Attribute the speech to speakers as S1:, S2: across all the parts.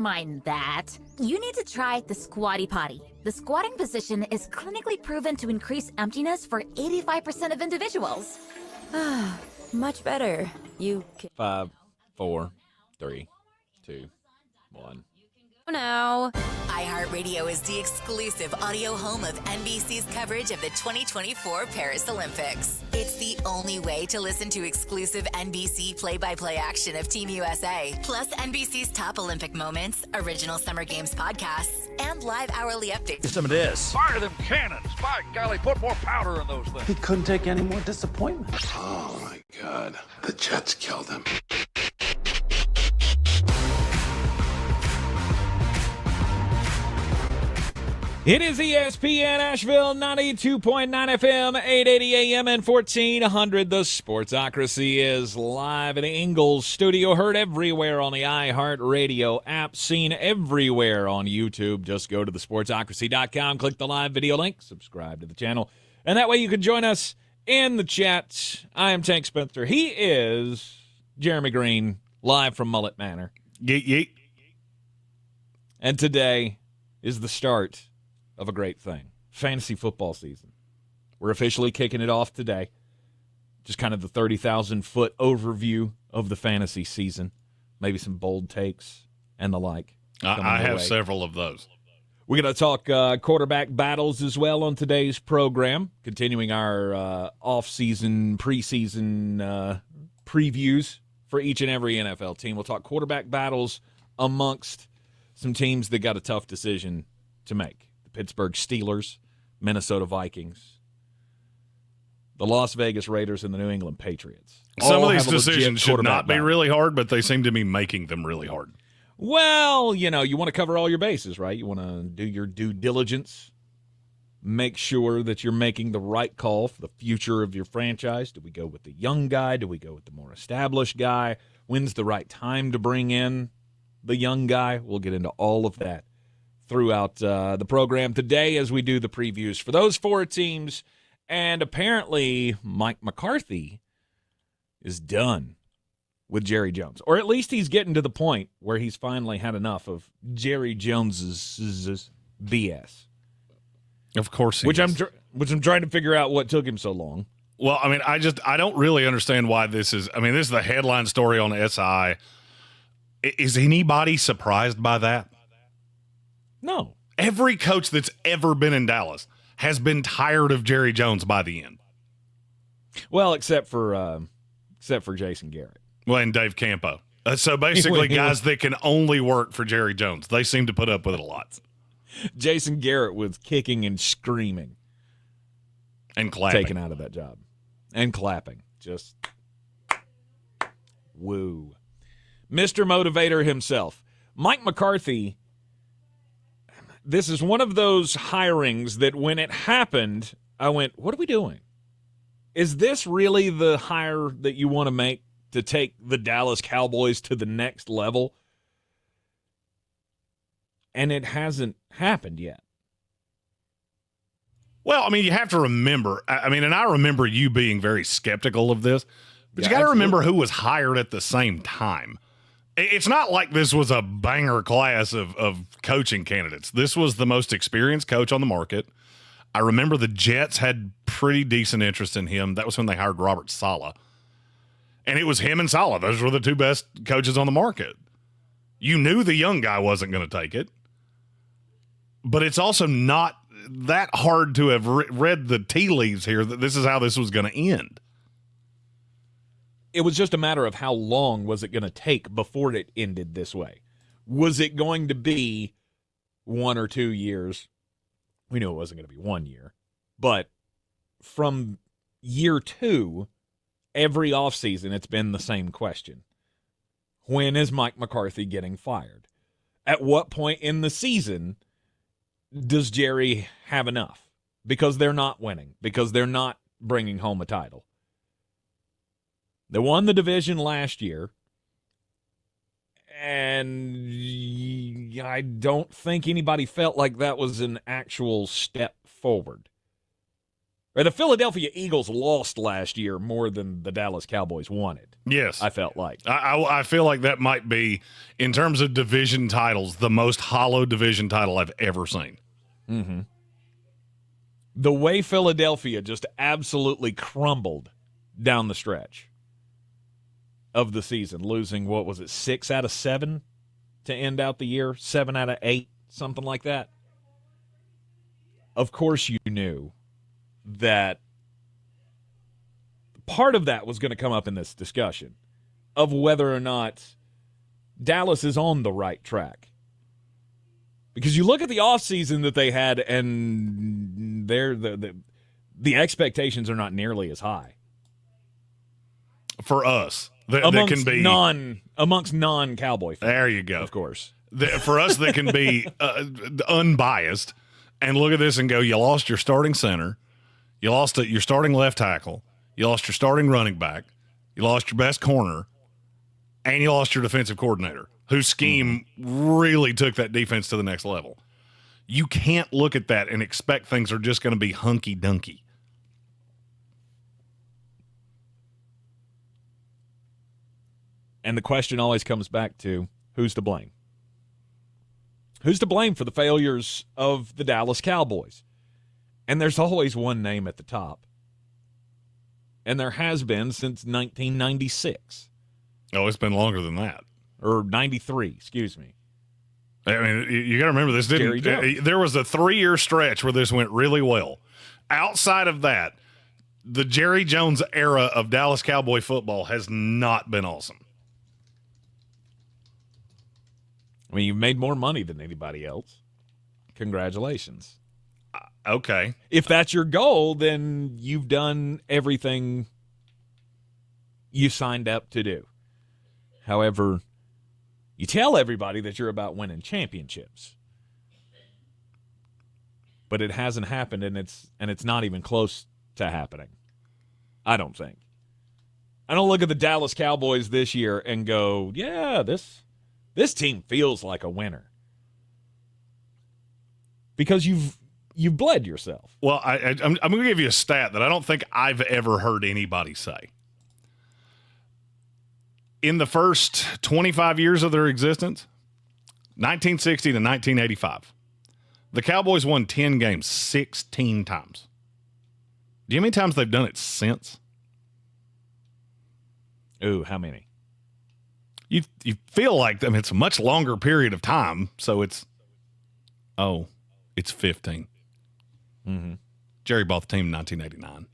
S1: Mind that. You need to try the Squatty Potty. The squatting position is clinically proven to increase emptiness for 85% of individuals.
S2: Much better. You can...
S3: 5, 4, 3, 2, 1.
S2: Now.
S4: iHeartRadio is the exclusive audio home of NBC's coverage of the 2024 Paris Olympics. It's the only way to listen to exclusive NBC play-by-play action of Team USA, plus NBC's top Olympic moments, original Summer Games podcasts, and live hourly updates.
S5: Some of this.
S6: Fire them cannons. By golly, put more powder in those things.
S7: He couldn't take any more disappointment.
S8: Oh, my God. The Jets killed him.
S3: It is ESPN Asheville, 92.9 FM, 880 AM, and 1400. The Sportsocracy is live in the Ingalls studio. Heard everywhere on the iHeartRadio app. Seen everywhere on YouTube. Just go to thesportsocracy.com, click the live video link, subscribe to the channel, and that way you can join us in the chat. I am Tank Spencer. He is Jeremy Greene, live from Mullet Manor.
S5: Yeet, yeet.
S3: And today is the start of a great thing. Fantasy football season. We're officially kicking it off today. Just kind of the 30,000-foot overview of the fantasy season. Maybe some bold takes and the like.
S5: I have several of those.
S3: We're going to talk quarterback battles as well on today's program, continuing our off-season, preseason previews for each and every NFL team. We'll talk quarterback battles amongst some teams that got a tough decision to make. Pittsburgh Steelers, Minnesota Vikings, the Las Vegas Raiders, and the New England Patriots.
S5: Some of these decisions should not be really hard, but they seem to be making them really hard.
S3: Well, you want to cover all your bases, right? You want to do your due diligence, make sure that you're making the right call for the future of your franchise. Do we go with the young guy? Do we go with the more established guy? When's the right time to bring in the young guy? We'll get into all of that throughout the program today as we do the previews for those four teams. And apparently Mike McCarthy is done with Jerry Jones. Or at least he's getting to the point where he's finally had enough of Jerry Jones's BS.
S5: Of course he
S3: is. Which I'm trying to figure out what took him so long.
S5: Well, I mean, I don't really understand why this is. I mean, this is the headline story on SI. Is anybody surprised by that?
S3: No.
S5: Every coach that's ever been in Dallas has been tired of Jerry Jones by the end.
S3: Well, except for Jason Garrett.
S5: Well, and Dave Campo. So basically guys that can only work for Jerry Jones. They seem to put up with it a lot.
S3: Jason Garrett was kicking and screaming.
S5: And clapping.
S3: Taken out of that job. And clapping. Just woo. Mr. Motivator himself. Mike McCarthy. This is one of those hirings that when it happened, I went, what are we doing? Is this really the hire that you want to make to take the Dallas Cowboys to the next level? And it hasn't happened yet.
S5: Well, I mean, you have to remember, and I remember you being very skeptical of this, but you got to remember who was hired at the same time. It's not like this was a banger class of coaching candidates. This was the most experienced coach on the market. I remember the Jets had pretty decent interest in him. That was when they hired Robert Saleh. And it was him and Saleh. Those were the two best coaches on the market. You knew the young guy wasn't going to take it. But it's also not that hard to have read the tea leaves here that this is how this was going to end.
S3: It was just a matter of how long was it going to take before it ended this way. Was it going to be 1 or 2 years? We knew it wasn't going to be 1 year. But from year 2, every offseason, it's been the same question. When is Mike McCarthy getting fired? At what point in the season does Jerry have enough? Because they're not winning. Because they're not bringing home a title. They won the division last year, and I don't think anybody felt like that was an actual step forward. Or the Philadelphia Eagles lost last year more than the Dallas Cowboys wanted.
S5: Yes.
S3: I felt like.
S5: I feel like that might be, in terms of division titles, the most hollow division title I've ever seen.
S3: Mm-hmm. The way Philadelphia just absolutely crumbled down the stretch of the season, losing, 6 out of 7 to end out the year? 7 out of 8, something like that. Of course you knew that part of that was going to come up in this discussion of whether or not Dallas is on the right track. Because you look at the offseason that they had, and the expectations are not nearly as high.
S5: For us.
S3: Amongst non-Cowboy fans.
S5: There you go.
S3: Of course.
S5: For us that can be unbiased and look at this and go, you lost your starting center, you lost your starting left tackle, you lost your starting running back, you lost your best corner, and you lost your defensive coordinator, whose scheme really took that defense to the next level. You can't look at that and expect things are just going to be hunky-dunky.
S3: And the question always comes back to, who's to blame? Who's to blame for the failures of the Dallas Cowboys? And there's always one name at the top. And there has been since 1996.
S5: Oh, it's been longer than that.
S3: Or 93, excuse me.
S5: I mean, you got to remember, this didn't. There was a 3-year stretch where this went really well. Outside of that, the Jerry Jones era of Dallas Cowboy football has not been awesome.
S3: I mean, you've made more money than anybody else. Congratulations.
S5: Okay.
S3: If that's your goal, then you've done everything you signed up to do. However, you tell everybody that you're about winning championships. But it hasn't happened, and it's not even close to happening. I don't think. I don't look at the Dallas Cowboys this year and go, yeah, this team feels like a winner. Because you've bled yourself.
S5: Well, I'm going to give you a stat that I don't think I've ever heard anybody say. In the first 25 years of their existence, 1960 to 1985, the Cowboys won 10 games 16 times. Do you know how many times they've done it since?
S3: Ooh, how many?
S5: You feel like, I mean, it's a much longer period of time, so it's 15.
S3: Mm-hmm.
S5: Jerry bought the team in 1989.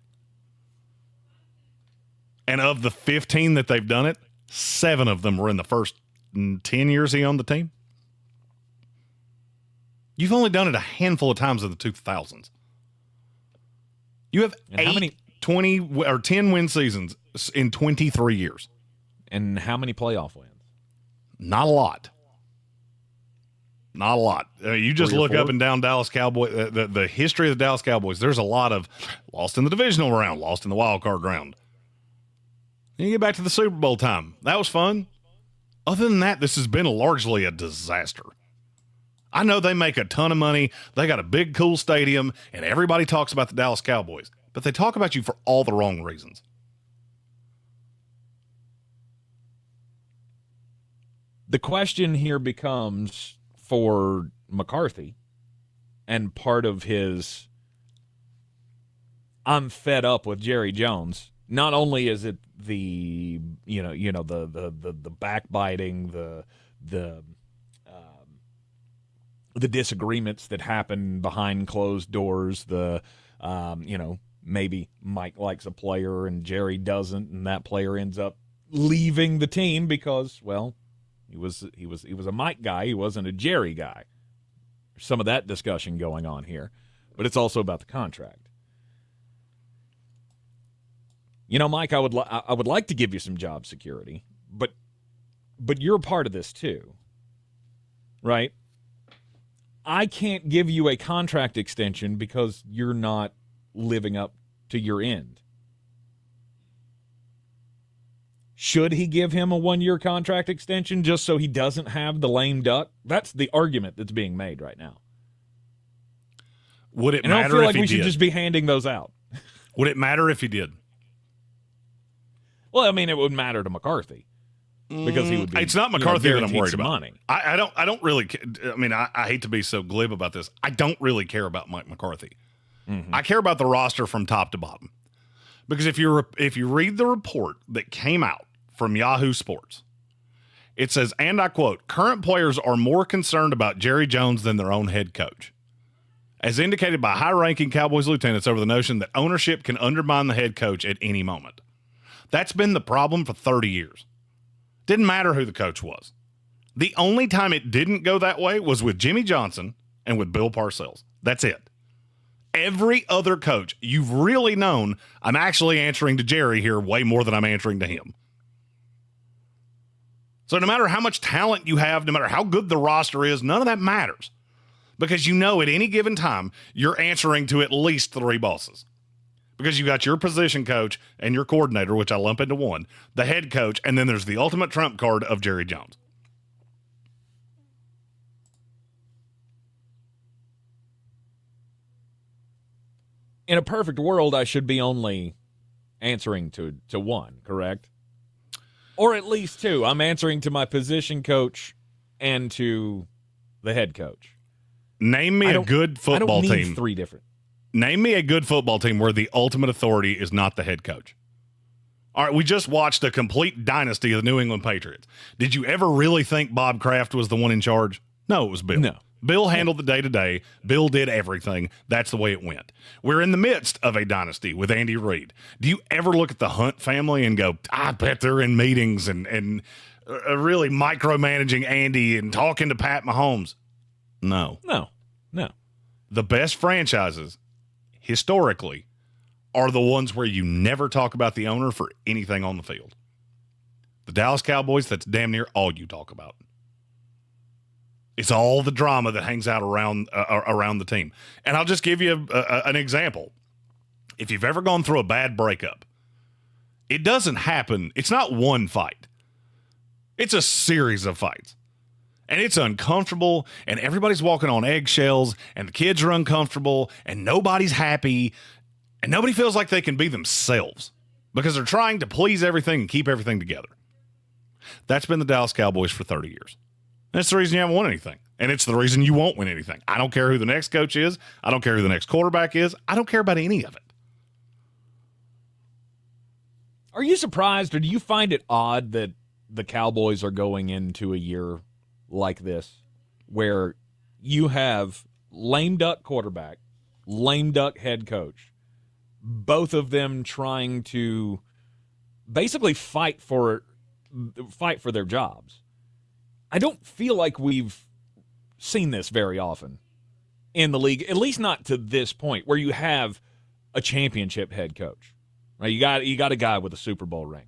S5: And of the 15 that they've done it, 7 of them were in the first 10 years he owned the team. You've only done it a handful of times in the 2000s. You have 20 or 10 win seasons in 23 years.
S3: And how many playoff wins?
S5: Not a lot. Not a lot. You just look
S3: 4?
S5: up and down Dallas Cowboys, the history of the Dallas Cowboys. There's a lot of lost in the divisional round, lost in the wild card round. Then you get back to the Super Bowl time. That was fun. Other than that, this has been largely a disaster. I know they make a ton of money. They got a big, cool stadium, and everybody talks about the Dallas Cowboys. But they talk about you for all the wrong reasons.
S3: The question here becomes for McCarthy, and part of his I'm fed up with Jerry Jones. Not only is it the backbiting, the disagreements that happen behind closed doors, maybe Mike likes a player and Jerry doesn't, and that player ends up leaving the team because, well, he was a Mike guy, he wasn't a Jerry guy. There's some of that discussion going on here, but it's also about the contract. You know, Mike, I would like to give you some job security, but you're a part of this too, right? I can't give you a contract extension because you're not living up to your end. Should he give him a 1-year contract extension just so he doesn't have the lame duck? That's the argument that's being made right now.
S5: Would it
S3: and
S5: matter
S3: I don't feel
S5: if
S3: like
S5: he
S3: we should
S5: did?
S3: just be handing those out.
S5: Would it matter if he did?
S3: Well, I mean, it would matter to McCarthy because he would be.
S5: It's not McCarthy that I'm worried
S3: some
S5: about.
S3: Money.
S5: I don't really. I mean, I hate to be so glib about this. I don't really care about Mike McCarthy. Mm-hmm. I care about the roster from top to bottom, because if you read the report that came out from Yahoo Sports, it says, and I quote, "Current players are more concerned about Jerry Jones than their own head coach, as indicated by high-ranking Cowboys lieutenants over the notion that ownership can undermine the head coach at any moment." That's been the problem for 30 years. Didn't matter who the coach was. The only time it didn't go that way was with Jimmy Johnson and with Bill Parcells. That's it. Every other coach you've really known, I'm actually answering to Jerry here way more than I'm answering to him. So no matter how much talent you have, no matter how good the roster is, none of that matters. Because you know at any given time, you're answering to at least 3 bosses. Because you got your position coach and your coordinator, which I lump into one, the head coach, and then there's the ultimate trump card of Jerry Jones.
S3: In a perfect world, I should be only answering to one, correct? Or at least 2. I'm answering to my position coach and to the head coach.
S5: Name me a good football team.
S3: I don't need 3 different.
S5: Name me a good football team where the ultimate authority is not the head coach. All right, we just watched a complete dynasty of the New England Patriots. Did you ever really think Bob Kraft was the one in charge? No, it was Bill.
S3: No.
S5: Bill handled the day-to-day. Bill did everything. That's the way it went. We're in the midst of a dynasty with Andy Reid. Do you ever look at the Hunt family and go, I bet they're in meetings and really micromanaging Andy and talking to Pat Mahomes? No. The best franchises historically are the ones where you never talk about the owner for anything on the field. The Dallas Cowboys, that's damn near all you talk about. It's all the drama that hangs out around the team. And I'll just give you an example. If you've ever gone through a bad breakup, it doesn't happen. It's not one fight. It's a series of fights. And it's uncomfortable, and everybody's walking on eggshells, and the kids are uncomfortable, and nobody's happy, and nobody feels like they can be themselves because they're trying to please everything and keep everything together. That's been the Dallas Cowboys for 30 years. And it's the reason you haven't won anything, and it's the reason you won't win anything. I don't care who the next coach is. I don't care who the next quarterback is. I don't care about any of it.
S3: Are you surprised, or do you find it odd that the Cowboys are going into a year like this, where you have lame duck quarterback, lame duck head coach, both of them trying to basically fight for their jobs? I don't feel like we've seen this very often in the league, at least not to this point, where you have a championship head coach. Right? You got a guy with a Super Bowl ring.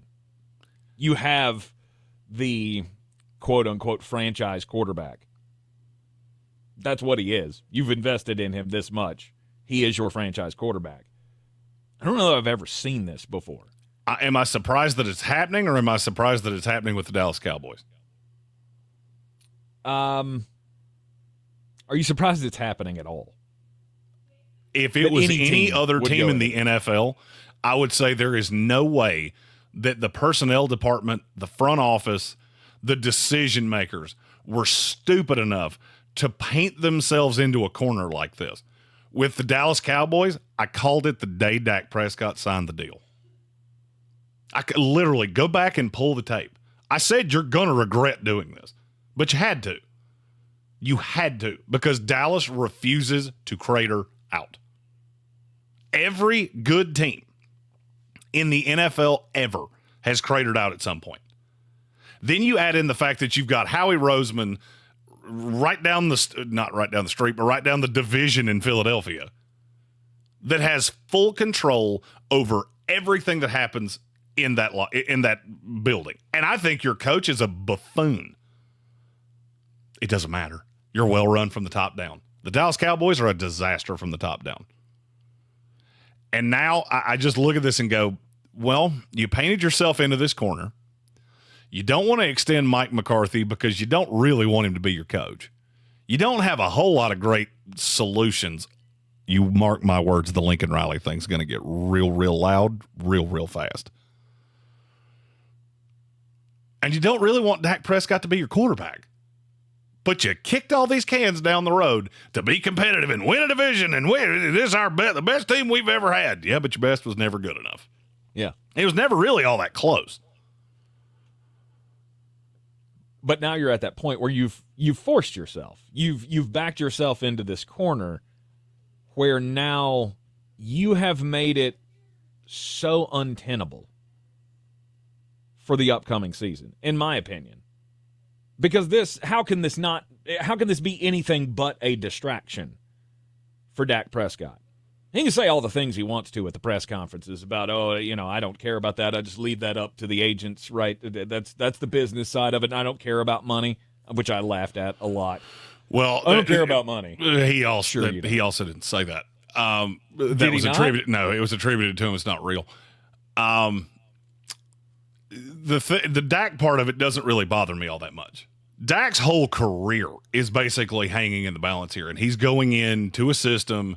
S3: You have the quote-unquote franchise quarterback. That's what he is. You've invested in him this much. He is your franchise quarterback. I don't know that I've ever seen this before.
S5: Am I surprised that it's happening, or am I surprised that it's happening with the Dallas Cowboys?
S3: Are you surprised it's happening at all?
S5: If it was any other team in the NFL, I would say there is no way that the personnel department, the front office, the decision makers were stupid enough to paint themselves into a corner like this. With the Dallas Cowboys, I called it the day Dak Prescott signed the deal. I could literally go back and pull the tape. I said you're going to regret doing this, but you had to. You had to, because Dallas refuses to crater out. Every good team in the NFL ever has cratered out at some point. Then you add in the fact that you've got Howie Roseman right down not right down the street, but right down the division in Philadelphia that has full control over everything that happens in that building. And I think your coach is a buffoon. It doesn't matter. You're well run from the top down. The Dallas Cowboys are a disaster from the top down. And now I just look at this and go, well, you painted yourself into this corner. You don't want to extend Mike McCarthy because you don't really want him to be your coach. You don't have a whole lot of great solutions you mark my words, the Lincoln Riley thing's going to get real, real loud, real fast. And you don't really want Dak Prescott to be your quarterback. But you kicked all these cans down the road to be competitive and win a division and win. This is the best team we've ever had. Yeah, but your best was never good enough.
S3: Yeah.
S5: It was never really all that close.
S3: But now you're at that point where you've forced yourself. You've backed yourself into this corner where now you have made it so untenable for the upcoming season, in my opinion. Because how can this be anything but a distraction for Dak Prescott? He can say all the things he wants to at the press conferences about, I don't care about that. I just leave that up to the agents, right? That's the business side of it. And I don't care about money, which I laughed at a lot.
S5: Well,
S3: I don't care about money.
S5: He also didn't say that. That was attributed. No, it was attributed to him. It's not real. The Dak part of it doesn't really bother me all that much. Dak's whole career is basically hanging in the balance here, and he's going into a system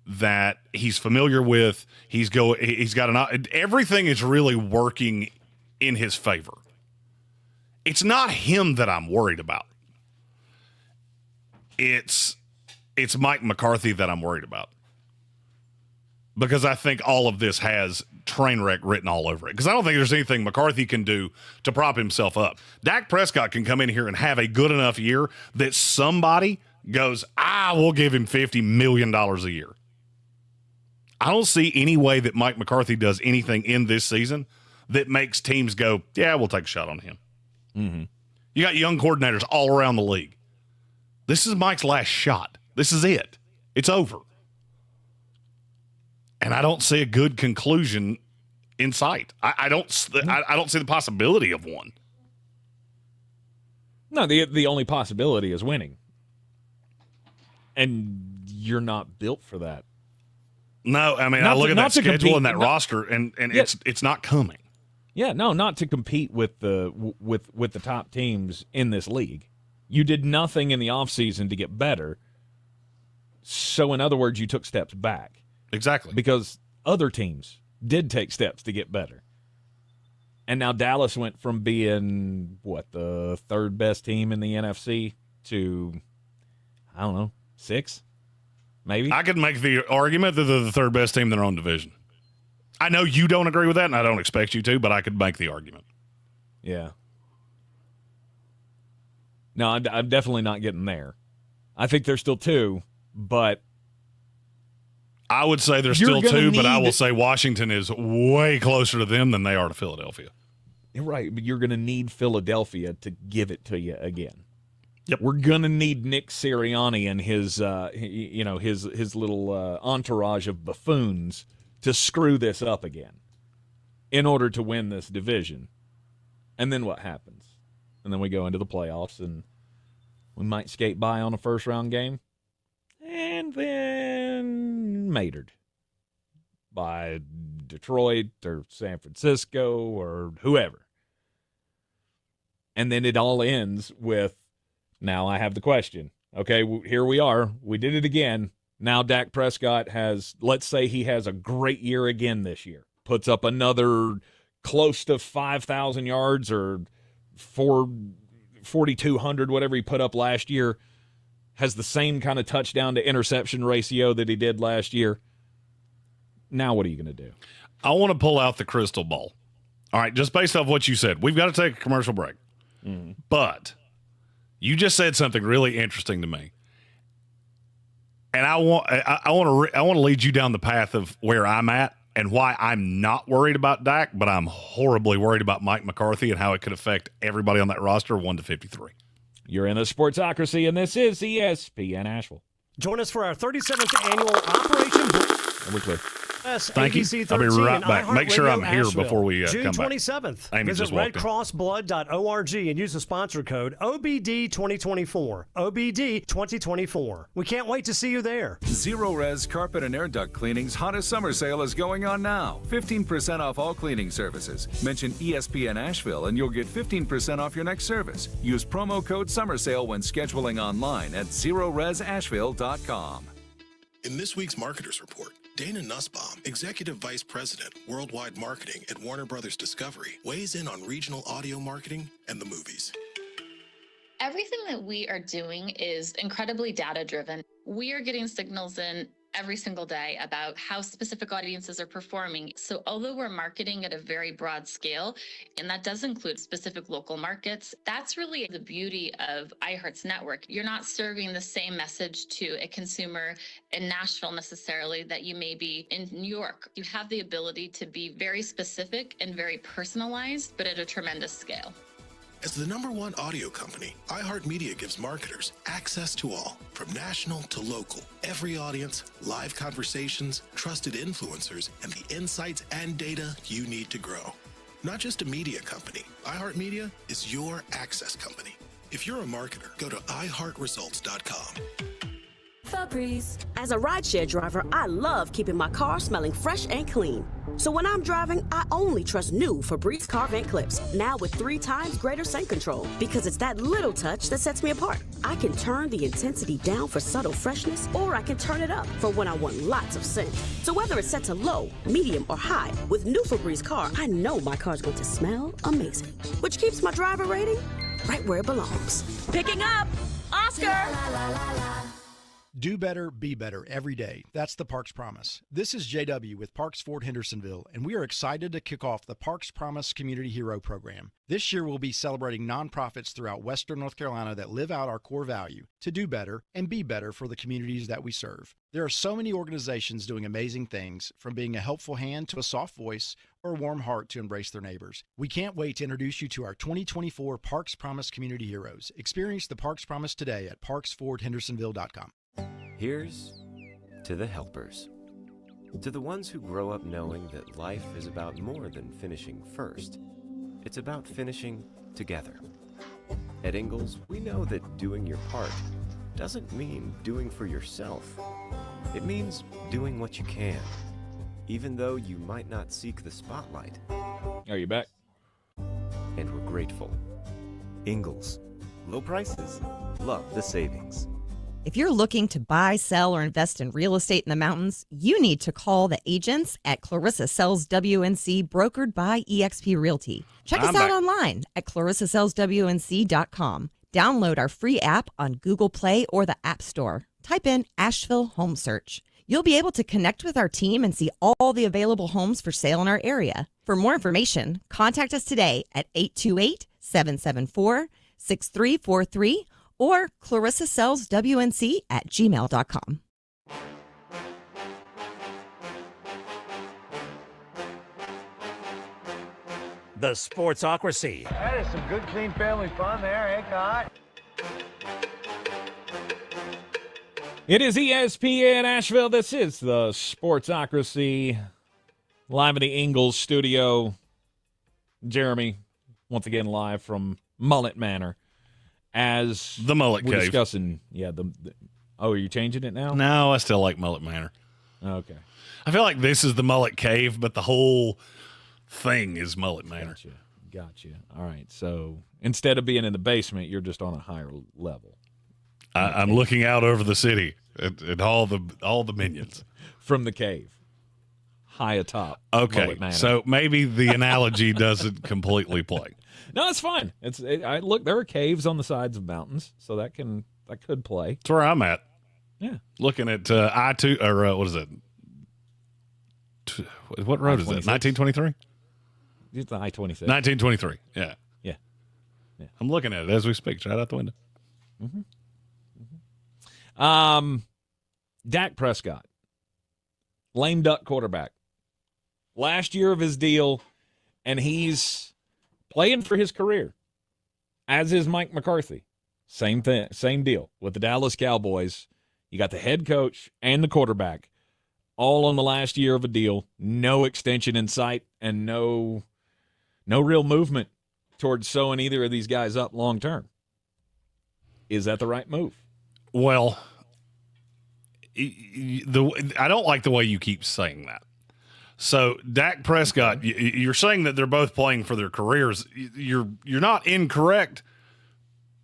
S5: that he's familiar with. Everything is really working in his favor. It's not him that I'm worried about. It's Mike McCarthy that I'm worried about. Because I think all of this has train wreck written all over it. Because I don't think there's anything McCarthy can do to prop himself up. Dak Prescott can come in here and have a good enough year that somebody goes, we'll give him $50 million a year. I don't see any way that Mike McCarthy does anything in this season that makes teams go, yeah, we'll take a shot on him. Mm-hmm. You got young coordinators all around the league. This is Mike's last shot. This is it. It's over. And I don't see a good conclusion in sight. I don't see the possibility of one.
S3: No, the only possibility is winning. And you're not built for that.
S5: No, I mean, I look at that schedule and that roster, and it's not coming.
S3: Yeah, no, not to compete with the top teams in this league. You did nothing in the offseason to get better. So, in other words, you took steps back.
S5: Exactly.
S3: Because other teams did take steps to get better. And now Dallas went from being, the third best team in the NFC to, 6, maybe?
S5: I could make the argument that they're the third best team in their own division. I know you don't agree with that, and I don't expect you to, but I could make the argument.
S3: Yeah. No, I'm definitely not getting there. I think there's still 2, but
S5: I would say there's still 2, but I will say Washington is way closer to them than they are to Philadelphia.
S3: Right, but you're going to need Philadelphia to give it to you again.
S5: Yep.
S3: We're going to need Nick Sirianni and his little entourage of buffoons to screw this up again in order to win this division. And then what happens? And then we go into the playoffs, and we might skate by on a first-round game. And then matered by Detroit or San Francisco or whoever. And then it all ends with, now I have the question. Okay, here we are. We did it again. Now Dak Prescott let's say he has a great year again this year. Puts up another close to 5,000 yards or 4,200, whatever he put up last year. Has the same kind of touchdown to interception ratio that he did last year. Now what are you going to do?
S5: I want to pull out the crystal ball. All right, just based off what you said, we've got to take a commercial break. Mm-hmm. But you just said something really interesting to me. And I want to lead you down the path of where I'm at and why I'm not worried about Dak, but I'm horribly worried about Mike McCarthy and how it could affect everybody on that roster 1-53.
S3: You're in the Sportsocracy, and this is ESPN Asheville.
S9: Join us for our 37th annual Operation
S3: We're clear.
S5: Thank you. I'll be right back. Make sure I'm here before we come back.
S9: June 27th.
S5: Amy
S9: Visit
S5: just walked in.
S9: redcrossblood.org and use the sponsor code OBD2024. OBD2024. We can't wait to see you there.
S10: Zero Res Carpet and Air Duct Cleaning's hottest summer sale is going on now. 15% off all cleaning services. Mention ESPN Asheville and you'll get 15% off your next service. Use promo code SUMMERSALE when scheduling online at ZeroResAsheville.com.
S11: In this week's Marketers Report, Dana Nussbaum, Executive Vice President, Worldwide Marketing at Warner Brothers Discovery, weighs in on regional audio marketing and the movies.
S12: Everything that we are doing is incredibly data-driven. We are getting signals in every single day about how specific audiences are performing. So although we're marketing at a very broad scale, and that does include specific local markets, that's really the beauty of iHeart's network. You're not serving the same message to a consumer in Nashville necessarily that you may be in New York. You have the ability to be very specific and very personalized, but at a tremendous scale.
S11: As the #1 audio company, iHeartMedia gives marketers access to all, from national to local, every audience, live conversations, trusted influencers, and the insights and data you need to grow. Not just a media company, iHeartMedia is your access company. If you're a marketer, go to iHeartResults.com.
S13: Febreze. As a rideshare driver, I love keeping my car smelling fresh and clean. So when I'm driving, I only trust new Febreze car vent clips, now with 3 times greater scent control, because it's that little touch that sets me apart. I can turn the intensity down for subtle freshness, or I can turn it up for when I want lots of scent. So whether it's set to low, medium, or high, with new Febreze car, I know my car's going to smell amazing, which keeps my driver rating right where it belongs. Picking up Oscar!
S14: Do better, be better every day. That's the Parks Promise. This is JW with Parks Ford Hendersonville, and we are excited to kick off the Parks Promise Community Hero Program. This year, we'll be celebrating nonprofits throughout Western North Carolina that live out our core value to do better and be better for the communities that we serve. There are so many organizations doing amazing things, from being a helpful hand to a soft voice or a warm heart to embrace their neighbors. We can't wait to introduce you to our 2024 Parks Promise Community Heroes. Experience the Parks Promise today at parksfordhendersonville.com.
S15: Here's to the helpers. To the ones who grow up knowing that life is about more than finishing first. It's about finishing together. At Ingalls, we know that doing your part doesn't mean doing for yourself. It means doing what you can, even though you might not seek the spotlight.
S3: Are you back?
S15: And we're grateful. Ingalls. Low prices. Love the savings.
S16: If you're looking to buy, sell, or invest in real estate in the mountains, you need to call the agents at Clarissa Sells WNC, brokered by eXp Realty. Check us out online at clarissasellswnc.com. Download our free app on Google Play or the App Store. Type in Asheville Home Search. You'll be able to connect with our team and see all the available homes for sale in our area. For more information, contact us today at 828-774-6343 or clarissasellswnc@gmail.com.
S17: The Sportsocracy.
S6: That is some good, clean family fun there, eh, Kai?
S3: It is ESPN Asheville. This is the Sportsocracy, live in the Ingalls studio. Jeremy, once again, live from Mullet Manor. As
S5: the Mullet
S3: we're
S5: Cave.
S3: Discussing, are you changing it now?
S5: No, I still like Mullet Manor.
S3: Okay.
S5: I feel like this is the Mullet Cave, but the whole thing is Mullet Manor.
S3: Gotcha. All right. So instead of being in the basement, you're just on a higher level.
S5: I'm looking out over the city at all the minions
S3: from the cave, high atop.
S5: Okay,
S3: Mullet Manor.
S5: so maybe the analogy doesn't completely play.
S3: No, it's fine. Look, there are caves on the sides of mountains, so that could play.
S5: That's where I'm at.
S3: Yeah,
S5: looking at I-2 or what is it? What road is it? 1923.
S3: It's the I-26.
S5: 1923. Yeah.
S3: I'm
S5: looking at it as we speak. It's right out the window.
S3: Dak Prescott, lame duck quarterback. Last year of his deal, and he's playing for his career, as is Mike McCarthy. Same thing, same deal with the Dallas Cowboys. You got the head coach and the quarterback all on the last year of a deal, no extension in sight, and no real movement towards sewing either of these guys up long term. Is that the right move?
S5: Well, I don't like the way you keep saying that. So Dak Prescott, you're saying that they're both playing for their careers. You're not incorrect,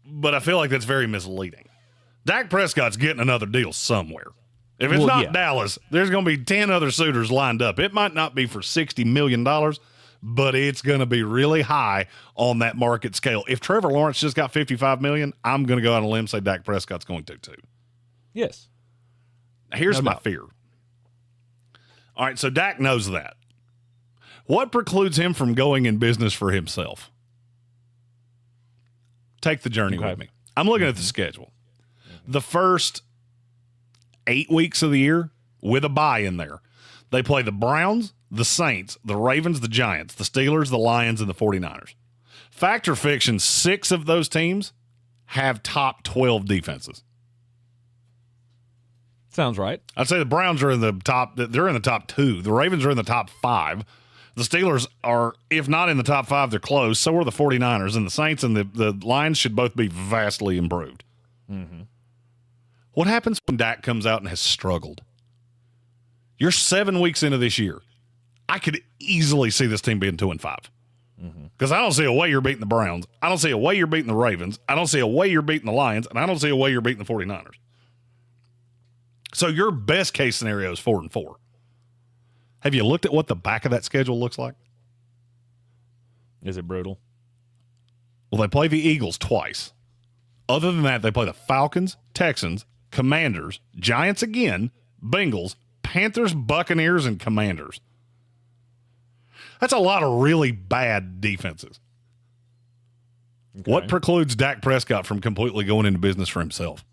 S5: but I feel like that's very misleading. Dak Prescott's getting another deal somewhere. If it's not Dallas, there's going to be 10 other suitors lined up. It might not be for $60 million, but it's going to be really high on that market scale. If Trevor Lawrence just got $55 million, I'm going to go out on a limb and say Dak Prescott's going to too.
S3: Yes.
S5: Here's my fear. All right, so Dak knows that. What precludes him from going in business for himself? Take the journey with me. I'm looking at the schedule. The first 8 weeks of the year with a bye in there. They play the Browns, the Saints, the Ravens, the Giants, the Steelers, the Lions, and the 49ers. Fact or fiction, 6 of those teams have top 12 defenses.
S3: Sounds right.
S5: I'd say the Browns are in the top. They're in the top 2. The Ravens are in the top 5. The Steelers are, if not in the top 5, they're close. So are the 49ers. And the Saints and the Lions should both be vastly improved.
S3: Mm-hmm.
S5: What happens when Dak comes out and has struggled? You're 7 weeks into this year. I could easily see this team being 2-5. Because I don't see a way you're beating the Browns. I don't see a way you're beating the Ravens. I don't see a way you're beating the Lions. And I don't see a way you're beating the 49ers. So your best case scenario is 4-4. Have you looked at what the back of that schedule looks like?
S3: Is it brutal?
S5: Well, they play the Eagles twice. Other than that, they play the Falcons, Texans, Commanders, Giants again, Bengals, Panthers, Buccaneers, and Commanders. That's a lot of really bad defenses. Okay. What precludes Dak Prescott from completely going into business for himself?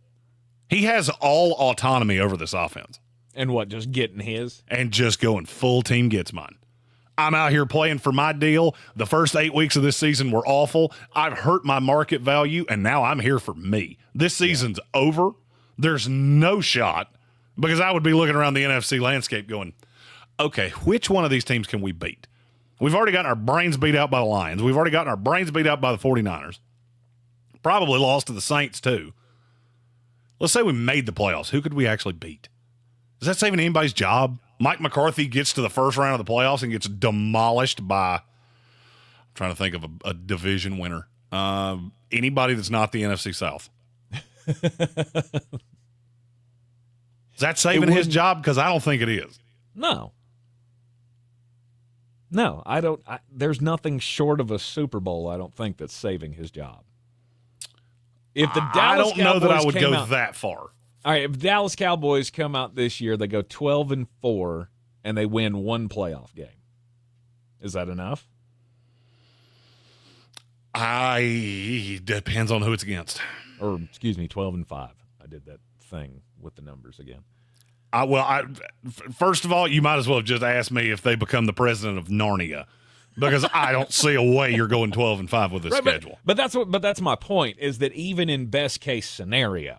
S5: He has all autonomy over this offense.
S3: And what, just getting his?
S5: And just going full team gets mine. I'm out here playing for my deal. The first 8 weeks of this season were awful. I've hurt my market value, and now I'm here for me. This season's over. There's no shot, because I would be looking around the NFC landscape going, okay, which one of these teams can we beat? We've already gotten our brains beat out by the Lions. We've already gotten our brains beat out by the 49ers. Probably lost to the Saints, too. Let's say we made the playoffs. Who could we actually beat? Is that saving anybody's job? Mike McCarthy gets to the first round of the playoffs and gets demolished by, I'm trying to think of a division winner. Anybody that's not the NFC South. Is that saving his job? Because I don't think it is.
S3: No. No, I don't. There's nothing short of a Super Bowl, I don't think, that's saving his job. If the Dallas
S5: I don't know that I would
S3: Cowboys
S5: go that far.
S3: All right, if Dallas Cowboys come out this year, they go 12-4, and they win one playoff game. Is that enough?
S5: Depends on who it's against.
S3: Or, excuse me, 12-5. I did that thing with the numbers again.
S5: First of all, you might as well have just asked me if they become the president of Narnia, because I don't see a way you're going 12-5 with this schedule.
S3: But that's my point, is that even in best case scenario,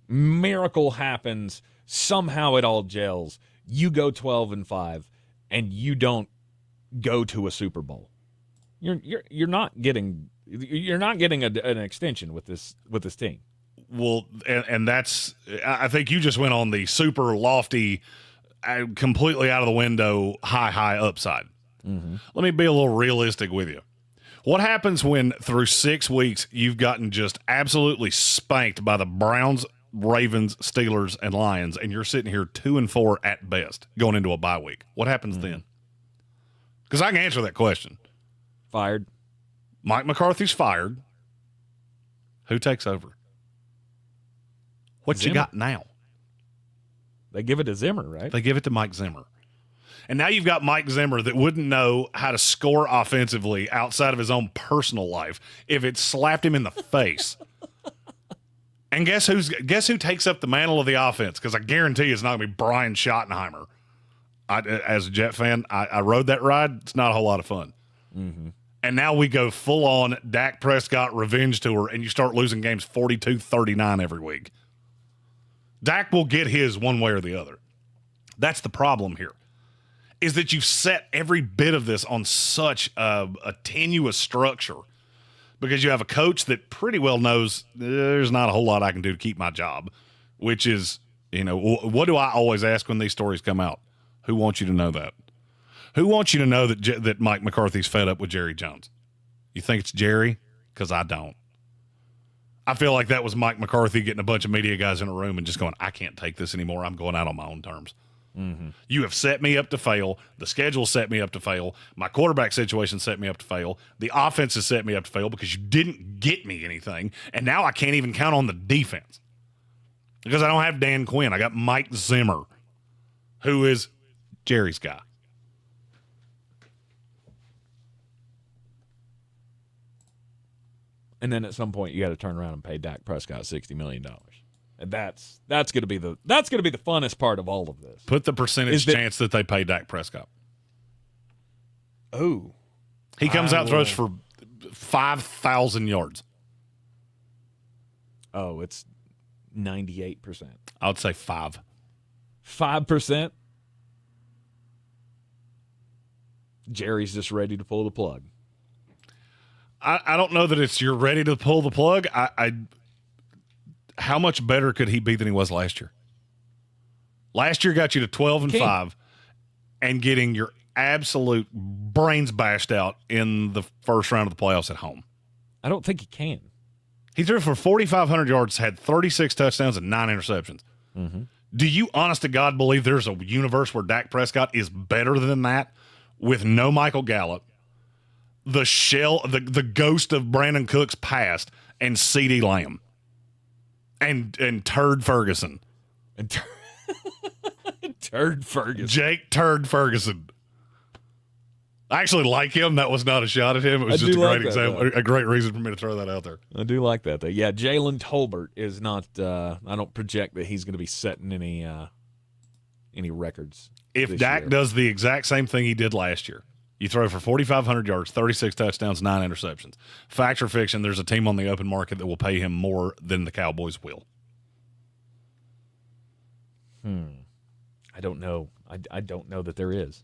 S3: miracle happens, somehow it all gels. You go 12-5, and you don't go to a Super Bowl. You're not getting an extension with this team.
S5: Well, and that's, I think you just went on the super lofty, completely out of the window, high upside.
S3: Mm-hmm.
S5: Let me be a little realistic with you. What happens when through 6 weeks you've gotten just absolutely spanked by the Browns, Ravens, Steelers, and Lions, and you're sitting here 2-4 at best going into a bye week? What happens then? Because I can answer that question.
S3: Fired.
S5: Mike McCarthy's fired. Who takes over? What
S3: Zimmer.
S5: you got now?
S3: They give it to Zimmer, right?
S5: They give it to Mike Zimmer. And now you've got Mike Zimmer that wouldn't know how to score offensively outside of his own personal life if it slapped him in the face. And guess who takes up the mantle of the offense? Because I guarantee it's not going to be Brian Schottenheimer. As a Jet fan, I rode that ride. It's not a whole lot of fun.
S3: Mm-hmm.
S5: And now we go full-on Dak Prescott revenge tour, and you start losing games 42-39 every week. Dak will get his one way or the other. That's the problem here, is that you've set every bit of this on such a tenuous structure because you have a coach that pretty well knows there's not a whole lot I can do to keep my job, which is, what do I always ask when these stories come out? Who wants you to know that? Who wants you to know that Mike McCarthy's fed up with Jerry Jones? You think it's Jerry? Because I don't. I feel like that was Mike McCarthy getting a bunch of media guys in a room and just going, I can't take this anymore. I'm going out on my own terms.
S3: Mm-hmm.
S5: You have set me up to fail. The schedule set me up to fail. My quarterback situation set me up to fail. The offense has set me up to fail because you didn't get me anything. And now I can't even count on the defense because I don't have Dan Quinn. I got Mike Zimmer, who is Jerry's guy.
S3: And then at some point you got to turn around and pay Dak Prescott $60 million. And that's going to be the funnest part of all of this.
S5: Put the percentage chance that they pay Dak Prescott.
S3: Oh.
S5: He comes out and throws for 5,000 yards.
S3: Oh, it's 98%.
S5: I would say 5.
S3: 5%? Jerry's just ready to pull the plug.
S5: I don't know that it's you're ready to pull the plug. How much better could he be than he was last year? Last year got you to 12-5 and getting your absolute brains bashed out in the first round of the playoffs at home.
S3: I don't think he can.
S5: He threw for 4,500 yards, had 36 touchdowns and 9 interceptions.
S3: Mm-hmm.
S5: Do you, honest to God, believe there's a universe where Dak Prescott is better than that with no Michael Gallup, the ghost of Brandon Cooks past, and CeeDee Lamb and Turd Ferguson?
S3: Turd Ferguson.
S5: Jake Turd Ferguson. I actually like him. That was not a shot at him. It was just a great example, a great reason for me to throw that out there.
S3: I do like that, though. Yeah, Jalen Tolbert is not I don't project that he's going to be setting any records.
S5: If Dak does the exact same thing he did last year, you throw for 4,500 yards, 36 touchdowns, 9 interceptions. Fact or fiction, there's a team on the open market that will pay him more than the Cowboys will.
S3: I don't know. I don't know that there is.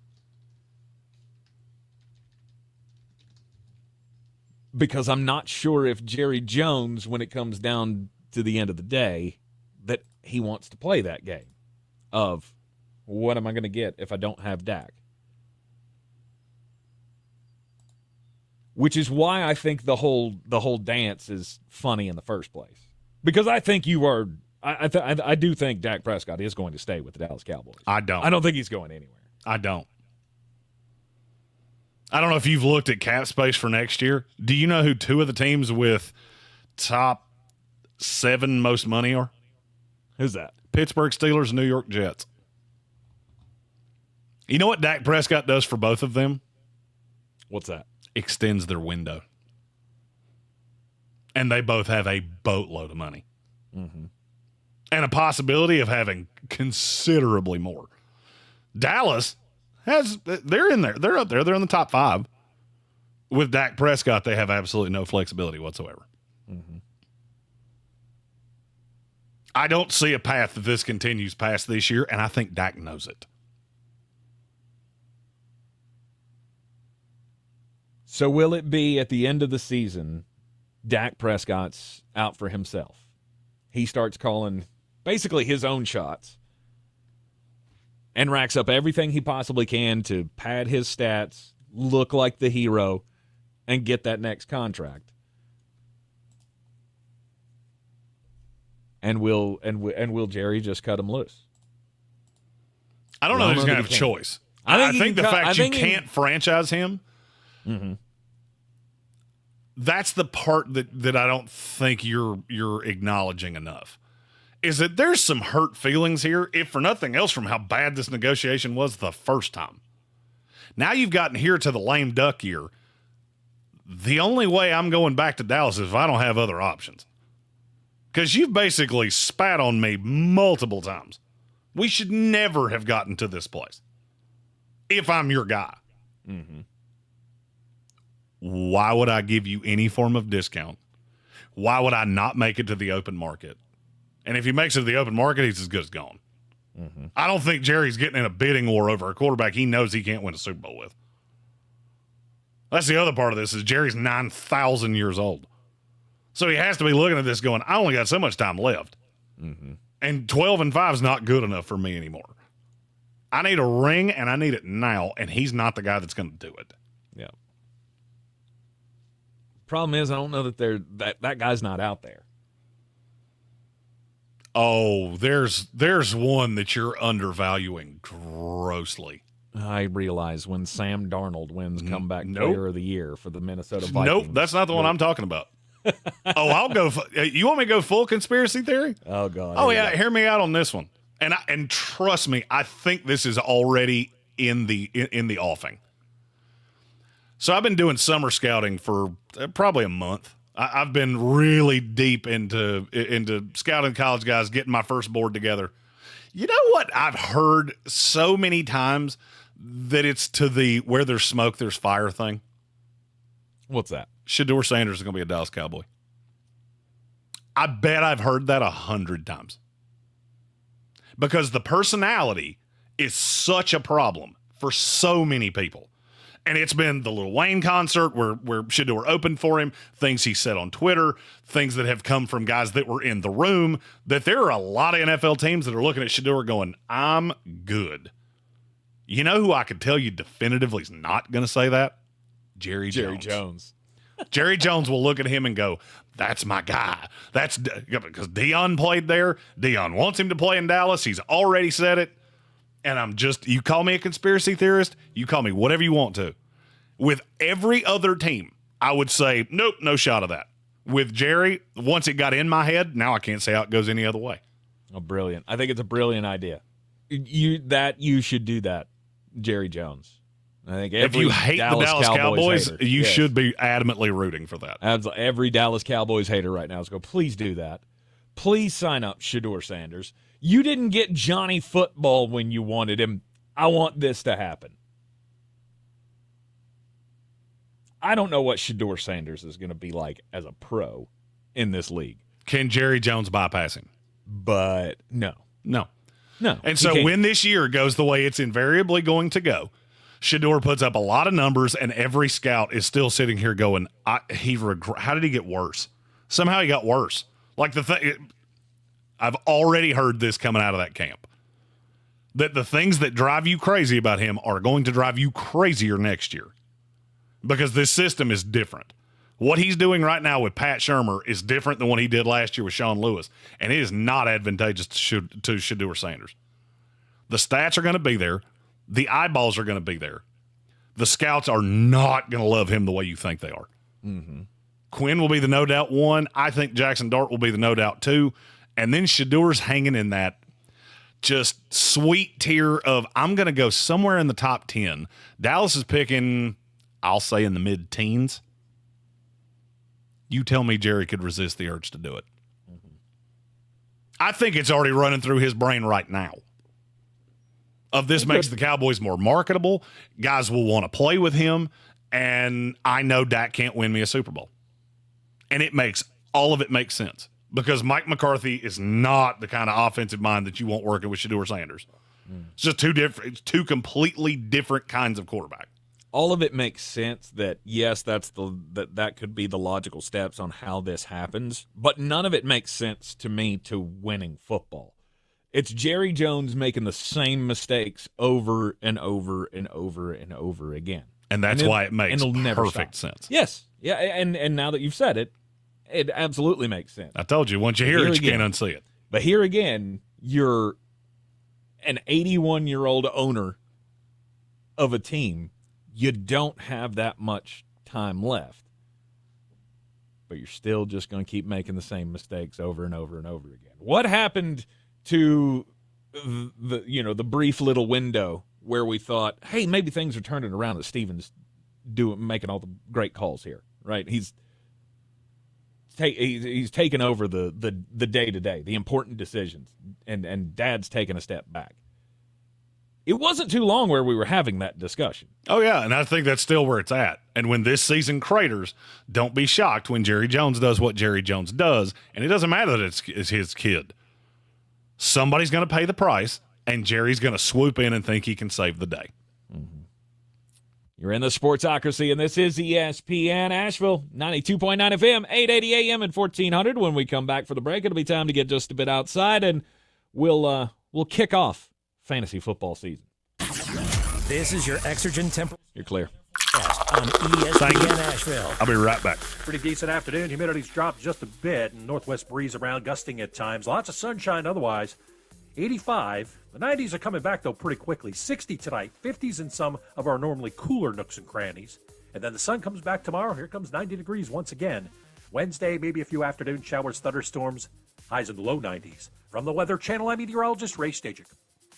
S3: Because I'm not sure if Jerry Jones, when it comes down to the end of the day, that he wants to play that game of what am I going to get if I don't have Dak? Which is why I think the whole dance is funny in the first place. Because I think you are I do think Dak Prescott is going to stay with the Dallas Cowboys.
S5: I don't think
S3: he's going anywhere.
S5: I don't know if you've looked at cap space for next year. Do you know who 2 of the teams with top 7 most money are?
S3: Who's that?
S5: Pittsburgh Steelers, New York Jets. You know what Dak Prescott does for both of them?
S3: What's that?
S5: Extends their window. And they both have a boatload of money.
S3: Mm-hmm.
S5: And a possibility of having considerably more. Dallas they're in there. They're up there. They're in the top 5. With Dak Prescott, they have absolutely no flexibility whatsoever.
S3: Mm-hmm.
S5: I don't see a path that this continues past this year, and I think Dak knows it.
S3: So will it be at the end of the season, Dak Prescott's out for himself? He starts calling basically his own shots and racks up everything he possibly can to pad his stats, look like the hero, and get that next contract. And will Jerry just cut him loose?
S5: I don't know that he's going to have a choice. I think the fact you can't franchise him,
S3: mm-hmm.
S5: that's the part that I don't think you're acknowledging enough. Is that there's some hurt feelings here, if for nothing else, from how bad this negotiation was the first time. Now you've gotten here to the lame duck year. The only way I'm going back to Dallas is if I don't have other options. Because you've basically spat on me multiple times. We should never have gotten to this place. If I'm your guy.
S3: Mm-hmm.
S5: Why would I give you any form of discount? Why would I not make it to the open market? And if he makes it to the open market, he's as good as gone.
S3: Mm-hmm.
S5: I don't think Jerry's getting in a bidding war over a quarterback he knows he can't win a Super Bowl with. That's the other part of this is Jerry's 9,000 years old. So he has to be looking at this going, I only got so much time left.
S3: Mm-hmm.
S5: And 12-5 is not good enough for me anymore. I need a ring, and I need it now, and he's not the guy that's going to do it.
S3: Yeah. Problem is, I don't know that that guy's not out there.
S5: Oh, there's one that you're undervaluing grossly.
S3: I realize when Sam Darnold wins comeback player of the year for the Minnesota Vikings.
S5: Nope, that's not the one I'm talking about. I'll go. You want me to go full conspiracy theory?
S3: Oh, God.
S5: Oh, yeah. Hear me out on this one. And trust me, I think this is already in the offing. So I've been doing summer scouting for probably a month. I've been really deep into scouting college guys, getting my first board together. You know what I've heard so many times that it's to the where there's smoke, there's fire thing?
S3: What's that?
S5: Shedeur Sanders is going to be a Dallas Cowboy. I bet I've heard that 100 times. Because the personality is such a problem for so many people. And it's been the Lil Wayne concert where Shedeur opened for him, things he said on Twitter, things that have come from guys that were in the room, that there are a lot of NFL teams that are looking at Shedeur going, I'm good. You know who I could tell you definitively is not going to say that? Jerry Jones. Jerry Jones will look at him and go, that's my guy. That's because Deion played there. Deion wants him to play in Dallas. He's already said it. And you call me a conspiracy theorist, you call me whatever you want to. With every other team, I would say, nope, no shot of that. With Jerry, once it got in my head, now I can't say how it goes any other way.
S3: Oh, brilliant. I think it's a brilliant idea. You should do that, Jerry Jones. I think
S5: if you hate the Dallas Cowboys,
S3: hater,
S5: you should be adamantly rooting for that.
S3: Every Dallas Cowboys hater right now is going, please do that. Please sign up Shedeur Sanders. You didn't get Johnny Football when you wanted him. I want this to happen. I don't know what Shedeur Sanders is going to be like as a pro in this league.
S5: Can Jerry Jones bypass him?
S3: But no.
S5: And so when this year goes the way it's invariably going to go, Shedeur puts up a lot of numbers, and every scout is still sitting here going, how did he get worse? Somehow he got worse. Like I've already heard this coming out of that camp, that the things that drive you crazy about him are going to drive you crazier next year because this system is different. What he's doing right now with Pat Shurmur is different than what he did last year with Sean Lewis, and it is not advantageous to Shedeur Sanders. The stats are going to be there. The eyeballs are going to be there. The scouts are not going to love him the way you think they are.
S3: Mm-hmm.
S5: Quinn will be the no doubt one. I think Jackson Dart will be the no doubt two. And then Shedeur's hanging in that just sweet tier of I'm going to go somewhere in the top 10. Dallas is picking, I'll say, in the mid-teens. You tell me Jerry could resist the urge to do it.
S3: Mm-hmm.
S5: I think it's already running through his brain right now. This makes the Cowboys more marketable. Guys will want to play with him. And I know Dak can't win me a Super Bowl. And all of it makes sense. Because Mike McCarthy is not the kind of offensive mind that you want working with Shedeur Sanders. It's just two completely different kinds of quarterback.
S3: All of it makes sense that, yes, that could be the logical steps on how this happens, but none of it makes sense to me to winning football. It's Jerry Jones making the same mistakes over and over and over and over again.
S5: And that's why it makes perfect sense.
S3: Yes. Yeah, and now that you've said it, it absolutely makes sense.
S5: I told you, once you hear it, you can't unsee it.
S3: But here again, you're an 81-year-old owner of a team. You don't have that much time left. But you're still just going to keep making the same mistakes over and over and over again. What happened to the brief little window where we thought, hey, maybe things are turning around as Stevens making all the great calls here, right? He's taken over the day-to-day, the important decisions, and Dad's taken a step back. It wasn't too long where we were having that discussion.
S5: Oh, yeah, and I think that's still where it's at. And when this season craters, don't be shocked when Jerry Jones does what Jerry Jones does, and it doesn't matter that it's his kid. Somebody's going to pay the price, and Jerry's going to swoop in and think he can save the day.
S3: Mm-hmm. You're in the Sportsocracy, and this is ESPN Asheville, 92.9 FM, 880 AM and 1400. When we come back for the break, it'll be time to get just a bit outside, and we'll kick off fantasy football season.
S17: This is your Exergen Temple.
S3: You're clear.
S17: Forecast on ESPN Asheville.
S5: I'll be right back.
S18: Pretty decent afternoon. Humidity's dropped just a bit, and northwest breeze around, gusting at times. Lots of sunshine otherwise. 85. The 90s are coming back, though, pretty quickly. 60 tonight, 50s in some of our normally cooler nooks and crannies. And then the sun comes back tomorrow. Here comes 90 degrees once again. Wednesday, maybe a few afternoon showers, thunderstorms, highs in the low 90s. From the Weather Channel, I'm meteorologist Ray Stajic.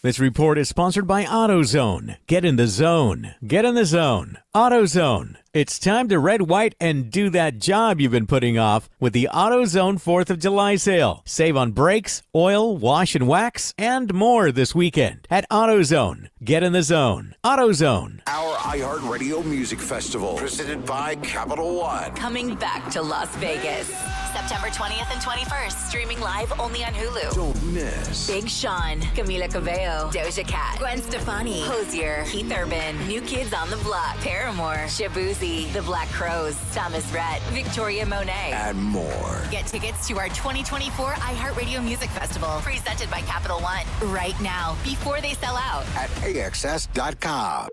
S19: This report is sponsored by AutoZone. Get in the zone. Get in the zone. AutoZone. It's time to red, white, and do that job you've been putting off with the AutoZone 4th of July sale. Save on brakes, oil, wash and wax, and more this weekend at AutoZone. Get in the zone. AutoZone.
S20: Our iHeartRadio Music Festival, presented by Capital One.
S4: Coming back to Las Vegas. September 20th and 21st. Streaming live only on Hulu.
S20: Don't miss.
S4: Big Sean, Camila Cabello, Doja Cat, Gwen Stefani, Hozier, Keith Urban, New Kids on the Block, Paramore, Shabuzi, The Black Crowes, Thomas Rhett, Victoria Monet,
S20: And more.
S4: Get tickets to our 2024 iHeartRadio Music Festival, presented by Capital One, right now, before they sell out.
S20: At AXS.com.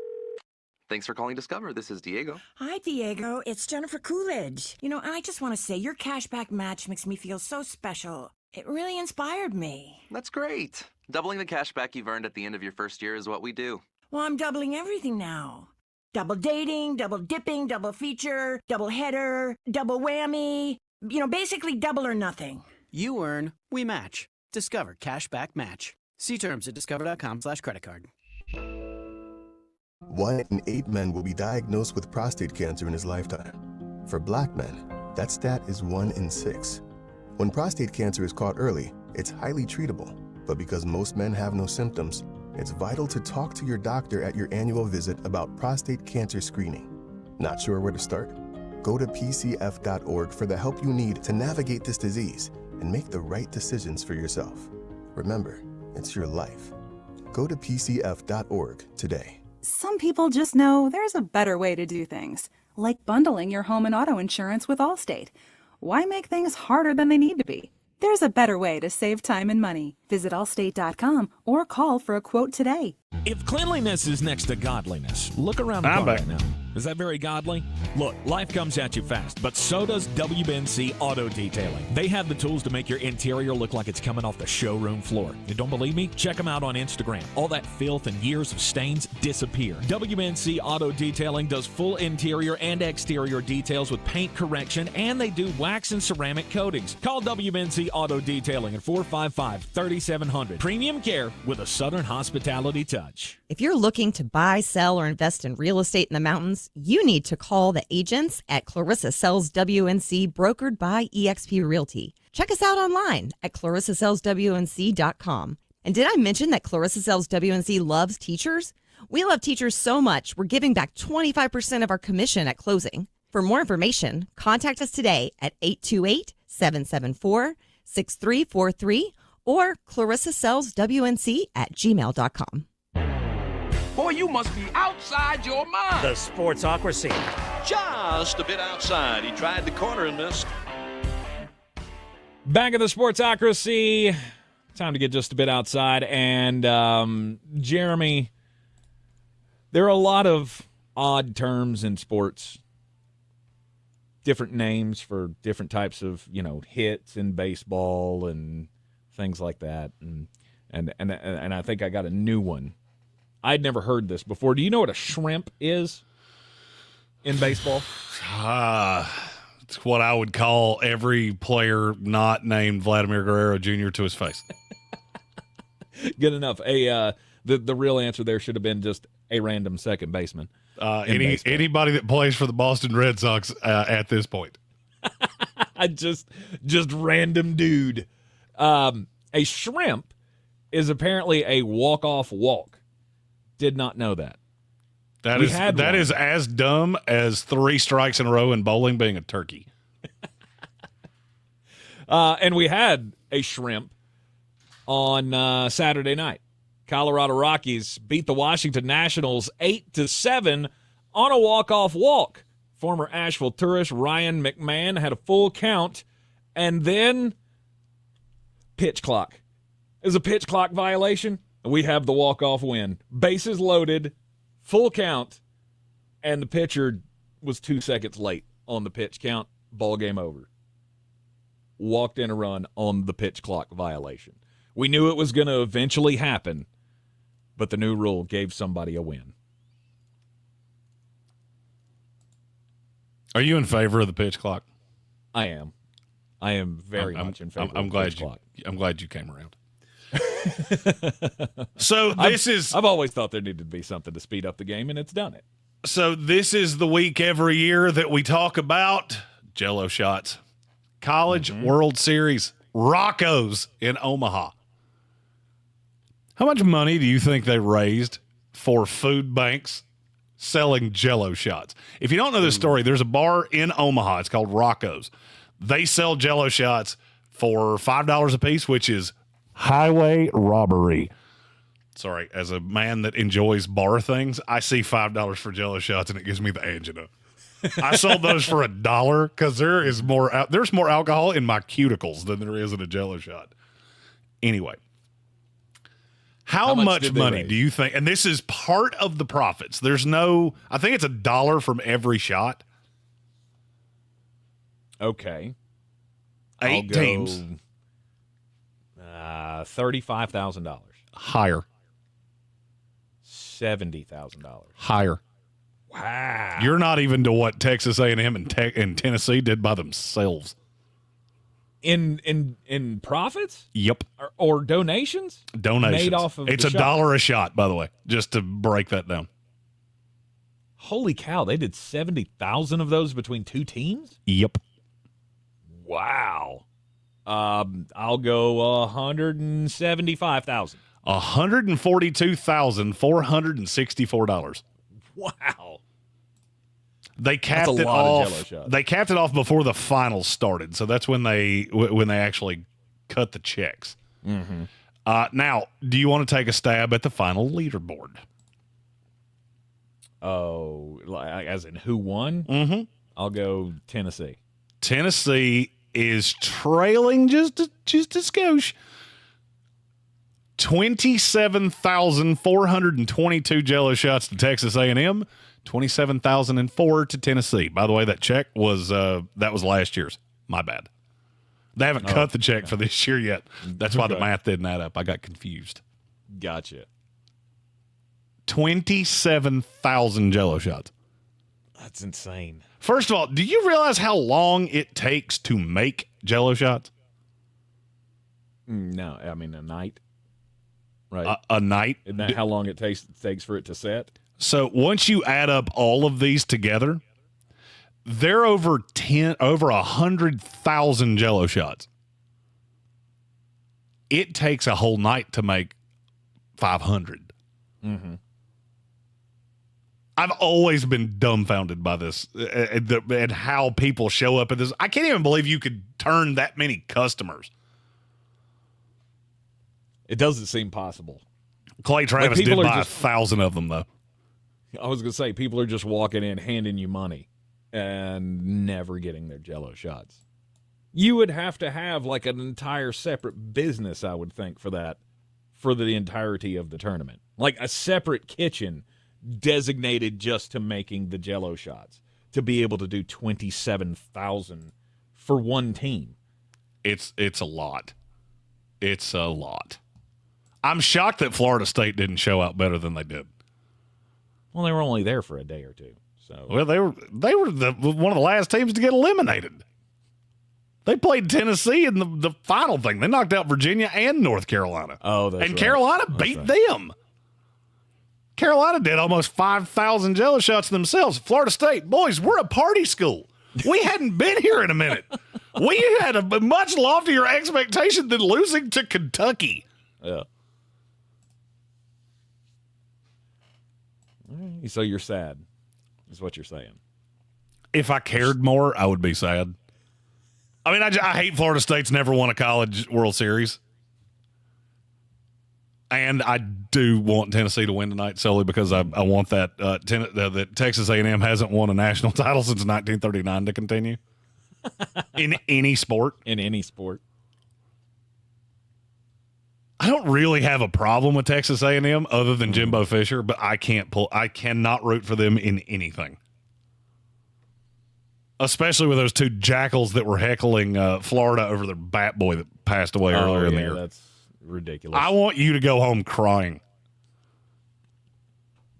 S21: Thanks for calling Discover. This is Diego.
S22: Hi, Diego. It's Jennifer Coolidge. You know, I just want to say your cashback match makes me feel so special. It really inspired me.
S21: That's great. Doubling the cash back you've earned at the end of your first year is what we do.
S22: Well, I'm doubling everything now. Double dating, double dipping, double feature, double header, double whammy. You know, basically double or nothing.
S23: You earn, we match. Discover Cashback Match. See terms at discover.com/creditcard.
S24: 1 in 8 men will be diagnosed with prostate cancer in his lifetime. For Black men, that stat is 1 in 6. When prostate cancer is caught early, it's highly treatable. But because most men have no symptoms, it's vital to talk to your doctor at your annual visit about prostate cancer screening. Not sure where to start? Go to pcf.org for the help you need to navigate this disease and make the right decisions for yourself. Remember, it's your life. Go to pcf.org today.
S25: Some people just know there's a better way to do things, like bundling your home and auto insurance with Allstate. Why make things harder than they need to be? There's a better way to save time and money. Visit allstate.com or call for a quote today.
S3: If cleanliness is next to godliness, look around the car right now. Is that very godly? Look, life comes at you fast, but so does WNC Auto Detailing. They have the tools to make your interior look like it's coming off the showroom floor. You don't believe me? Check them out on Instagram. All that filth and years of stains disappear. WNC Auto Detailing does full interior and exterior details with paint correction, and they do wax and ceramic coatings. Call WNC Auto Detailing at 455-3700. Premium care with a Southern hospitality touch.
S16: If you're looking to buy, sell, or invest in real estate in the mountains, you need to call the agents at Clarissa Sells WNC, brokered by eXp Realty. Check us out online at clarissasellswnc.com. And did I mention that Clarissa Sells WNC loves teachers? We love teachers so much, we're giving back 25% of our commission at closing. For more information, contact us today at 828-774-6343 or clarissasellswnc@gmail.com.
S26: Boy, you must be outside your mind.
S17: The Sportsocracy.
S27: Just a bit outside. He tried the corner and missed.
S3: Back in the Sportsocracy. Time to get just a bit outside. And, Jeremy, there are a lot of odd terms in sports. Different names for different types of, hits in baseball and things like that. And I think I got a new one. I'd never heard this before. Do you know what a shrimp is in baseball?
S5: It's what I would call every player not named Vladimir Guerrero Jr. to his face.
S3: Good enough. The real answer there should have been just a random second baseman.
S5: Anybody that plays for the Boston Red Sox at this point.
S3: just random dude. A shrimp is apparently a walk-off walk. Did not know that.
S5: That is as dumb as 3 strikes in a row in bowling being a turkey.
S3: And we had a shrimp on Saturday night. Colorado Rockies beat the Washington Nationals 8-7 on a walk-off walk. Former Asheville tourist Ryan McMahon had a full count, and then pitch clock. It was a pitch clock violation. We have the walk-off win. Bases loaded, full count, and the pitcher was 2 seconds late on the pitch count, ball game over. Walked in a run on the pitch clock violation. We knew it was going to eventually happen, but the new rule gave somebody a win.
S5: Are you in favor of the pitch clock?
S3: I am. I am very much in favor of the pitch clock.
S5: I'm glad you came around. So I've
S3: always thought there needed to be something to speed up the game, and it's done it.
S5: So this is the week every year that we talk about Jell-O shots. College World Series, Rocco's in Omaha. How much money do you think they raised for food banks selling Jell-O shots? If you don't know this story, there's a bar in Omaha. It's called Rocco's. They sell Jell-O shots for $5 a piece, which is highway robbery. Sorry, as a man that enjoys bar things, I see $5 for Jell-O shots and it gives me the angina. I sold those for $1 because there's more alcohol in my cuticles than there is in a Jell-O shot. Anyway, how much money do you think? And this is part of the profits. I think it's $1 from every shot.
S3: Okay.
S5: 8 teams.
S3: $35,000.
S5: Higher.
S3: $70,000.
S5: Higher.
S3: Wow.
S5: You're not even to what Texas A&M and Tennessee did by themselves.
S3: In profits?
S5: Yep.
S3: Or donations?
S5: Donations.
S3: Made off of
S5: it's
S3: the
S5: $1 a shot, by the way, just to break that down.
S3: Holy cow, they did 70,000 of those between two teams?
S5: Yep.
S3: Wow. I'll go 175,000.
S5: $142,464.
S3: Wow.
S5: They capped it off. They capped it off before the finals started, so that's when they actually cut the checks.
S3: Mm-hmm.
S5: Now, do you want to take a stab at the final leaderboard?
S3: Oh, as in who won?
S5: Mm-hmm.
S3: I'll go Tennessee.
S5: Tennessee is trailing just a skosh. 27,422 Jell-O shots to Texas A&M, 27,004 to Tennessee. By the way, that check was last year's. My bad. They haven't cut the check for this year yet. That's why the math didn't add up. I got confused.
S3: Gotcha.
S5: 27,000 Jell-O shots.
S3: That's insane.
S5: First of all, do you realize how long it takes to make Jell-O shots?
S3: No, I mean a night. Right.
S5: A night?
S3: Isn't that how long it takes for it to set?
S5: So once you add up all of these together, they're over 100,000 Jell-O shots. It takes a whole night to make 500.
S3: Mm-hmm.
S5: I've always been dumbfounded by this and how people show up at this. I can't even believe you could turn that many customers.
S3: It doesn't seem possible.
S5: Clay Travis did buy 1,000 of them, though.
S3: I was going to say, people are just walking in, handing you money, and never getting their Jell-O shots. You would have to have like an entire separate business, I would think, for that, for the entirety of the tournament. Like a separate kitchen designated just to making the Jell-O shots, to be able to do 27,000 for one team.
S5: It's a lot. It's a lot. I'm shocked that Florida State didn't show out better than they did.
S3: Well, they were only there for a day or two. So
S5: well, they were one of the last teams to get eliminated. They played Tennessee in the final thing. They knocked out Virginia and North Carolina.
S3: Oh, that's
S5: and
S3: right.
S5: Carolina beat them. Carolina did almost 5,000 Jell-O shots themselves. Florida State, boys, we're a party school. We hadn't been here in a minute. We had a much loftier expectation than losing to Kentucky.
S3: Yeah. So you're sad, is what you're saying.
S5: If I cared more, I would be sad. I mean, I hate Florida State's never won a college World Series. And I do want Tennessee to win tonight solely because I want that that Texas A&M hasn't won a national title since 1939 to continue. In any sport.
S3: In any sport.
S5: I don't really have a problem with Texas A&M other than Jimbo Fisher, but I cannot root for them in anything. Especially with those two jackals that were heckling Florida over their bat boy that passed away earlier in the year.
S3: That's ridiculous.
S5: I want you to go home crying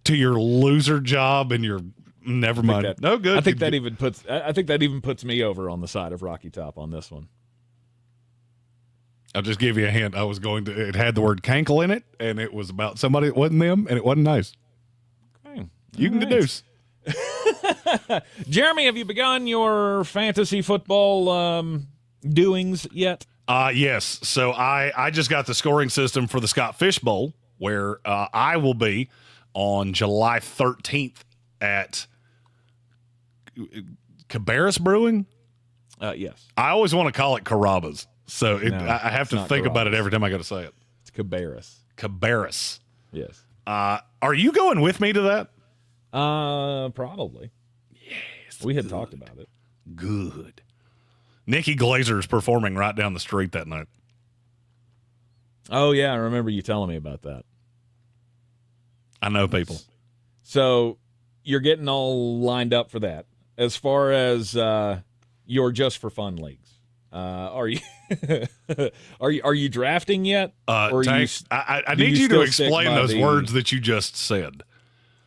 S5: to your loser job and your never mind. No good.
S3: I think that even puts me over on the side of Rocky Top on this one.
S5: I'll just give you a hint. It had the word cankle in it, and it was about somebody that wasn't them, and it wasn't nice.
S3: Okay.
S5: You can deduce.
S3: Jeremy, have you begun your fantasy football doings yet?
S5: Yes. So I just got the scoring system for the Scott Fish Bowl, where I will be on July 13th at Cabarrus Brewing.
S3: Yes.
S5: I always want to call it Carrabba's. So I have to think about it every time I got to say it.
S3: It's Cabarrus.
S5: Cabarrus.
S3: Yes.
S5: Are you going with me to that?
S3: Probably. Yes. We had talked about it.
S5: Good. Nikki Glazer is performing right down the street that night.
S3: Oh, yeah. I remember you telling me about that.
S5: I know people.
S3: So you're getting all lined up for that. As far as your Just for Fun leagues, are you are you drafting yet?
S5: I need you to explain those words that you just said.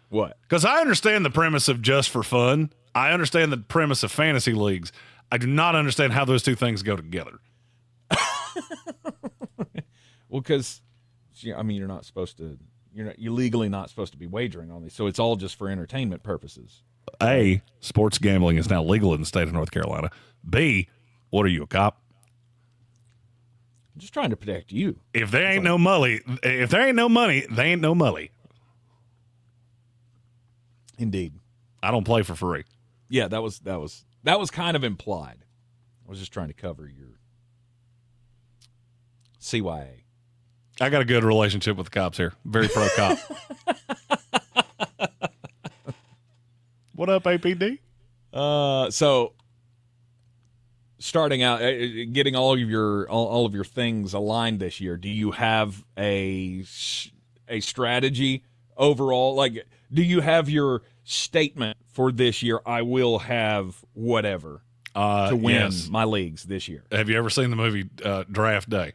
S3: What?
S5: Because I understand the premise of Just for Fun. I understand the premise of fantasy leagues. I do not understand how those two things go together.
S3: Well, because you're not supposed to. You're legally not supposed to be wagering on these, so it's all just for entertainment purposes.
S5: A, sports gambling is now legal in the state of North Carolina. B, what are you, a cop?
S3: I'm just trying to protect you.
S5: If there ain't no money, there ain't no money.
S3: Indeed.
S5: I don't play for free.
S3: Yeah, that was kind of implied. I was just trying to cover your CYA.
S5: I got a good relationship with the cops here. Very pro cop. What up, APD?
S3: So starting out, getting all of your things aligned this year. Do you have a strategy overall? Like, do you have your statement for this year? I will have whatever to win my leagues this year.
S5: Have you ever seen the movie Draft Day?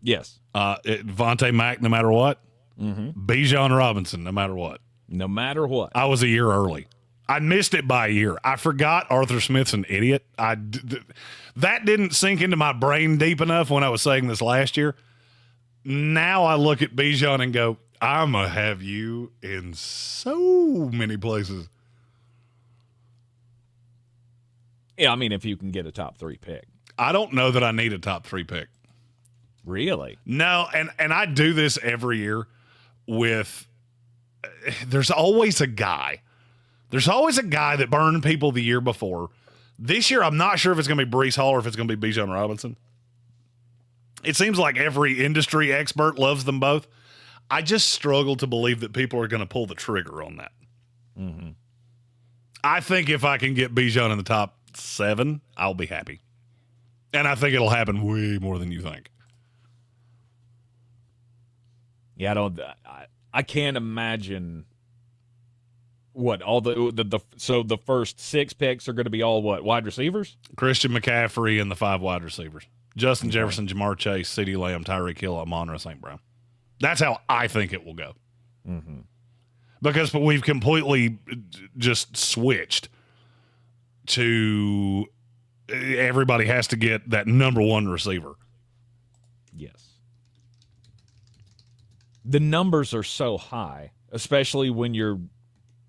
S3: Yes.
S5: Vontae Mack, no matter what.
S3: Mm-hmm.
S5: Bijan Robinson, no matter what.
S3: No matter what.
S5: I was a year early. I missed it by a year. I forgot Arthur Smith's an idiot. That didn't sink into my brain deep enough when I was saying this last year. Now I look at Bijan and go, I'm going to have you in so many places.
S3: Yeah, I mean, if you can get a top 3 pick.
S5: I don't know that I need a top 3 pick.
S3: Really?
S5: No, and I do this every year with there's always a guy. There's always a guy that burned people the year before. This year, I'm not sure if it's going to be Breece Hall or if it's going to be Bijan Robinson. It seems like every industry expert loves them both. I just struggle to believe that people are going to pull the trigger on that.
S3: Mm-hmm.
S5: I think if I can get Bijan in the top 7, I'll be happy. And I think it'll happen way more than you think.
S3: Yeah, I can't imagine what all so the first 6 picks are going to be all what, wide receivers?
S5: Christian McCaffrey and the 5 wide receivers. Justin Jefferson, Jamar Chase, CeeDee Lamb, Tyreek Hill, Amon-Ra St. Brown. That's how I think it will go.
S3: Mm-hmm.
S5: Because we've completely just switched to everybody has to get that number 1 receiver.
S3: Yes. The numbers are so high, especially when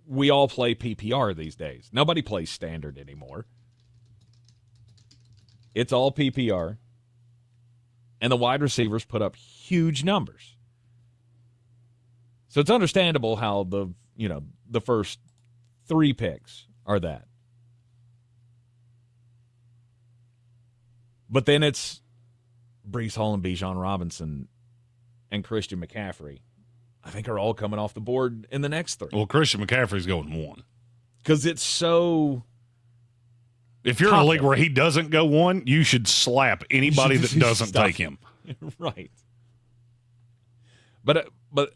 S3: we all play PPR these days. Nobody plays standard anymore. It's all PPR. And the wide receivers put up huge numbers. So it's understandable how the first 3 picks are that. But then it's Breece Hall and Bijan Robinson and Christian McCaffrey, I think, are all coming off the board in the next 3.
S5: Well, Christian McCaffrey's going 1.
S3: Because it's so...
S5: If you're in a league where he doesn't go 1, you should slap anybody that doesn't take him.
S3: Right. But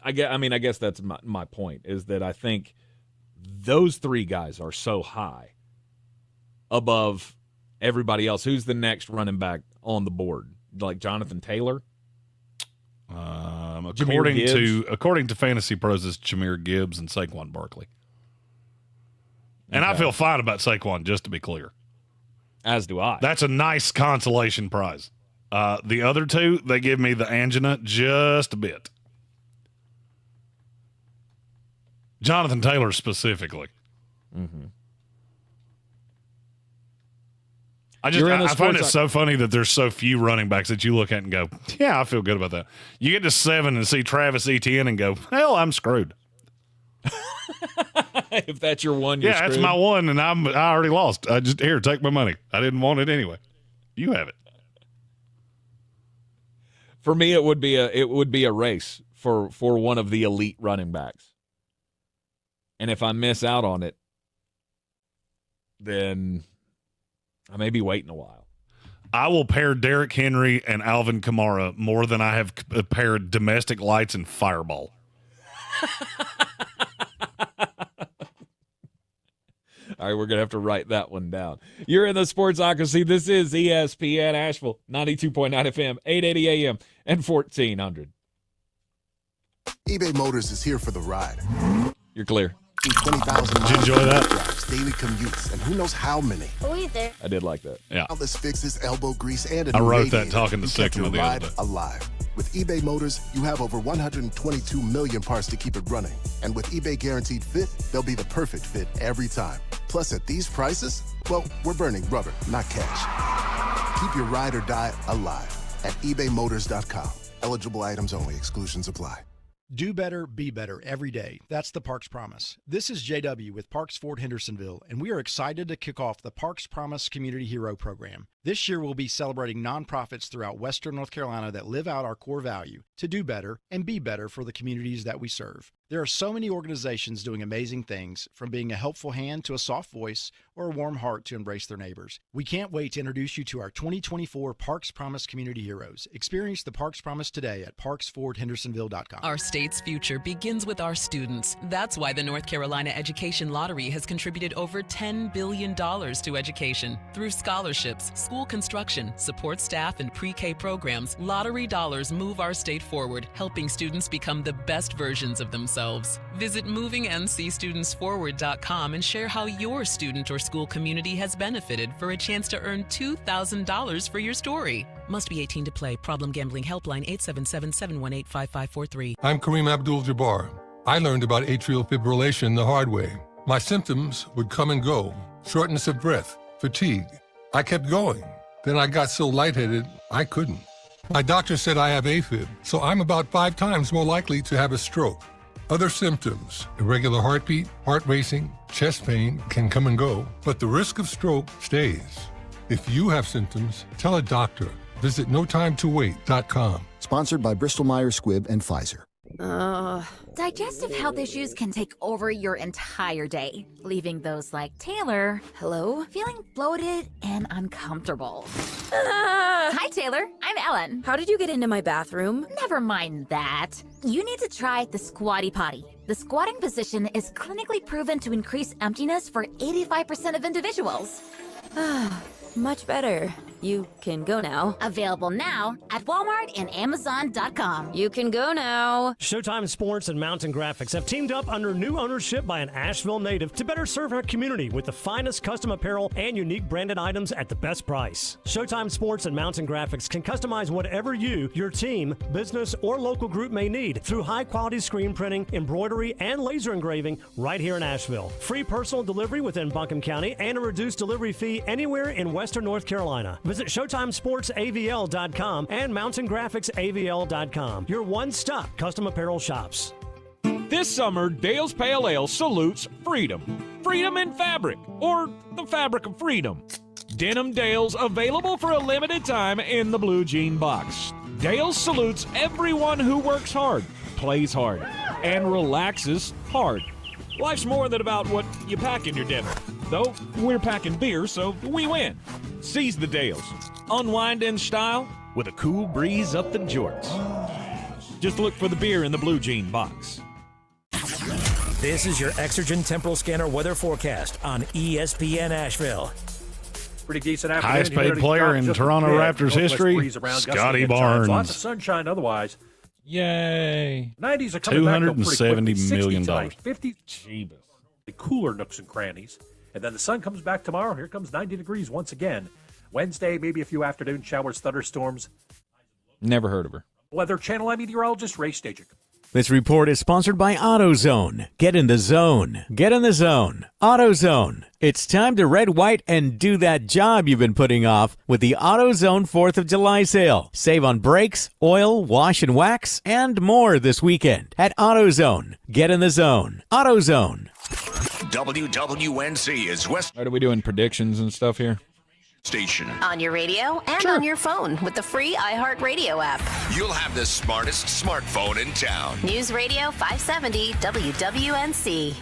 S3: I guess that's my point, is that I think those three guys are so high above everybody else. Who's the next running back on the board? Like Jonathan Taylor?
S5: According to Fantasy Pros, it's Jahmyr Gibbs and Saquon Barkley. And I feel fine about Saquon, just to be clear.
S3: As do I.
S5: That's a nice consolation prize. The other two, they give me the angina just a bit. Jonathan Taylor specifically.
S3: Mm-hmm.
S5: I find it so funny that there's so few running backs that you look at and go, yeah, I feel good about that. You get to 7 and see Travis Etienne and go, hell, I'm screwed.
S3: If that's your one, you're screwed.
S5: That's my one, and I already lost. Here, take my money. I didn't want it anyway. You have it.
S3: For me, it would be a race for one of the elite running backs. And if I miss out on it, then I may be waiting a while.
S5: I will pair Derrick Henry and Alvin Kamara more than I have paired Domestic Lights and Fireball.
S3: All right, we're going to have to write that one down. You're in the Sportsocracy. This is ESPN Asheville, 92.9 FM, 880 AM, and 1400.
S24: eBay Motors is here for the ride.
S3: You're clear.
S24: 20,000
S5: Did you enjoy that?
S24: Drives, daily commutes, and who knows how many.
S3: I did like that.
S5: Yeah.
S24: Countless fixes, elbow grease, and a
S5: I
S24: new
S5: wrote
S24: radiator.
S5: that talking to Sycamore the other day.
S24: Alive. With eBay Motors, you have over 122 million parts to keep it running. And with eBay Guaranteed Fit, they'll be the perfect fit every time. Plus, at these prices, well, we're burning rubber, not cash. Keep your ride or die alive at ebaymotors.com. Eligible items only. Exclusions apply.
S14: Do better, be better every day. That's the Parks Promise. This is JW with Parks Ford Hendersonville, and we are excited to kick off the Parks Promise Community Hero Program. This year, we'll be celebrating nonprofits throughout Western North Carolina that live out our core value to do better and be better for the communities that we serve. There are so many organizations doing amazing things, from being a helpful hand to a soft voice or a warm heart to embrace their neighbors. We can't wait to introduce you to our 2024 Parks Promise Community Heroes. Experience the Parks Promise today at parksfordhendersonville.com.
S1: Our state's future begins with our students. That's why the North Carolina Education Lottery has contributed over $10 billion to education. Through scholarships, school construction, support staff, and pre-K programs, lottery dollars move our state forward, helping students become the best versions of themselves. Visit movingncstudentsforward.com and share how your student or school community has benefited for a chance to earn $2,000 for your story. Must be 18 to play. Problem Gambling Helpline 877-718-5543.
S2: I'm Kareem Abdul-Jabbar. I learned about atrial fibrillation the hard way. My symptoms would come and go. Shortness of breath, fatigue. I kept going. Then I got so lightheaded, I couldn't. My doctor said I have AFib, so I'm about 5 times more likely to have a stroke. Other symptoms, irregular heartbeat, heart racing, chest pain can come and go, but the risk of stroke stays. If you have symptoms, tell a doctor. Visit notimetowait.com.
S7: Sponsored by Bristol-Myers Squibb and Pfizer.
S8: Digestive health issues can take over your entire day, leaving those like Taylor, feeling bloated and uncomfortable. Hi, Taylor. I'm Ellen.
S9: How did you get into my bathroom?
S8: Never mind that. You need to try the Squatty Potty. The squatting position is clinically proven to increase emptiness for 85% of individuals.
S9: Much better. You can go now.
S8: Available now at Walmart and Amazon.com.
S9: You can go now.
S17: Showtime Sports and Mountain Graphics have teamed up under new ownership by an Asheville native to better serve our community with the finest custom apparel and unique branded items at the best price. Showtime Sports and Mountain Graphics can customize whatever you, your team, business, or local group may need through high-quality screen printing, embroidery, and laser engraving right here in Asheville. Free personal delivery within Buncombe County and a reduced delivery fee anywhere in Western North Carolina. Visit ShowtimeSportsAVL.com and MountainGraphicsAVL.com. Your one-stop custom apparel shops.
S3: This summer, Dale's Pale Ale salutes freedom. Freedom in fabric, or the fabric of freedom. Denim Dale's available for a limited time in the blue jean box. Dale's salutes everyone who works hard, plays hard, and relaxes hard. Life's more than about what you pack in your dinner. Though we're packing beer, so we win. Seize the Dales. Unwind in style with a cool breeze up the jorts. Just look for the beer in the blue jean box.
S6: This is your Exergen Temporal Scanner weather forecast on ESPN Asheville.
S10: Pretty decent afternoon.
S5: Highest paid player in Toronto Raptors history, Scotty Barnes.
S10: Lots of sunshine otherwise.
S3: Yay.
S10: 90s are coming back though pretty
S5: $270 million.
S10: 50
S3: Jeebus.
S10: The cooler nooks and crannies. And then the sun comes back tomorrow. Here comes 90 degrees once again. Wednesday, maybe a few afternoon showers, thunderstorms.
S3: Never heard of her.
S10: Weather Channel I meteorologist Ray Stajic.
S19: This report is sponsored by AutoZone. Get in the zone. Get in the zone. AutoZone. It's time to red, white, and do that job you've been putting off with the AutoZone 4th of July sale. Save on brakes, oil, wash and wax, and more this weekend at AutoZone. Get in the zone. AutoZone.
S20: WWNC is West.
S3: Are we doing predictions and stuff here?
S20: Station.
S11: On your radio and on your phone with the free iHeartRadio app.
S20: You'll have the smartest smartphone in town.
S11: News Radio 570 WWNC.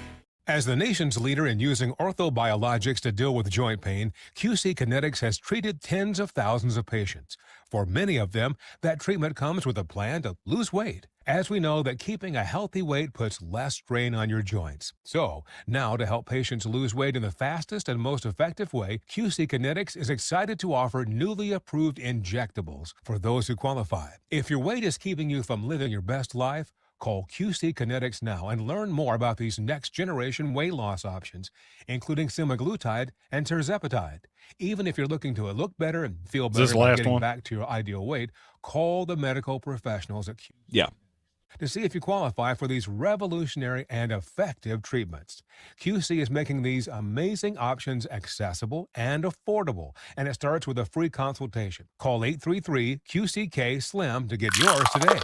S12: As the nation's leader in using orthobiologics to deal with joint pain, QC Kinetics has treated tens of thousands of patients. For many of them, that treatment comes with a plan to lose weight, as we know that keeping a healthy weight puts less strain on your joints. So, now to help patients lose weight in the fastest and most effective way, QC Kinetics is excited to offer newly approved injectables for those who qualify. If your weight is keeping you from living your best life, call QC Kinetics now and learn more about these next-generation weight loss options, including semaglutide and tirzepatide. Even if you're looking to look better and feel better by getting back to your ideal weight, call the medical professionals at QC to see if you qualify for these revolutionary and effective treatments. QC is making these amazing options accessible and affordable, and it starts with a free consultation. Call 833-QCK-SLIM to get yours today.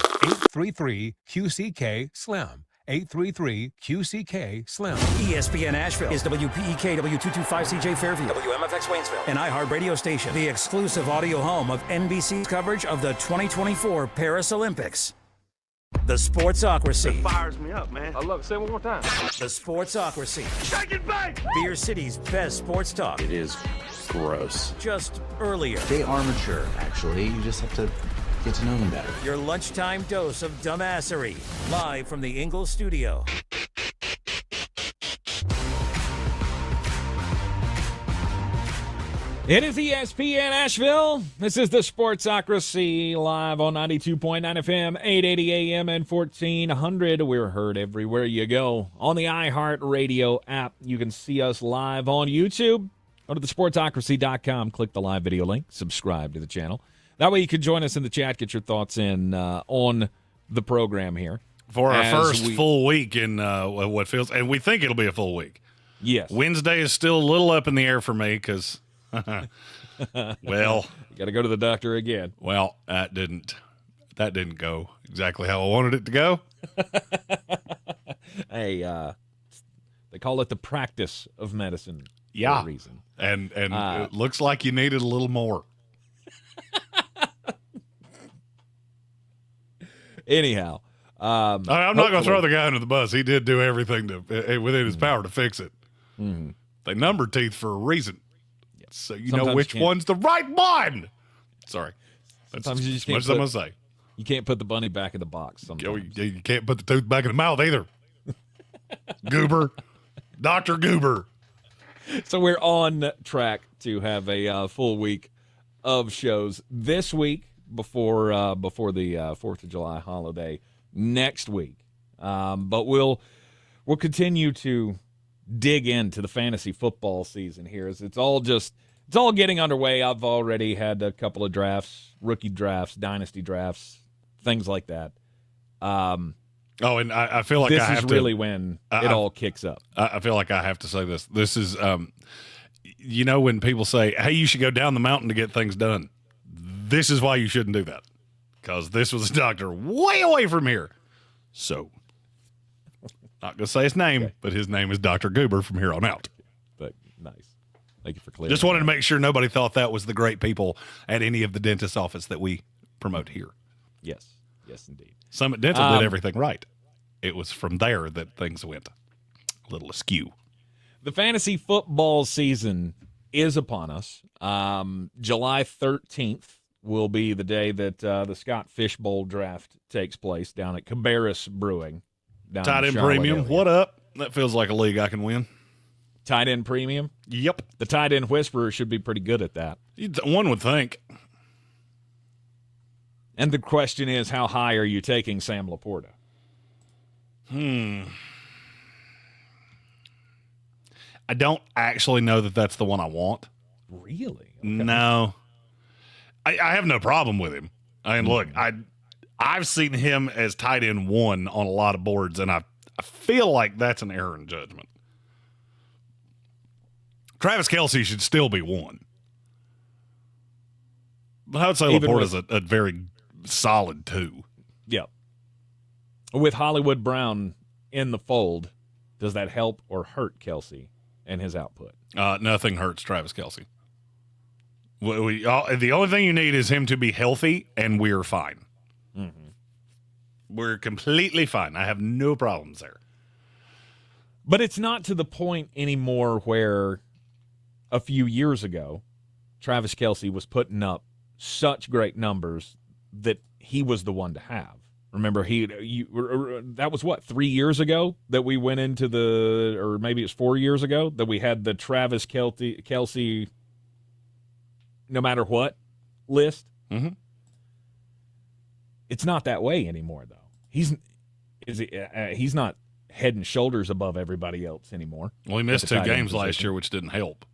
S12: 833-QCK-SLIM. 833-QCK-SLIM.
S6: ESPN Asheville is WPEK W225CJ Fairview, WMFX Waynesville, an iHeart radio station, the exclusive audio home of NBC's coverage of the 2024 Paris Olympics. The Sportsocracy.
S26: It fires me up, man. I love it. Say it one more time.
S6: The Sportsocracy.
S26: Shake it back!
S6: Beer City's best sports talk.
S13: It is gross.
S6: Just earlier.
S13: They are mature, actually. You just have to get to know them better.
S6: Your lunchtime dose of dumbassery. Live from the Ingalls studio.
S3: It is ESPN Asheville. This is the Sportsocracy live on 92.9 FM, 880 AM, and 1400. We're heard everywhere you go. On the iHeartRadio app, you can see us live on YouTube. Go to thesportsocracy.com, click the live video link, subscribe to the channel. That way you can join us in the chat, get your thoughts in on the program here.
S5: For our first full week in what feels, and we think it'll be a full week.
S3: Yes.
S5: Wednesday is still a little up in the air for me because... well,
S3: you got to go to the doctor again.
S5: Well, that didn't go exactly how I wanted it to go.
S3: Hey, they call it the practice of medicine for a reason.
S5: And it looks like you needed a little more.
S3: Anyhow,
S5: I'm not going to throw the guy under the bus. He did do everything within his power to fix it.
S3: Mm-hmm.
S5: They number teeth for a reason. So you
S3: Sometimes
S5: know which one's the right one. Sorry.
S3: Sometimes you just
S5: can't. Much as I'm going to say.
S3: You can't put the bunny back in the box sometimes.
S5: You can't put the tooth back in the mouth either. Goober. Dr. Goober.
S3: So we're on track to have a full week of shows this week before the 4th of July holiday next week. But we'll continue to dig into the fantasy football season here as it's all getting underway. I've already had a couple of drafts, rookie drafts, dynasty drafts, things like that.
S5: And I feel like
S3: this
S5: I have
S3: is really when it all kicks up.
S5: I feel like I have to say this. This is, when people say, hey, you should go down the mountain to get things done. This is why you shouldn't do that. Because this was a doctor way away from here. So, not going to say his name, but his name is Dr. Goober from here on out.
S3: But nice. Thank you for clearing.
S5: Just wanted to make sure nobody thought that was the great people at any of the dentist office that we promote here.
S3: Yes. Yes, indeed.
S5: Summit Dental did everything right. It was from there that things went a little askew.
S3: The fantasy football season is upon us. July 13th will be the day that the Scott Fishbowl draft takes place down at Cabarrus Brewing.
S5: Tight end premium. Area. What up? That feels like a league I can win.
S3: Tight end premium?
S5: Yep.
S3: The tight end whisperer should be pretty good at that.
S5: One would think.
S3: And the question is, how high are you taking Sam Laporta?
S5: I don't actually know that that's the one I want.
S3: Really? Okay.
S5: No. I have no problem with him. I mean, look, I've seen him as tight end 1 on a lot of boards, and I feel like that's an error in judgment. Travis Kelce should still be 1. But I would say Laporta's a very solid 2.
S3: Yep. With Hollywood Brown in the fold, does that help or hurt Kelce and his output?
S5: Nothing hurts Travis Kelce. The only thing you need is him to be healthy, and we're fine.
S3: Mm-hmm.
S5: We're completely fine. I have no problems there.
S3: But it's not to the point anymore where a few years ago, Travis Kelce was putting up such great numbers that he was the one to have. Remember, that was, 3 years ago that we went into or maybe it's 4 years ago, that we had the Travis Kelce no matter what list.
S5: Mm-hmm.
S3: It's not that way anymore, though. He's not head and shoulders above everybody else anymore.
S5: Well, he missed 2 games last year, which didn't help.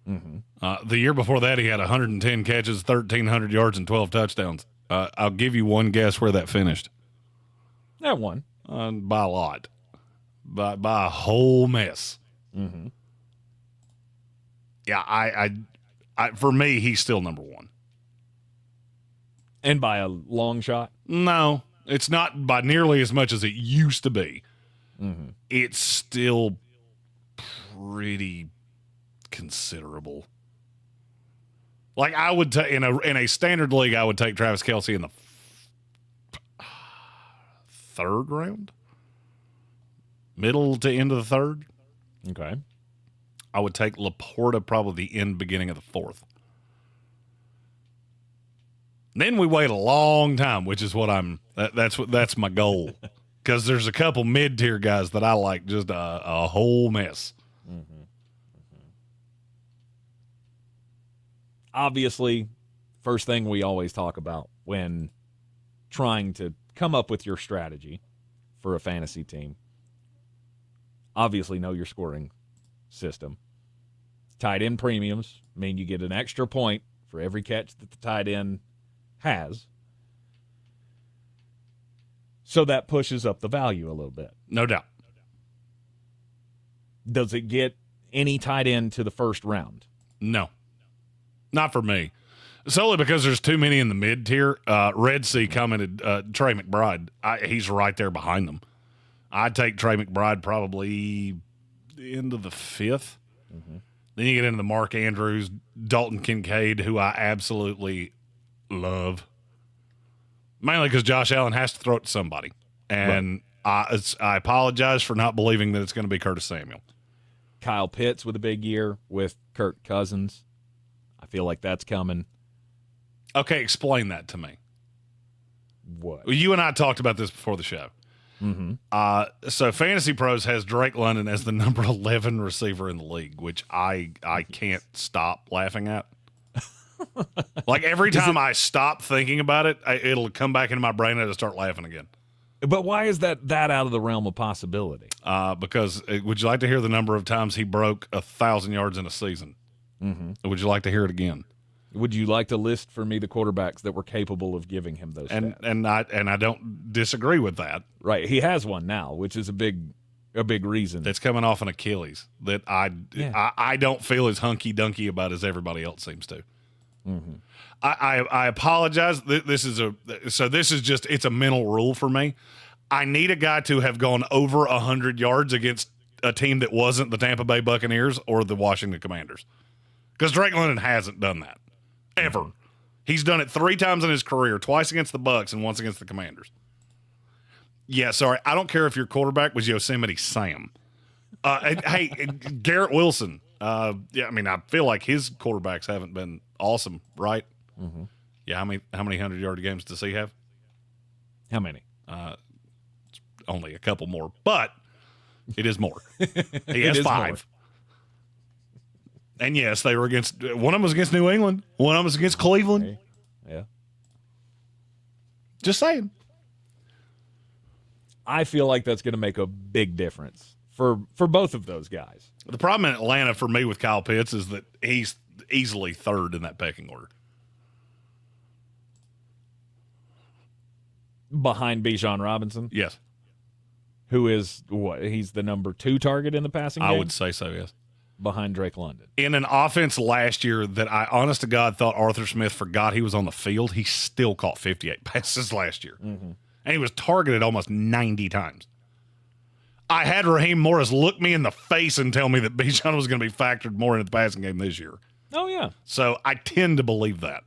S3: Mm-hmm.
S5: The year before that, he had 110 catches, 1,300 yards, and 12 touchdowns. I'll give you one guess where that finished.
S3: That one.
S5: By a lot. By a whole mess.
S3: Mm-hmm.
S5: Yeah, I for me, he's still number 1.
S3: And by a long shot?
S5: No, it's not by nearly as much as it used to be.
S3: Mm-hmm.
S5: It's still pretty considerable. Like I would take in a standard league, I would take Travis Kelce in the 3rd round, middle to end of the 3rd.
S3: Okay.
S5: I would take Laporta probably the beginning of the 4th. Then we wait a long time, which is what that's my goal. Because there's a couple mid-tier guys that I like, just a whole mess.
S3: Mm-hmm. Mm-hmm. Obviously, first thing we always talk about when trying to come up with your strategy for a fantasy team, obviously know your scoring system. Tight end premiums mean you get an extra point for every catch that the tight end has. So that pushes up the value a little bit.
S5: No doubt.
S3: Does it get any tight end to the first round?
S5: No. Not for me. Solely because there's too many in the mid-tier. Red Sea commented Trey McBride. He's right there behind them. I'd take Trey McBride probably into the 5th.
S3: Mm-hmm.
S5: Then you get into the Mark Andrews, Dalton Kincaid, who I absolutely love. Mainly because Josh Allen has to throw it to somebody. And right. I apologize for not believing that it's going to be Curtis Samuel.
S3: Kyle Pitts with a big year with Kirk Cousins. I feel like that's coming.
S5: Okay, explain that to me.
S3: What?
S5: Well, you and I talked about this before the show.
S3: Mm-hmm.
S5: So Fantasy Pros has Drake London as the number 11 receiver in the league, which I can't stop laughing at. Like every time I stop thinking about it, it'll come back into my brain and I'll start laughing again.
S3: But why is that out of the realm of possibility?
S5: Because would you like to hear the number of times he broke 1,000 yards in a season?
S3: Mm-hmm.
S5: Would you like to hear it again?
S3: Would you like to list for me the quarterbacks that were capable of giving him those stats?
S5: And I don't disagree with that.
S3: Right. He has one now, which is a big reason.
S5: That's coming off an Achilles that I don't feel as hunky-dunky about as everybody else seems to.
S3: Mm-hmm.
S5: I apologize. This is just it's a mental rule for me. I need a guy to have gone over 100 yards against a team that wasn't the Tampa Bay Buccaneers or the Washington Commanders. Because Drake London hasn't done that. Ever. Mm-hmm. He's done it 3 times in his career, twice against the Bucs and once against the Commanders. Yeah, sorry. I don't care if your quarterback was Yosemite Sam. Hey, Garrett Wilson. I feel like his quarterbacks haven't been awesome, right?
S3: Mm-hmm.
S5: Yeah, how many 100-yard games does he have?
S3: How many?
S5: Only a couple more, but it is more. He has 5. More. And yes, they were against. One of them was against New England. One of them was against Cleveland.
S3: Yeah.
S5: Just saying.
S3: I feel like that's going to make a big difference for both of those guys.
S5: The problem in Atlanta for me with Kyle Pitts is that he's easily third in that pecking order.
S3: Behind Bijan Robinson?
S5: Yes.
S3: Who is what? He's the number 2 target in the passing game?
S5: I would say so, yes.
S3: Behind Drake London.
S5: In an offense last year that I, honest to God, thought Arthur Smith forgot he was on the field, he still caught 58 passes last year.
S3: Mm-hmm.
S5: And he was targeted almost 90 times. I had Raheem Morris look me in the face and tell me that Bijan was going to be factored more into the passing game this year.
S3: Oh, yeah.
S5: So I tend to believe that.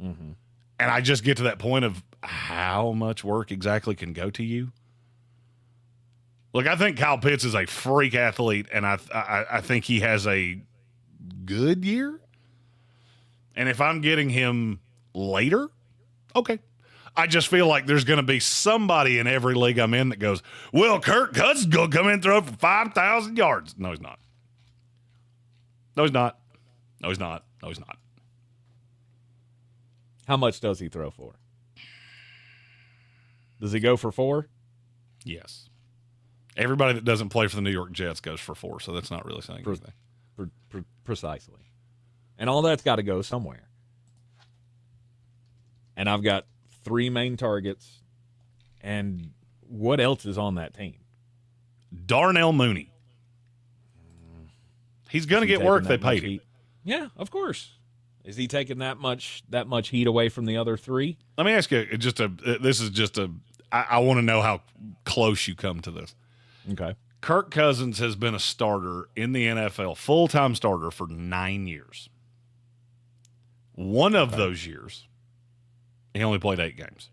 S3: Mm-hmm.
S5: And I just get to that point of how much work exactly can go to you. Look, I think Kyle Pitts is a freak athlete, and I think he has a good year. And if I'm getting him later, okay. I just feel like there's going to be somebody in every league I'm in that goes, well, Kirk Cousins going to come in and throw for 5,000 yards. No, he's not. No, he's not. No, he's not. No, he's not.
S3: How much does he throw for? Does he go for 4?
S5: Yes. Everybody that doesn't play for the New York Jets goes for 4, so that's not really saying anything.
S3: Precisely. And all that's got to go somewhere. And I've got 3 main targets. And what else is on that team?
S5: Darnell Mooney. He's going to get work. They paid him.
S3: Yeah, of course. Is he taking that much heat away from the other 3?
S5: Let me ask you, I want to know how close you come to this.
S3: Okay.
S5: Kirk Cousins has been a starter in the NFL, full-time starter for 9 years. One of those years, he only played 8 games.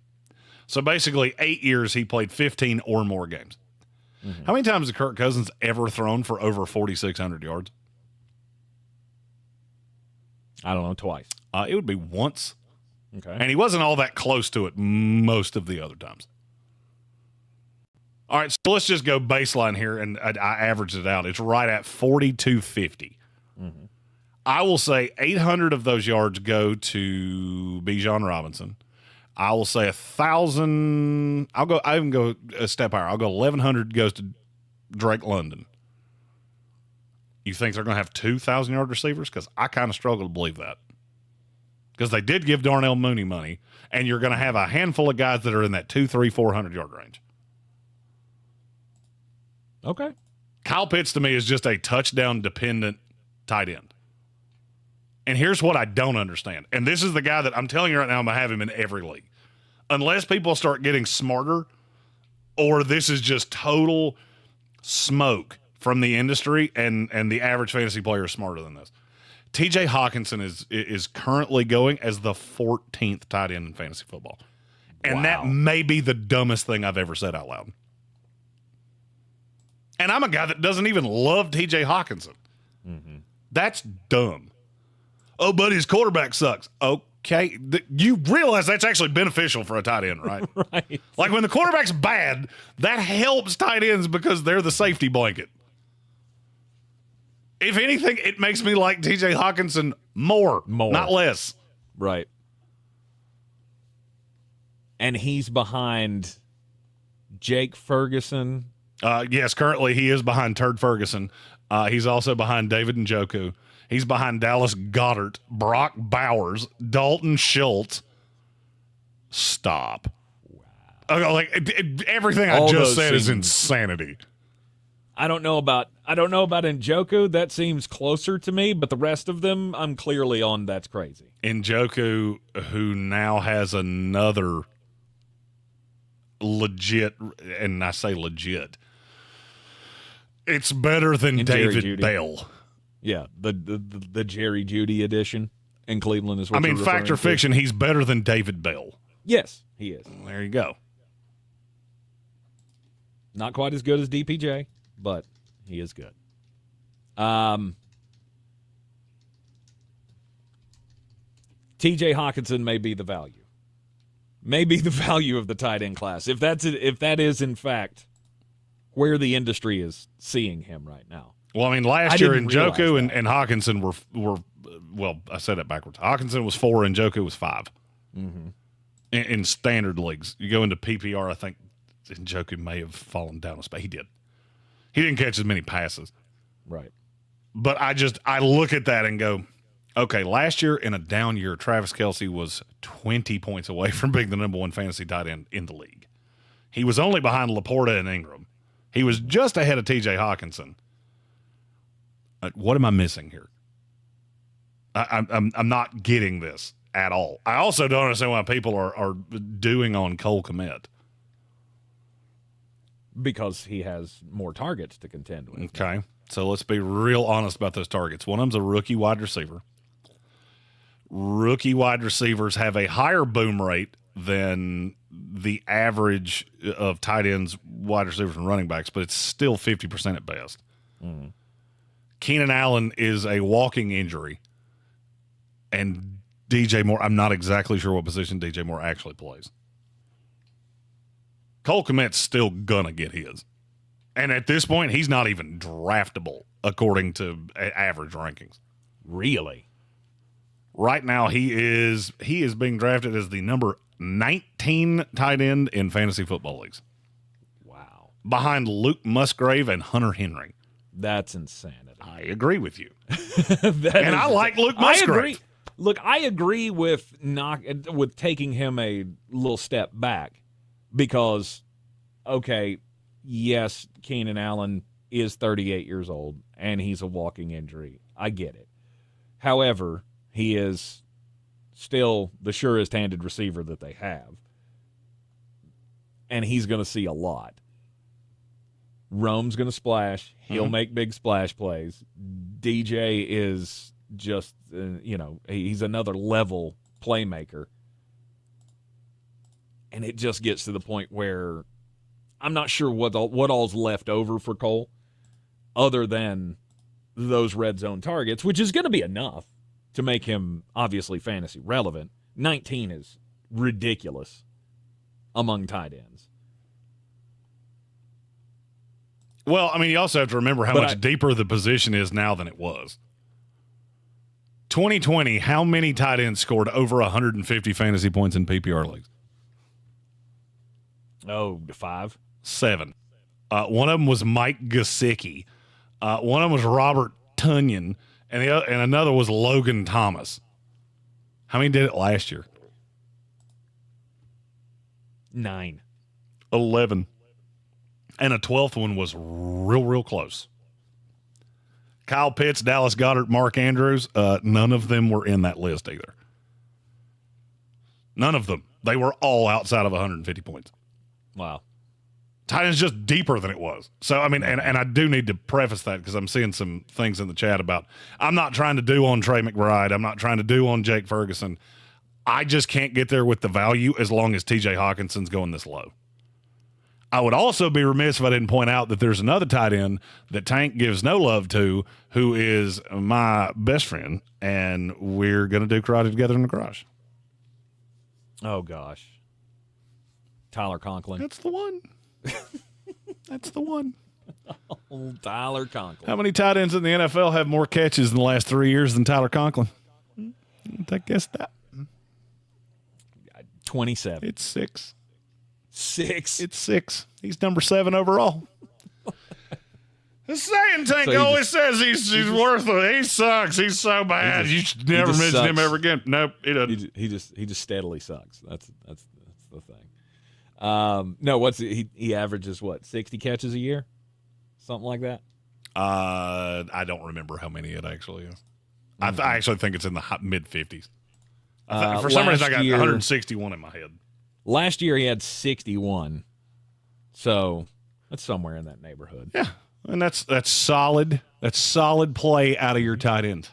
S5: So basically 8 years he played 15 or more games. Mm-hmm. How many times has Kirk Cousins ever thrown for over 4,600 yards?
S3: I don't know, twice.
S5: It would be once.
S3: Okay.
S5: And he wasn't all that close to it most of the other times. All right, so let's just go baseline here, and I averaged it out. It's right at 4,250.
S3: Mm-hmm.
S5: I will say 800 of those yards go to Bijan Robinson. I will say 1,000. I even go a step higher. I'll go 1,100 goes to Drake London. You think they're going to have 2,000-yard receivers? Because I kind of struggle to believe that. Because they did give Darnell Mooney money, and you're going to have a handful of guys that are in that 200, 300, 400-yard range.
S3: Okay.
S5: Kyle Pitts, to me, is just a touchdown-dependent tight end. And here's what I don't understand. And this is the guy that I'm telling you right now, I'm going to have him in every league. Unless people start getting smarter, or this is just total smoke from the industry, and the average fantasy player is smarter than this. TJ Hawkinson is currently going as the 14th tight end in fantasy football. And that may be the dumbest thing I've ever said out loud. And I'm a guy that doesn't even love TJ Hawkinson.
S3: Mm-hmm.
S5: That's dumb. Oh, buddy, his quarterback sucks. Okay. You realize that's actually beneficial for a tight end, right?
S3: Right.
S5: Like when the quarterback's bad, that helps tight ends because they're the safety blanket. If anything, it makes me like TJ Hawkinson more, not less.
S3: Right. And he's behind Jake Ferguson.
S5: Yes, currently he is behind Turd Ferguson. He's also behind David Njoku. He's behind Dallas Goedert, Brock Bowers, Dalton Schultz. Stop. Wow. Like everything I just said is insanity.
S3: I don't know about Njoku. That seems closer to me, but the rest of them, I'm clearly on. That's crazy.
S5: Njoku, who now has another legit, and I say legit, it's better than David Bell.
S3: Yeah, the Jerry Jeudy edition in Cleveland is what you're referring
S5: fact or
S3: to.
S5: fiction, he's better than David Bell.
S3: Yes, he is.
S5: There you go.
S3: Not quite as good as DPJ, but he is good. T.J. Hawkinson may be the value. May be the value of the tight end class. If that is, in fact, where the industry is seeing him right now.
S5: Well, I mean, last year, Njoku and Hawkinson were well, I said that backwards. Hawkinson was 4, and Njoku was 5 in standard leagues. You go into PPR, I think Njoku may have fallen down a spot. He did. He didn't catch as many passes.
S3: Right.
S5: But I look at that and go, okay, last year in a down year, Travis Kelce was 20 points away from being the number 1 fantasy tight end in the league. He was only behind Laporta and Ingram. He was just ahead of T.J. Hawkinson. What am I missing here? I'm not getting this at all. I also don't understand why people are doing on Cole Kmet.
S3: Because he has more targets to contend with.
S5: Okay. So let's be real honest about those targets. One of them's a rookie wide receiver. Rookie wide receivers have a higher boom rate than the average of tight ends, wide receivers, and running backs, but it's still 50% at best.
S3: Mm.
S5: Keenan Allen is a walking injury. And DJ Moore, I'm not exactly sure what position DJ Moore actually plays. Cole Kmet's still going to get his. And at this point, he's not even draftable according to average rankings.
S3: Really?
S5: Right now, he is being drafted as the number 19 tight end in fantasy football leagues.
S3: Wow.
S5: Behind Luke Musgrave and Hunter Henry.
S3: That's insanity.
S5: I agree with you. I like Luke Musgrave.
S3: I agree. Look, I agree with taking him a little step back because, okay, yes, Keenan Allen is 38 years old and he's a walking injury. I get it. However, he is still the surest-handed receiver that they have, and he's going to see a lot. Rome's going to splash. He'll make big splash plays. DJ is just, he's another level playmaker. And it just gets to the point where I'm not sure what all's left over for Cole other than those red zone targets, which is going to be enough to make him obviously fantasy relevant. 19 is ridiculous among tight ends.
S5: Well, I mean, you also have to remember how much deeper the position is now than it was. 2020, how many tight ends scored over 150 fantasy points in PPR leagues?
S3: Oh, 5?
S5: 7. One of them was Mike Gesicki. One of them was Robert Tonyan, and another was Logan Thomas. How many did it last year?
S3: 9.
S5: 11. And a 12th one was real close. Kyle Pitts, Dallas Goedert, Mark Andrews, none of them were in that list either. None of them. They were all outside of 150 points.
S3: Wow.
S5: Tight end's just deeper than it was. So, I mean, and I do need to preface that because I'm seeing some things in the chat about I'm not trying to do on Trey McBride. I'm not trying to do on Jake Ferguson. I just can't get there with the value as long as T.J. Hawkinson's going this low. I would also be remiss if I didn't point out that there's another tight end that Tank gives no love to, who is my best friend, and we're going to do karate together in the garage.
S3: Oh, gosh. Tyler Conklin.
S5: That's the one. That's the one.
S3: Oh, Tyler Conklin.
S5: How many tight ends in the NFL have more catches in the last 3 years than Tyler Conklin? I guess that.
S3: 27.
S5: It's 6.
S3: 6.
S5: It's 6. He's number 7 overall. The saying Tank always says he's worthless. He sucks. He's so bad. You should never mention him ever again. Nope, he doesn't.
S3: He just steadily sucks. That's the thing. No, he averages 60 catches a year, something like that.
S5: I don't remember how many it actually is. I actually think it's in the mid 50s. For some reason, I got 161 in my head.
S3: Last year he had 61, so that's somewhere in that neighborhood.
S5: Yeah, and that's solid. That's solid play out of your tight end.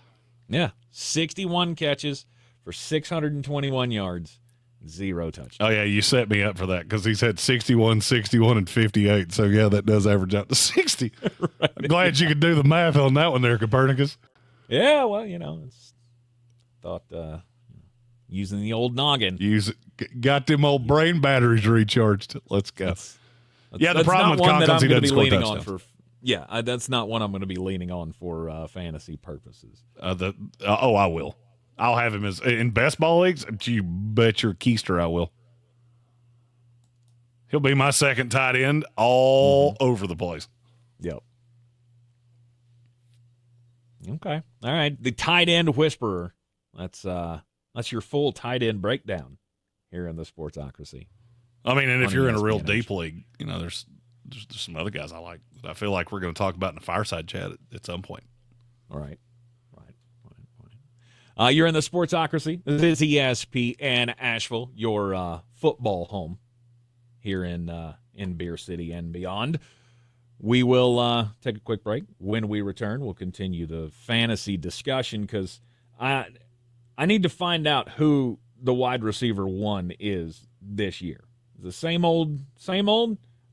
S3: Yeah, 61 catches for 621 yards, 0 touchdowns.
S5: Oh yeah, you set me up for that because he's had 61, 61, and 58. So yeah, that does average out to 60. Right. I'm glad you could do the math on that one there, Copernicus.
S3: Yeah, well, it's thought Using the old noggin.
S5: Got them old brain batteries recharged. Let's go. The problem with Conklin, he doesn't score touchdowns.
S3: That's not one I'm going to be leaning on for fantasy purposes.
S5: I will. I'll have him as in best ball leagues. You bet your keister I will. He'll be my second tight end all over the place.
S3: Yep. Okay. All right. The tight end whisperer. That's your full tight end breakdown here in the Sportsocracy.
S5: I mean, and if you're in a real deep league, there's some other guys I like that I feel like we're going to talk about in the fireside chat at some point.
S3: All right. You're in the Sportsocracy. This is ESPN Asheville, your football home here in Beer City and beyond. We will take a quick break. When we return, we'll continue the fantasy discussion because I need to find out who the wide receiver one is this year. Is it same old,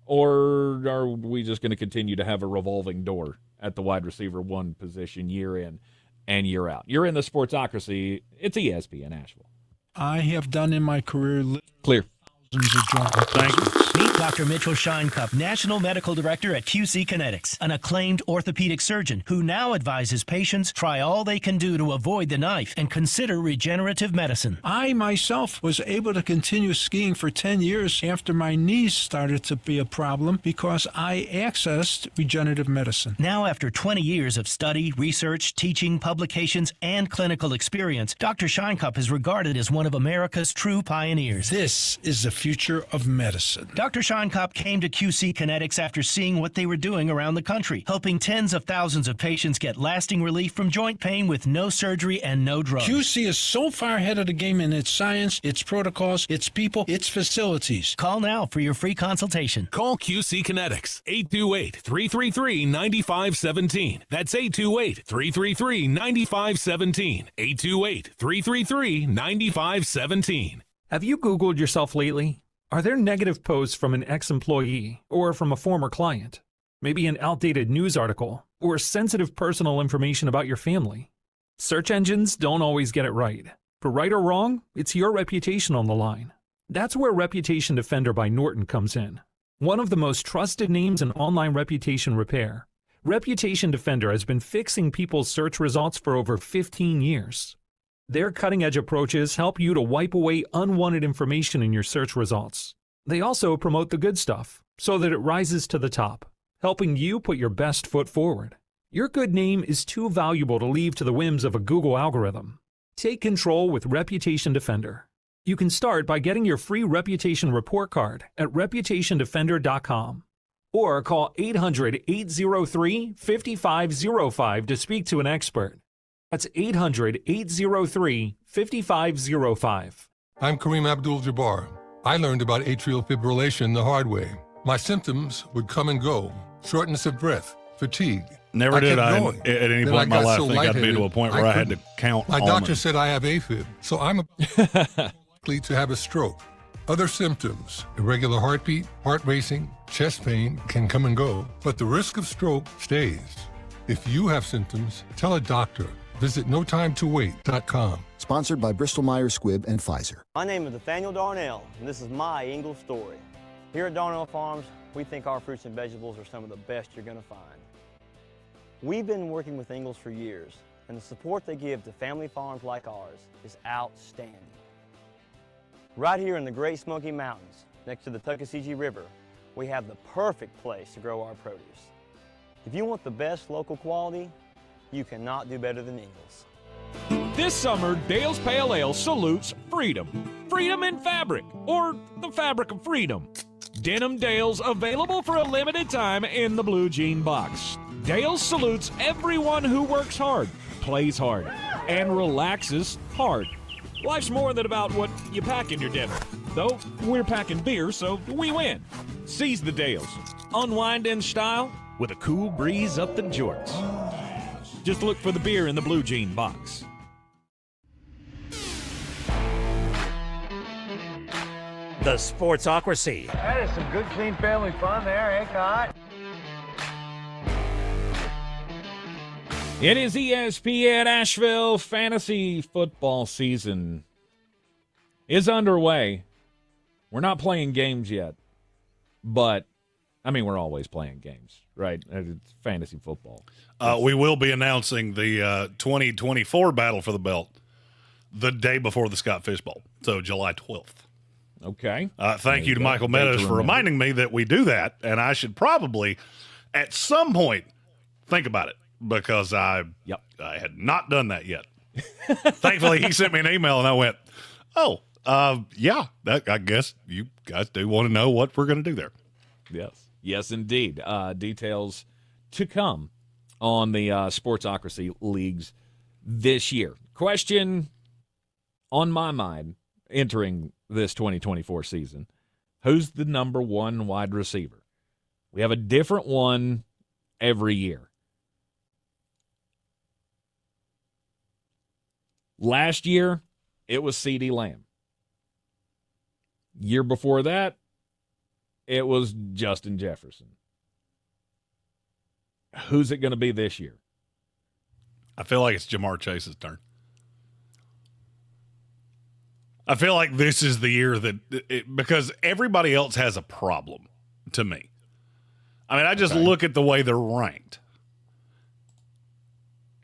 S3: or are we just going to continue to have a revolving door at the wide receiver one position year in and year out? You're in the Sportsocracy. It's ESPN Asheville.
S4: I have done in my career
S3: clear.
S5: Thank you.
S15: Meet Dr. Mitchell Scheinkup, National Medical Director at QC Kinetics, an acclaimed orthopedic surgeon who now advises patients try all they can do to avoid the knife and consider regenerative medicine.
S4: I myself was able to continue skiing for 10 years after my knees started to be a problem because I accessed regenerative medicine.
S15: Now, after 20 years of study, research, teaching, publications, and clinical experience, Dr. Scheinkup is regarded as one of America's true pioneers.
S4: This is the future of medicine.
S15: Dr. Scheinkup came to QC Kinetics after seeing what they were doing around the country, helping tens of thousands of patients get lasting relief from joint pain with no surgery and no drugs.
S4: QC is so far ahead of the game in its science, its protocols, its people, its facilities.
S15: Call now for your free consultation.
S18: Call QC Kinetics, 828-333-9517. That's 828-333-9517. 828-333-9517.
S21: Have you Googled yourself lately? Are there negative posts from an ex-employee or from a former client? Maybe an outdated news article or sensitive personal information about your family? Search engines don't always get it right. For right or wrong, it's your reputation on the line. That's where Reputation Defender by Norton comes in. One of the most trusted names in online reputation repair, Reputation Defender has been fixing people's search results for over 15 years. Their cutting-edge approaches help you to wipe away unwanted information in your search results. They also promote the good stuff so that it rises to the top, helping you put your best foot forward. Your good name is too valuable to leave to the whims of a Google algorithm. Take control with Reputation Defender. You can start by getting your free reputation report card at reputationdefender.com or call 800-803-5505 to speak to an expert. That's 800-803-5505.
S2: I'm Kareem Abdul-Jabbar. I learned about atrial fibrillation the hard way. My symptoms would come and go. Shortness of breath, fatigue.
S5: Never did I at any point in my life think I'd be to a point where I had to count.
S2: My doctor said I have AFib, so I'm likely to have a stroke. Other symptoms, irregular heartbeat, heart racing, chest pain can come and go, but the risk of stroke stays. If you have symptoms, tell a doctor. Visit NoTimeToWait.com.
S7: Sponsored by Bristol-Myers Squibb and Pfizer.
S22: My name is Nathaniel Darnell, and this is my Ingle story. Here at Darnell Farms, we think our fruits and vegetables are some of the best you're going to find. We've been working with Ingles for years, and the support they give to family farms like ours is outstanding. Right here in the Great Smoky Mountains, next to the Tuckasegee River, we have the perfect place to grow our produce. If you want the best local quality, you cannot do better than Ingles.
S3: This summer, Dale's Pale Ale salutes freedom. Freedom in fabric, or the fabric of freedom. Denim Dale's available for a limited time in the blue jean box. Dale's salutes everyone who works hard, plays hard, and relaxes hard. Life's more than about what you pack in your dinner. Though we're packing beer, so we win. Seize the Dales. Unwind in style with a cool breeze up the jorts. Just look for the beer in the blue jean box.
S6: The Sportsocracy.
S23: That is some good, clean family fun there, eh, Cott?
S3: It is ESPN Asheville fantasy football season. is underway. We're not playing games yet, but, I mean, we're always playing games, right? It's fantasy football.
S5: We will be announcing the 2024 Battle for the Belt the day before the Scott Fish Bowl, so July 12th.
S3: Okay.
S5: Thank you to Michael Meadows for reminding me that we do that, and I should probably, at some point, think about it, because I had not done that yet. Thankfully, he sent me an email, and I went, I guess you guys do want to know what we're going to do there.
S3: Yes. Yes, indeed. Details to come on the Sportsocracy Leagues this year. Question on my mind entering this 2024 season: who's the number one wide receiver? We have a different one every year. Last year, it was CeeDee Lamb. Year before that, it was Justin Jefferson. Who's it going to be this year?
S5: I feel like it's Jamar Chase's turn. I feel like this is the year because everybody else has a problem to me. I mean, I just look at the way they're ranked.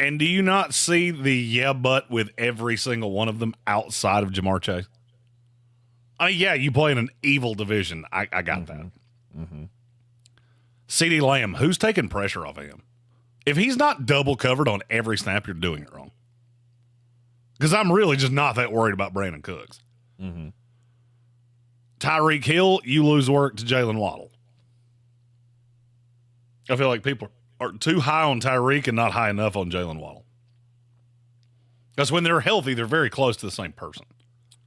S5: And do you not see the but with every single one of them outside of Jamar Chase? I mean, yeah, you play in an evil division. I got that.
S3: Mm-hmm.
S5: CeeDee Lamb, who's taking pressure off of him? If he's not double covered on every snap, you're doing it wrong. Because I'm really just not that worried about Brandon Cooks.
S3: Mm-hmm.
S5: Tyreek Hill, you lose work to Jalen Waddle. I feel like people are too high on Tyreek and not high enough on Jalen Waddle. Because when they're healthy, they're very close to the same person.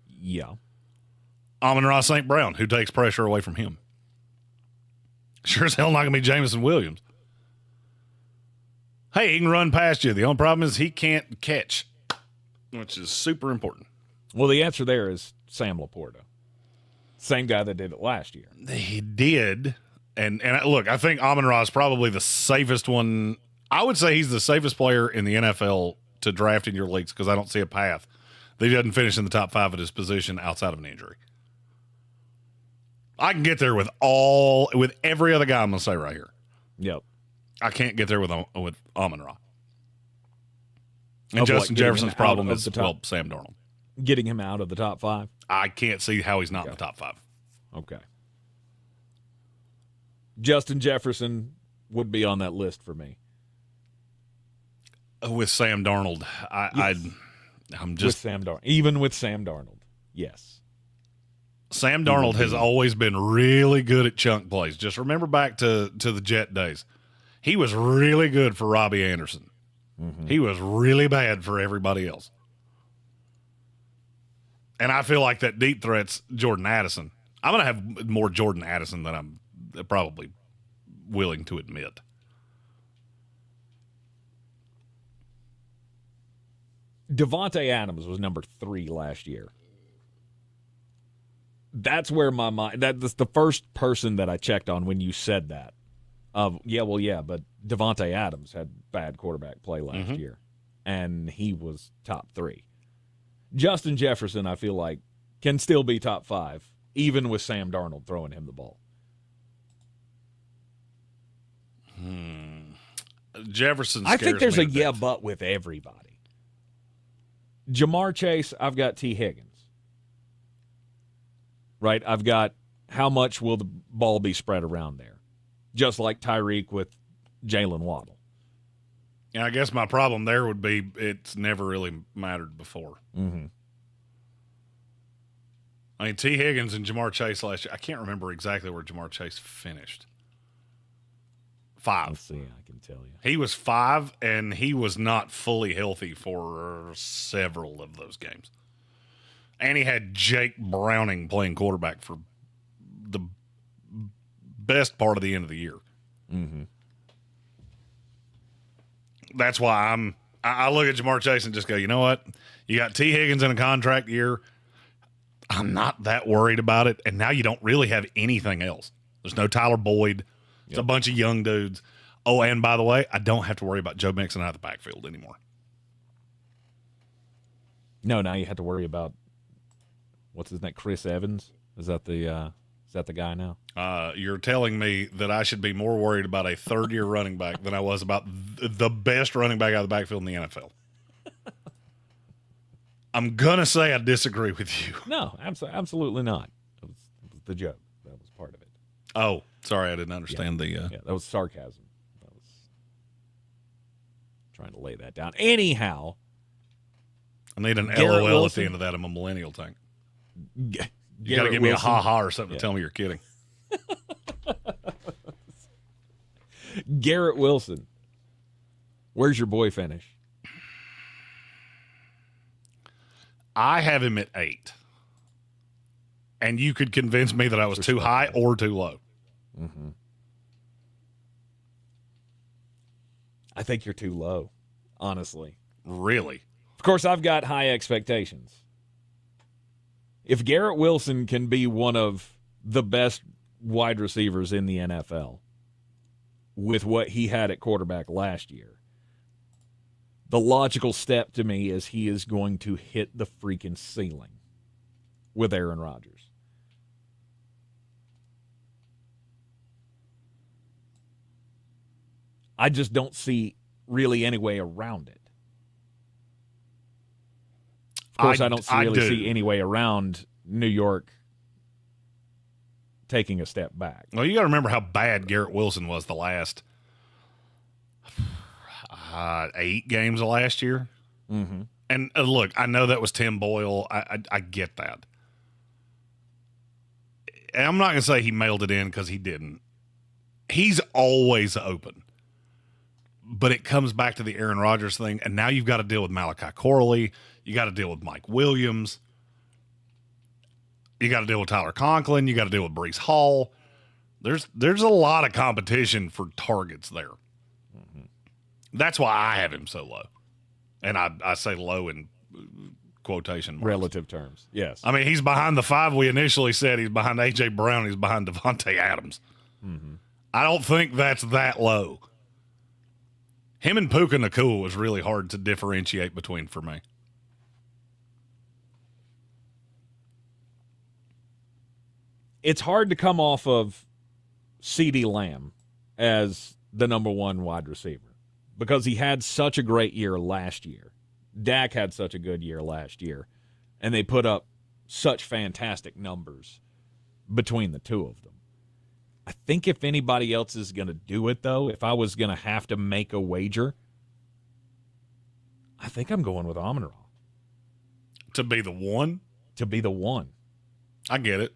S3: Yeah.
S5: Amon-Ra St. Brown, who takes pressure away from him. Sure as hell not going to be Jameson Williams. Hey, he can run past you. The only problem is he can't catch, which is super important.
S3: Well, the answer there is Sam Laporta. Same guy that did it last year.
S5: He did. And look, I think Amon-Ra is probably the safest one. I would say he's the safest player in the NFL to draft in your leagues because I don't see a path that he doesn't finish in the top 5 at his position outside of an injury. I can get there with every other guy I'm going to say right here.
S3: Yep.
S5: I can't get there with Amon-Ra. And Justin Jefferson's problem is, Sam Darnold.
S3: Getting him out of the top 5?
S5: I can't see how he's not in the top 5.
S3: Okay. Justin Jefferson would be on that list for me.
S5: With Sam Darnold, I'm just...
S3: With Sam Darnold. Even with Sam Darnold, yes.
S5: Sam Darnold has always been really good at chunk plays. Just remember back to the Jet days. He was really good for Robbie Anderson.
S3: Mm-hmm.
S5: He was really bad for everybody else. And I feel like that deep threat's Jordan Addison. I'm going to have more Jordan Addison than I'm probably willing to admit.
S3: Devontae Adams was number 3 last year. That's where my mind... That's the first person that I checked on when you said that. But Devontae Adams had bad quarterback play last year, and he was top 3. Justin Jefferson, I feel like, can still be top 5, even with Sam Darnold throwing him the ball.
S5: Jefferson
S3: I think there's
S5: me
S3: a but with everybody. Jamar Chase, I've got T. Higgins. Right? I've got how much will the ball be spread around there? Just like Tyreek with Jalen Waddle.
S5: And I guess my problem there would be it's never really mattered before.
S3: Mm-hmm.
S5: I mean, T. Higgins and Jamar Chase last year, I can't remember exactly where Jamar Chase finished. 5.
S3: Let's see, I can tell you.
S5: He was 5, and he was not fully healthy for several of those games. And he had Jake Browning playing quarterback for the best part of the end of the year.
S3: Mm-hmm.
S5: That's why I look at Jamar Chase and just go, you know what? You got T. Higgins in a contract year. I'm not that worried about it. And now you don't really have anything else. There's no Tyler Boyd. It's a bunch of young dudes. Oh, and by the way, I don't have to worry about Joe Mixon out of the backfield anymore.
S3: No, now you have to worry about what's his name? Chris Evans? Is that the guy now?
S5: You're telling me that I should be more worried about a third-year running back than I was about the best running back out of the backfield in the NFL. I'm going to say I disagree with you.
S3: No, absolutely not. It was the joke. That was part of it.
S5: Oh, sorry, I didn't understand
S3: Yeah, that was sarcasm. That was trying to lay that down. Anyhow.
S5: I need an
S3: Garrett
S5: LOL
S3: Wilson.
S5: at the end of that. I'm a millennial tank. You got to
S3: Garrett
S5: give me a
S3: Wilson.
S5: ha-ha or something to tell me you're kidding.
S3: Garrett Wilson. Where's your boy finish?
S5: I have him at 8. And you could convince me that I was too high or too low.
S3: Mm-hmm. I think you're too low, honestly.
S5: Really?
S3: Of course, I've got high expectations. If Garrett Wilson can be one of the best wide receivers in the NFL with what he had at quarterback last year, the logical step to me is he is going to hit the freaking ceiling with Aaron Rodgers. I just don't see really any way around it. Of course, I don't see any way around New York taking a step back.
S5: Well, you got to remember how bad Garrett Wilson was the last 8 games of last year.
S3: Mm-hmm.
S5: And look, I know that was Tim Boyle. I get that. And I'm not going to say he mailed it in because he didn't. He's always open. But it comes back to the Aaron Rodgers thing, and now you've got to deal with Malachi Corley. You got to deal with Mike Williams. You got to deal with Tyler Conklin. You got to deal with Breece Hall. There's a lot of competition for targets there. Mm-hmm. That's why I have him so low. And I say low in quotation marks.
S3: Relative terms, yes.
S5: I mean, he's behind the 5 we initially said. He's behind A.J. Brown. He's behind Devontae Adams.
S3: Mm-hmm.
S5: I don't think that's that low. Him and Puka Nacua was really hard to differentiate between for me.
S3: It's hard to come off of CeeDee Lamb as the number 1 wide receiver because he had such a great year last year. Dak had such a good year last year, and they put up such fantastic numbers between the two of them. I think if anybody else is going to do it, though, if I was going to have to make a wager, I think I'm going with Amon-Ra.
S5: To be the 1?
S3: To be the 1.
S5: I get it.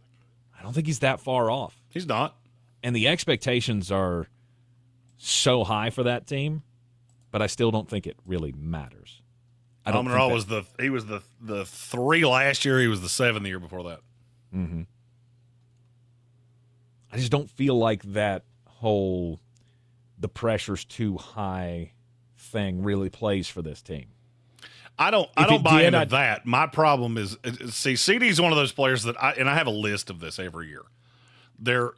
S3: I don't think he's that far off.
S5: He's not.
S3: And the expectations are so high for that team, but I still don't think it really matters.
S5: Amon-Ra was the 3 last year. He was the 7 the year before that.
S3: Mm-hmm. I just don't feel like that whole the pressure's too high thing really plays for this team.
S5: I don't buy into that. My problem is, see, CeeDee's one of those players that I have a list of this every year. They're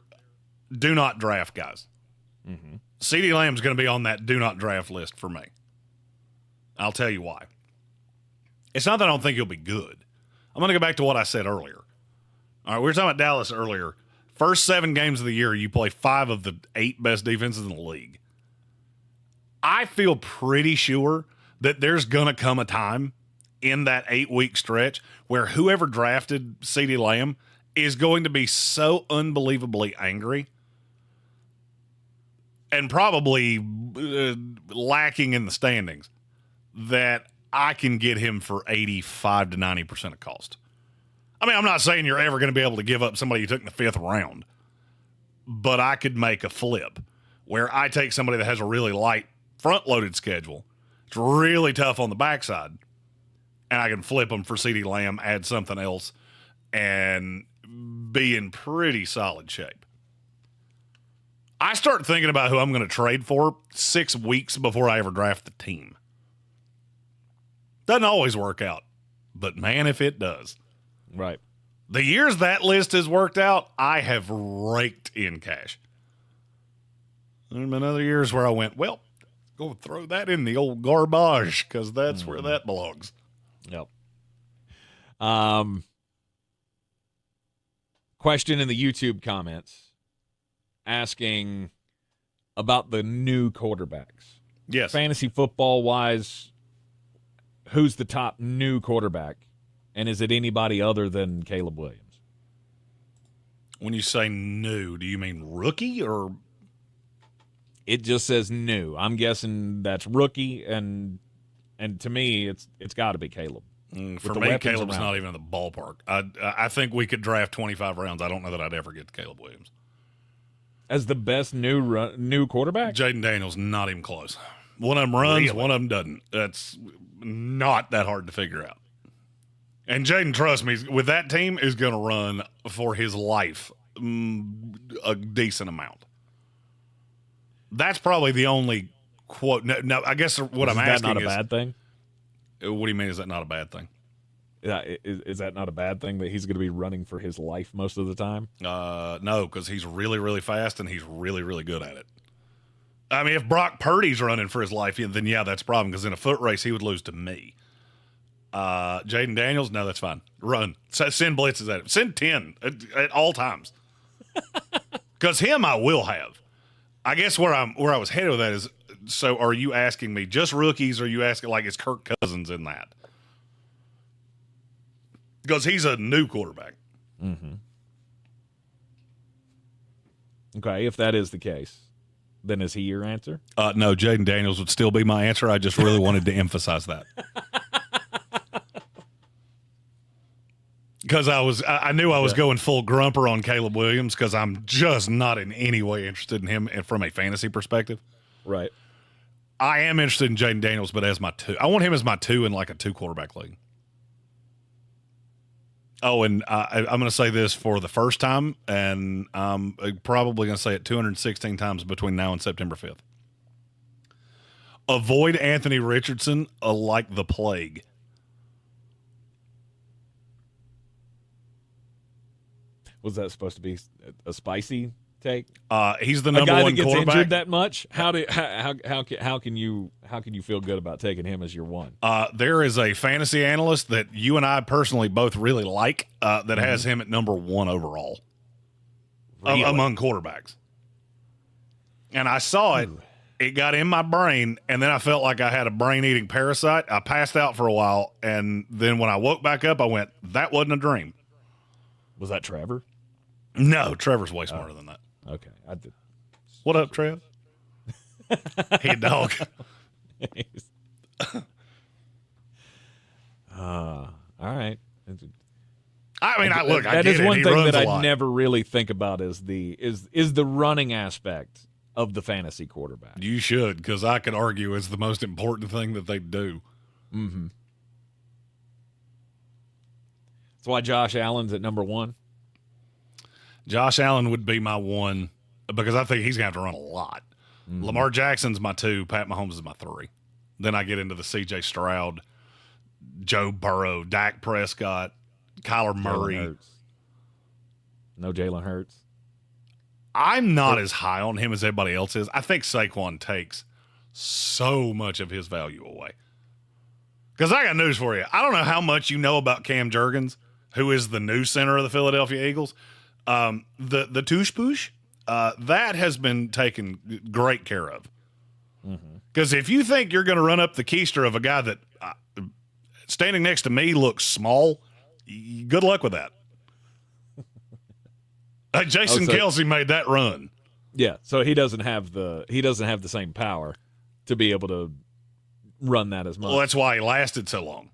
S5: do not draft guys.
S3: Mm-hmm.
S5: CeeDee Lamb's going to be on that do not draft list for me. I'll tell you why. It's not that I don't think he'll be good. I'm going to go back to what I said earlier. All right, we were talking about Dallas earlier. First 7 games of the year, you play 5 of the 8 best defenses in the league. I feel pretty sure that there's going to come a time in that 8-week stretch where whoever drafted CeeDee Lamb is going to be so unbelievably angry and probably lacking in the standings that I can get him for 85 to 90% of cost. I mean, I'm not saying you're ever going to be able to give up somebody you took in the 5th round, but I could make a flip where I take somebody that has a really light front-loaded schedule. It's really tough on the backside, and I can flip them for CeeDee Lamb, add something else, and be in pretty solid shape. I start thinking about who I'm going to trade for 6 weeks before I ever draft the team. Doesn't always work out, but man, if it does.
S3: Right.
S5: The years that list has worked out, I have raked in cash. There have been other years where I went, well, go throw that in the old garbage because that's where that belongs.
S3: Yep. question in the YouTube comments asking about the new quarterbacks.
S5: Yes.
S3: Fantasy football-wise, who's the top new quarterback? And is it anybody other than Caleb Williams?
S5: When you say new, do you mean rookie or?
S3: It just says new. I'm guessing that's rookie, and to me, it's got to be Caleb.
S5: For me, Caleb's not even in the ballpark. I think we could draft 25 rounds. I don't know that I'd ever get to Caleb Williams
S3: as the best new quarterback.
S5: Jaden Daniels, not even close. One of them runs,
S3: Really?
S5: one of them doesn't. That's not that hard to figure out. And Jaden, trust me, with that team, is going to run for his life a decent amount. That's probably the only quote. No, I guess what I'm asking is,
S3: that not a bad thing?
S5: What do you mean? Is that not a bad thing?
S3: Yeah, is that not a bad thing that he's going to be running for his life most of the time?
S5: No, because he's really, really fast and he's really, really good at it. I mean, if Brock Purdy's running for his life, then yeah, that's a problem. Because in a foot race, he would lose to me. Jaden Daniels, no, that's fine. Run, send blitzes at him. Send 10 at all times. Because him, I will have. I guess where I was headed with that is. So, are you asking me just rookies? Or are you asking like is Kirk Cousins in that? Because he's a new quarterback.
S3: Mm-hmm. Okay, if that is the case, then is he your answer?
S5: No, Jaden Daniels would still be my answer. I just really wanted to emphasize that. Because I knew I was going full grumper on Caleb Williams because I'm just not in any way interested in him from a fantasy perspective.
S3: Right.
S5: I am interested in Jaden Daniels, but as my 2. I want him as my 2 in like a 2-quarterback league. Oh, and I'm going to say this for the first time, and I'm probably going to say it 216 times between now and September 5th. Avoid Anthony Richardson like the plague.
S3: Was that supposed to be a spicy take?
S5: He's the number
S3: one
S5: one
S3: that gets
S5: quarterback.
S3: Injured that much? How can you feel good about taking him as your one?
S5: There is a fantasy analyst that you and I personally both really like that has him at number 1 overall among quarterbacks. And I saw it. It got in my brain, and then I felt like I had a brain-eating parasite. I passed out for a while, and then when I woke back up, I went, that wasn't a dream.
S3: Was that Trevor?
S5: No, Trevor's way smarter than that.
S3: Okay. I did.
S5: What up, Trev? Hey, dog.
S3: All right.
S5: I mean, look, I
S3: that
S5: get
S3: is
S5: it.
S3: one
S5: He
S3: thing
S5: runs
S3: that
S5: a
S3: I
S5: lot.
S3: never really think about is the running aspect of the fantasy quarterback.
S5: You should, because I could argue it's the most important thing that they do.
S3: Mm-hmm. That's why Josh Allen's at number 1.
S5: Josh Allen would be my 1 because I think he's going to have to run a lot.
S3: Mm-hmm.
S5: Lamar Jackson's my 2. Pat Mahomes is my 3. Then I get into the C.J. Stroud, Joe Burrow, Dak Prescott, Kyler Murray.
S3: No Jalen Hurts.
S5: I'm not as high on him as everybody else is. I think Saquon takes so much of his value away. Because I got news for you. I don't know how much you know about Cam Jurgens, who is the new center of the Philadelphia Eagles. The tush push, that has been taken great care of. Because if you think you're going to run up the keister of a guy that standing next to me looks small, good luck with that. Jason Kelce made that run.
S3: Yeah, so he doesn't have the same power to be able to run that as much.
S5: Well, that's why he lasted so long.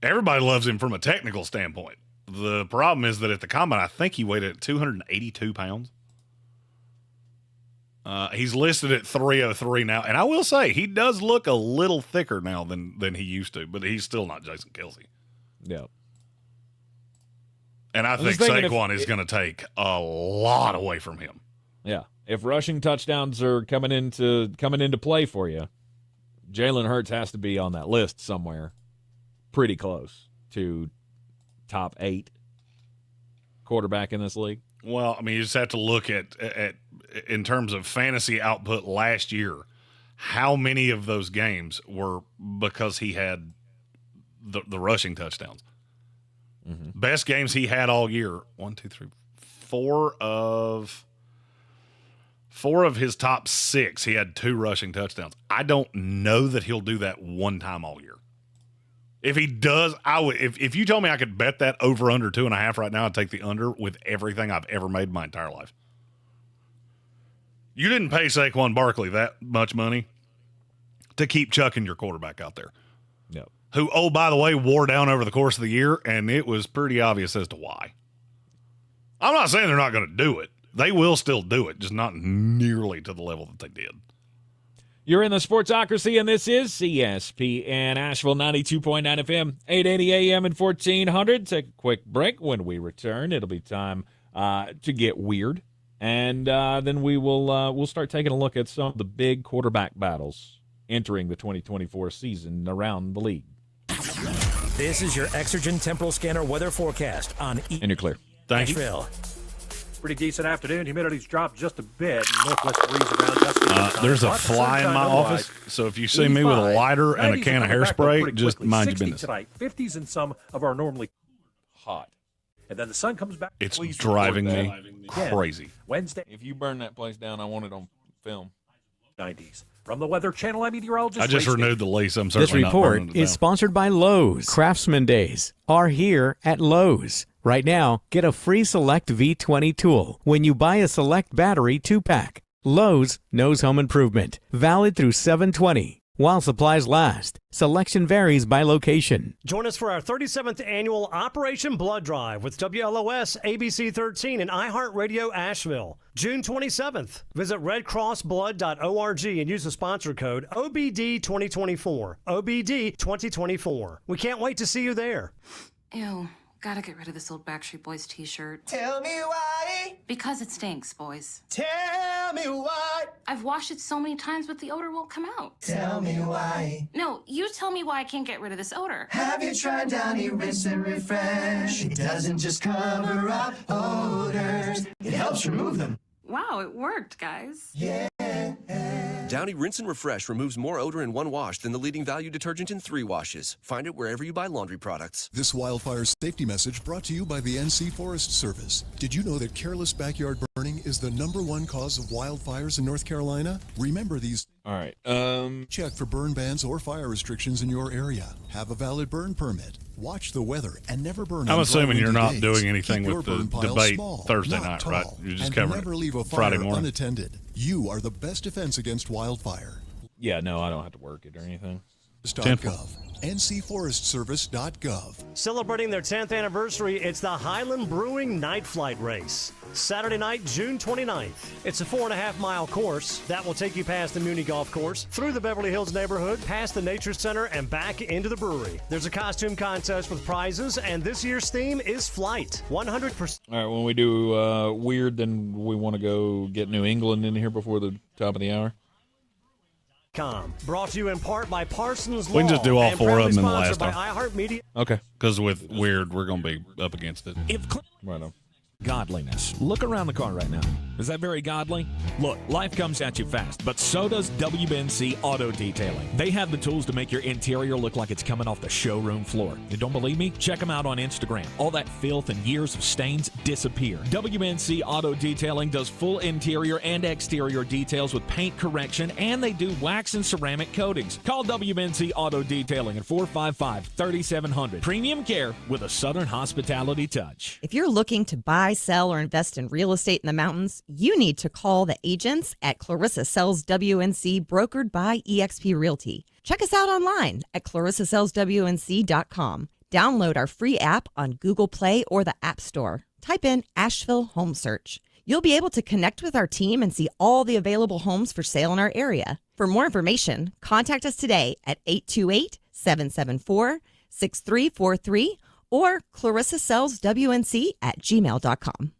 S5: Everybody loves him from a technical standpoint. The problem is that at the combine, I think he weighed at 282 pounds. He's listed at 303 now, and I will say he does look a little thicker now than he used to, but he's still not Jason Kelce.
S3: Yeah.
S5: And I think Saquon is going to take a lot away from him.
S3: Yeah. If rushing touchdowns are coming into play for you, Jalen Hurts has to be on that list somewhere pretty close to top 8 quarterback in this league.
S5: Well, I mean, you just have to look at in terms of fantasy output last year, how many of those games were because he had the rushing touchdowns. Mm-hmm. Best games he had all year, 1, 2, 3, 4 of his top 6, he had 2 rushing touchdowns. I don't know that he'll do that one time all year. If he does, I would. If you told me I could bet that over under 2.5 right now, I'd take the under with everything I've ever made in my entire life. You didn't pay Saquon Barkley that much money to keep chucking your quarterback out there.
S3: Yep.
S5: Who, oh, by the way, wore down over the course of the year, and it was pretty obvious as to why. I'm not saying they're not going to do it. They will still do it, just not nearly to the level that they did.
S3: You're in the Sportsocracy, and this is ESPN Asheville 92.9 FM, 880 AM and 1400. Take a quick break. When we return, it'll be time to get weird, and then we'll start taking a look at some of the big quarterback battles entering the 2024 season around the league.
S6: This is your Exergen Temporal Scanner weather forecast on
S3: And you're clear.
S5: Thank you.
S6: Asheville.
S10: Pretty decent afternoon. Humidity's dropped just a bit. Northwest breeze around dusty.
S5: There's a fly in my office, so if you see me with a lighter and a can of hairspray, just mind your business.
S10: Tonight, 50s in some of our normally
S3: hot.
S10: And then the sun comes back.
S5: It's driving me crazy.
S10: Wednesday.
S3: If you burn that place down, I want it on film.
S10: 90s. From the Weather Channel, I'm meteorologist.
S5: I just renewed the lease. I'm
S19: This
S5: certainly not burning
S19: report
S5: it down.
S19: is sponsored by Lowe's. Craftsman Days are here at Lowe's. Right now, get a free Select V20 tool when you buy a Select battery 2-pack. Lowe's knows home improvement. Valid through 7/20. While supplies last. Selection varies by location.
S17: Join us for our 37th annual Operation Blood Drive with WLOS, ABC 13, and iHeartRadio Asheville. June 27th. Visit redcrossblood.org and use the sponsor code OBD2024. OBD 2024. We can't wait to see you there.
S1: Ew. Gotta get rid of this old Backstreet Boys t-shirt.
S8: Tell me why.
S1: Because it stinks, boys.
S8: Tell me why.
S1: I've washed it so many times, but the odor won't come out.
S8: Tell me why.
S1: No, you tell me why I can't get rid of this odor.
S8: Have you tried Downy Rinse and Refresh? It doesn't just cover up odors. It helps remove them.
S1: Wow, it worked, guys.
S8: Yeah.
S14: Downy Rinse and Refresh removes more odor in 1 wash than the leading value detergent in 3 washes. Find it wherever you buy laundry products.
S16: This wildfire safety message brought to you by the NC Forest Service. Did you know that careless backyard burning is the #1 cause of wildfires in North Carolina? Remember these.
S3: All right.
S16: Check for burn bans or fire restrictions in your area. Have a valid burn permit. Watch the weather and never burn.
S5: I'm
S16: on
S5: assuming
S16: dry,
S5: you're not
S16: windy
S5: doing
S16: days.
S5: anything
S16: Keep
S5: with
S16: your
S5: the
S16: burn pile
S5: debate
S16: small,
S5: Thursday
S16: not
S5: night,
S16: tall,
S5: right? You're just
S16: and
S5: covering
S16: never leave a
S5: it
S16: fire
S5: Friday morning.
S16: unattended. You are the best defense against wildfire.
S3: Yeah, no, I don't have to work it or anything.
S16: .gov. ncforestservice.gov.
S17: Celebrating their 10th anniversary, it's the Highland Brewing Night Flight Race. Saturday night, June 29th. It's a 4.5-mile course that will take you past the Muni Golf Course, through the Beverly Hills neighborhood, past the Nature Center, and back into the brewery. There's a costume contest with prizes, and this year's theme is flight. 100%.
S3: All right, when we do weird, then we want to go get New England in here before the top of the hour.
S17: Brought to you in part by Parsons Law.
S5: We can just do all 4 of them in the last
S17: by
S5: hour.
S17: iHeartMedia.
S3: Okay.
S5: Because with weird, we're going to be up against it.
S3: Right on.
S18: Godliness. Look around the car right now. Is that very godly? Look, life comes at you fast, but so does WBNC Auto Detailing. They have the tools to make your interior look like it's coming off the showroom floor. You don't believe me? Check them out on Instagram. All that filth and years of stains disappear. WBNC Auto Detailing does full interior and exterior details with paint correction, and they do wax and ceramic coatings. Call WBNC Auto Detailing at 455-3700. Premium care with a Southern hospitality touch.
S24: If you're looking to buy, sell, or invest in real estate in the mountains, you need to call the agents at Clarissa Sells WNC, brokered by eXp Realty. Check us out online at clarissasellswnc.com. Download our free app on Google Play or the App Store. Type in Asheville Home Search. You'll be able to connect with our team and see all the available homes for sale in our area. For more information, contact us today at 828-774-6343 or clarissasellswnc@gmail.com.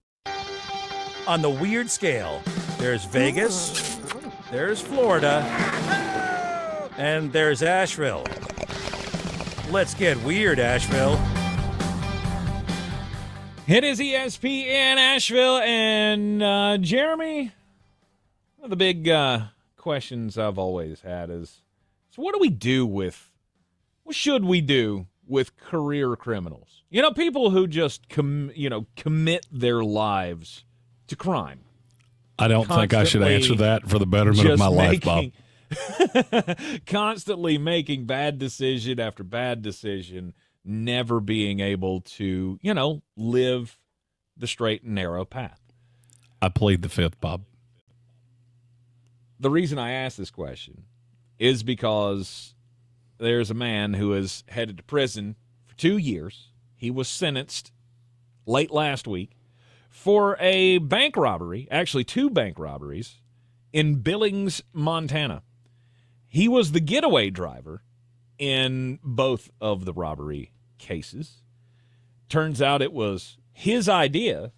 S6: On the weird scale, there's Vegas, there's Florida, and there's Asheville. Let's get weird, Asheville.
S3: It is ESPN Asheville, and Jeremy, one of the big questions I've always had is, so what should we do with career criminals. You know, people who just commit their lives to crime.
S5: I don't think I should answer that for the betterment of my life, Bob.
S3: Constantly making bad decision after bad decision, never being able to, live the straight and narrow path.
S5: I plead the fifth, Bob.
S3: The reason I ask this question is because there's a man who is headed to prison for 2 years. He was sentenced late last week for a bank robbery, actually 2 bank robberies, in Billings, Montana. He was the getaway driver in both of the robbery cases. Turns out it was his idea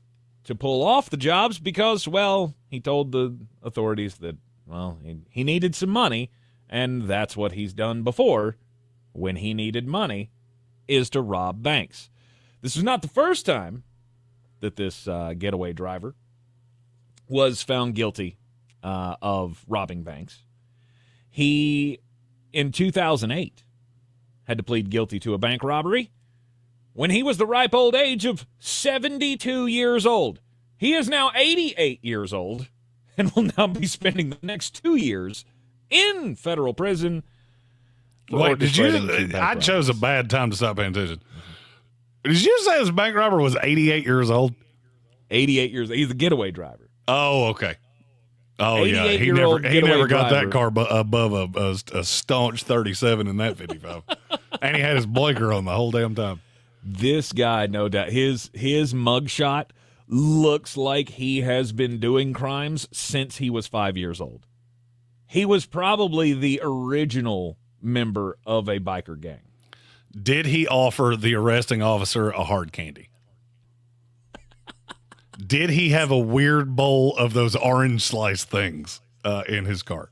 S3: to pull off the jobs because, well, he told the authorities that, well, he needed some money, and that's what he's done before when he needed money, is to rob banks. This is not the first time that this getaway driver was found guilty of robbing banks. He, in 2008, had to plead guilty to a bank robbery when he was the ripe old age of 72 years old. He is now 88 years old and will now be spending the next 2 years in federal prison.
S5: Wait, I chose a bad time to stop paying attention. Did you say this bank robber was 88 years old?
S3: 88 years. He's a getaway driver.
S5: Oh, okay. Oh, yeah. He never got that car above a staunch 37 in that 55. And he had his blinker on the whole damn time.
S3: This guy, no doubt, his mugshot looks like he has been doing crimes since he was 5 years old. He was probably the original member of a biker gang.
S5: Did he offer the arresting officer a hard candy? Did he have a weird bowl of those orange slice things in his car?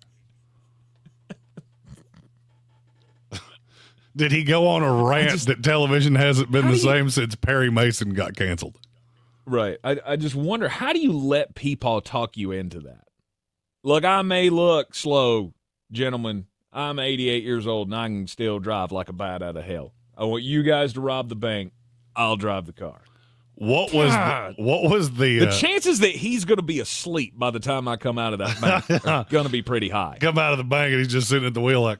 S5: Did he go on a rant that television hasn't been the same since Perry Mason got canceled?
S3: Right. I just wonder, how do you let people talk you into that? Look, I may look slow, gentlemen. I'm 88 years old, and I can still drive like a bat out of hell. I want you guys to rob the bank. I'll drive the car.
S5: What was the
S3: chances that he's going to be asleep by the time I come out of that bank are going to be pretty high.
S5: Come out of the bank, and he's just sitting at the wheel like,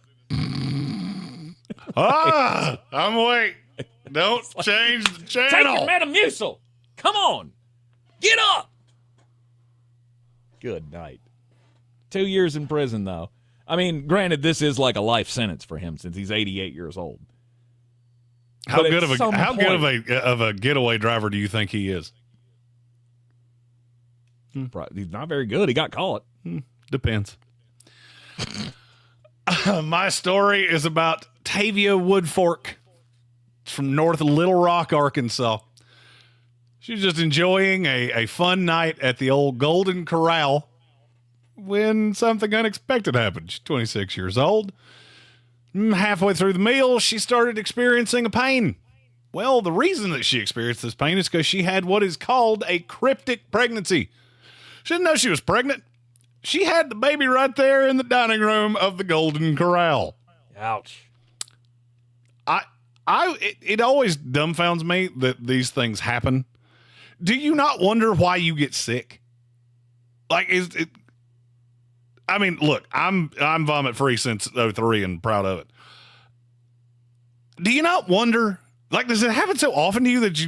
S5: I'm awake. Don't change the channel.
S3: Take your Metamucil. Come on. Get up. Good night. 2 years in prison, though. I mean, granted, this is like a life sentence for him since he's 88 years old.
S5: How good of a getaway driver do you think he is?
S3: He's not very good. He got caught.
S5: Depends. My story is about Tavia Woodfork. It's from North Little Rock, Arkansas. She's just enjoying a fun night at the old Golden Corral when something unexpected happened. She's 26 years old. Halfway through the meal, she started experiencing a pain. Well, the reason that she experienced this pain is because she had what is called a cryptic pregnancy. She didn't know she was pregnant. She had the baby right there in the dining room of the Golden Corral.
S3: Ouch.
S5: It always dumbfounds me that these things happen. Do you not wonder why you get sick? Like, I mean, look, I'm vomit free since 2003 and proud of it. Do you not wonder, like, does it happen so often to you that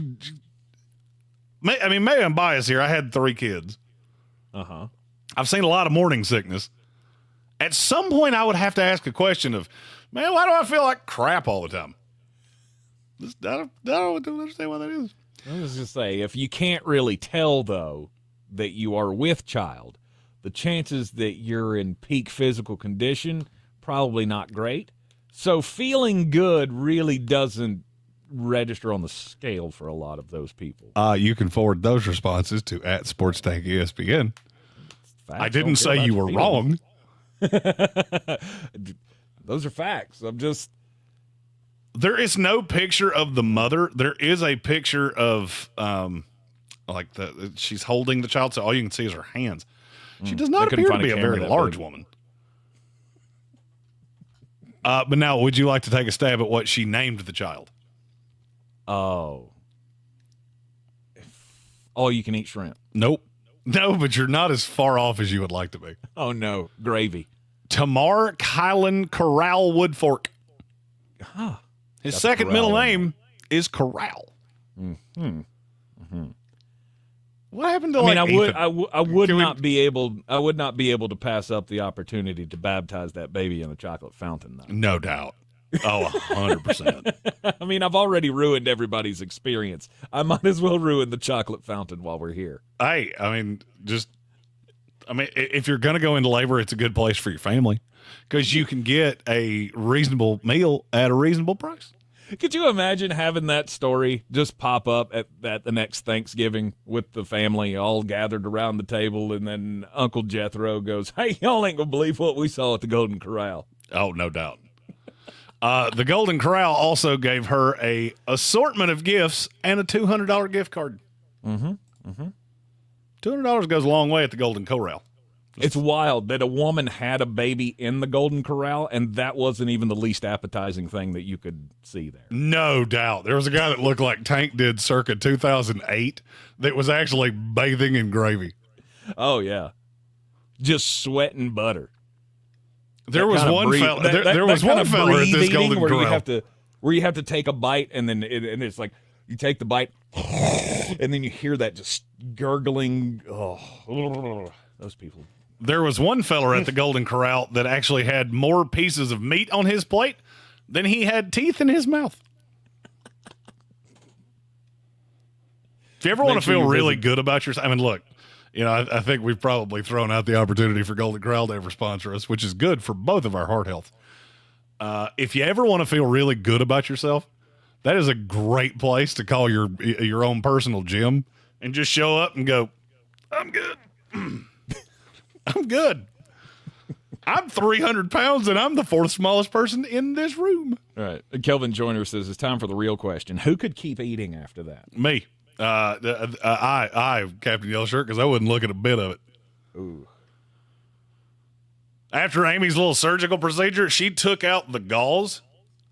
S5: maybe I'm biased here. I had 3 kids.
S3: Uh-huh.
S5: I've seen a lot of morning sickness. At some point I would have to ask a question of, man, why do I feel like crap all the time? I don't understand why that is.
S3: I was just say, if you can't really tell, though, that you are with child, the chances that you're in peak physical condition, probably not great. So feeling good really doesn't register on the scale for a lot of those people.
S5: You can forward those responses to @SportsTankESPN. I didn't say you were wrong.
S3: Those are facts.
S5: There is no picture of the mother. There is a picture of she's holding the child, so all you can see is her hands. She does not appear to be a very large woman. But now, would you like to take a stab at what she named the child?
S3: Oh. All you can eat shrimp.
S5: Nope. No, but you're not as far off as you would like to be.
S3: Oh, no. Gravy.
S5: Tamar Kylan Corral Woodfork.
S3: Huh.
S5: His second middle name is Corral.
S3: Mm-hmm. Mm-hmm.
S5: What happened to
S3: I would not be able to pass up the opportunity to baptize that baby in a chocolate fountain, though.
S5: No doubt. Oh, 100%.
S3: I mean, I've already ruined everybody's experience. I might as well ruin the chocolate fountain while we're here.
S5: Hey, if you're going to go into labor, it's a good place for your family because you can get a reasonable meal at a reasonable price.
S3: Could you imagine having that story just pop up at the next Thanksgiving with the family all gathered around the table, and then Uncle Jethro goes, "Hey, y'all ain't going to believe what we saw at the Golden Corral."
S5: Oh, no doubt. The Golden Corral also gave her a assortment of gifts and a $200 gift card.
S3: Mm-hmm. Mm-hmm.
S5: $200 goes a long way at the Golden Corral.
S3: It's wild that a woman had a baby in the Golden Corral, and that wasn't even the least appetizing thing that you could see there.
S5: No doubt. There was a guy that looked like Tank did circa 2008 that was actually bathing in gravy.
S3: Oh, yeah. Just sweating butter.
S5: There was one fella at this Golden Corral
S3: where you have to take a bite, and then it's like you take the bite, and then you hear that just gurgling. Oh, those people.
S5: There was one fella at the Golden Corral that actually had more pieces of meat on his plate than he had teeth in his mouth. If you ever want to feel really good about yourself, I mean, look, I think we've probably thrown out the opportunity for Golden Corral to ever sponsor us, which is good for both of our heart health. If you ever want to feel really good about yourself, that is a great place to call your own personal gym and just show up and go, "I'm good." I'm good. I'm 300 pounds, and I'm the fourth smallest person in this room.
S3: All right. Kelvin Joyner says it's time for the real question. Who could keep eating after that?
S5: Me. I Captain Yellow Shirt, because I wouldn't look at a bit of it.
S3: Ooh.
S5: After Amy's little surgical procedure, she took out the gauze.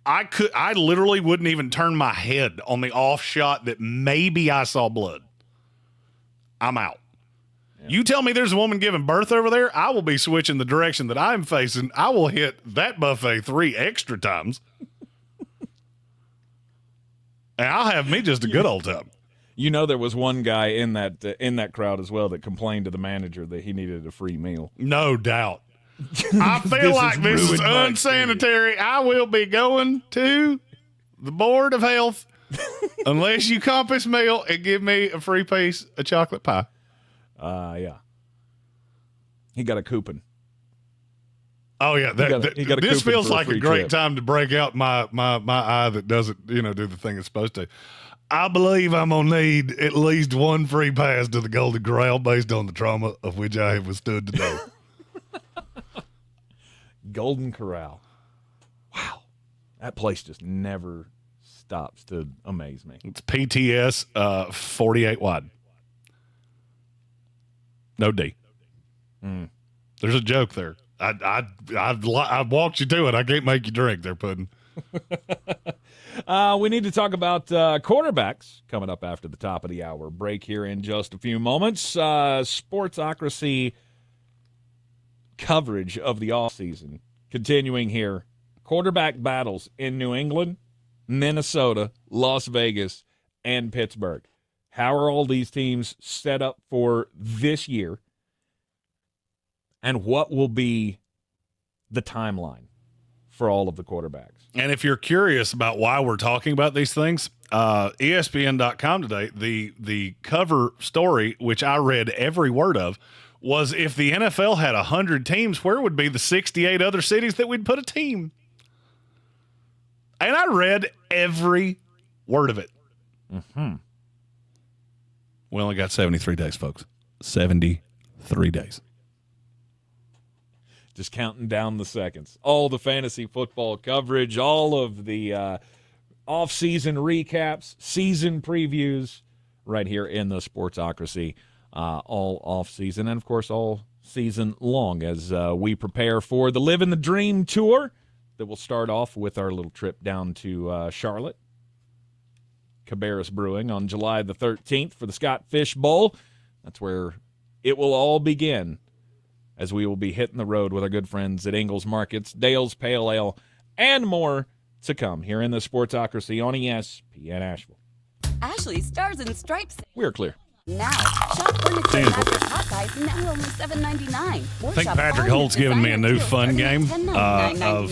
S5: I literally wouldn't even turn my head on the off shot that maybe I saw blood. I'm out. Yeah. You tell me there's a woman giving birth over there, I will be switching the direction that I'm facing. I will hit that buffet 3 extra times. And I'll have me just a good old time.
S3: There was one guy in that crowd as well that complained to the manager that he needed a free meal.
S5: No doubt. I feel like this is unsanitary. I will be going to the Board of Health unless you comp this meal and give me a free piece of chocolate pie.
S3: Yeah. He got a coupon.
S5: Oh yeah, this feels like a great time to break out my eye that doesn't do the thing it's supposed to. I believe I'm gonna need at least one free pass to the Golden Corral based on the trauma of which I have withstood today.
S3: Golden Corral. Wow, that place just never stops to amaze me.
S5: It's PTS 48 wide. No D. There's a joke there. I walked you to it. I can't make you drink there, Puddin'.
S3: We need to talk about quarterbacks coming up after the top of the hour break here in just a few moments. Sportsocracy coverage of the offseason continuing here. Quarterback battles in New England, Minnesota, Las Vegas, and Pittsburgh. How are all these teams set up for this year? And what will be the timeline for all of the quarterbacks?
S5: And if you're curious about why we're talking about these things, ESPN.com today, the cover story, which I read every word of, was if the NFL had 100 teams, where would be the 68 other cities that we'd put a team? And I read every word of it.
S3: Mm-hmm.
S5: We only got 73 days, folks. 73 days.
S3: Just counting down the seconds. All the fantasy football coverage, all of the off-season recaps, season previews, right here in the Sportsocracy, all off-season, and, of course, all season long as we prepare for the Living the Dream tour that will start off with our little trip down to Charlotte Cabarrus Brewing on July the 13th for the Scott Fish Bowl. That's where it will all begin, as we will be hitting the road with our good friends at Ingles Markets, Dale's Pale Ale, and more to come here in the Sportsocracy on ESPN Asheville.
S9: Ashley Stars and Stripes.
S3: We're clear.
S9: Now, shop furniture and mattress hot buys now only $7.99.
S5: I think Patrick Holt's giving me a new fun game of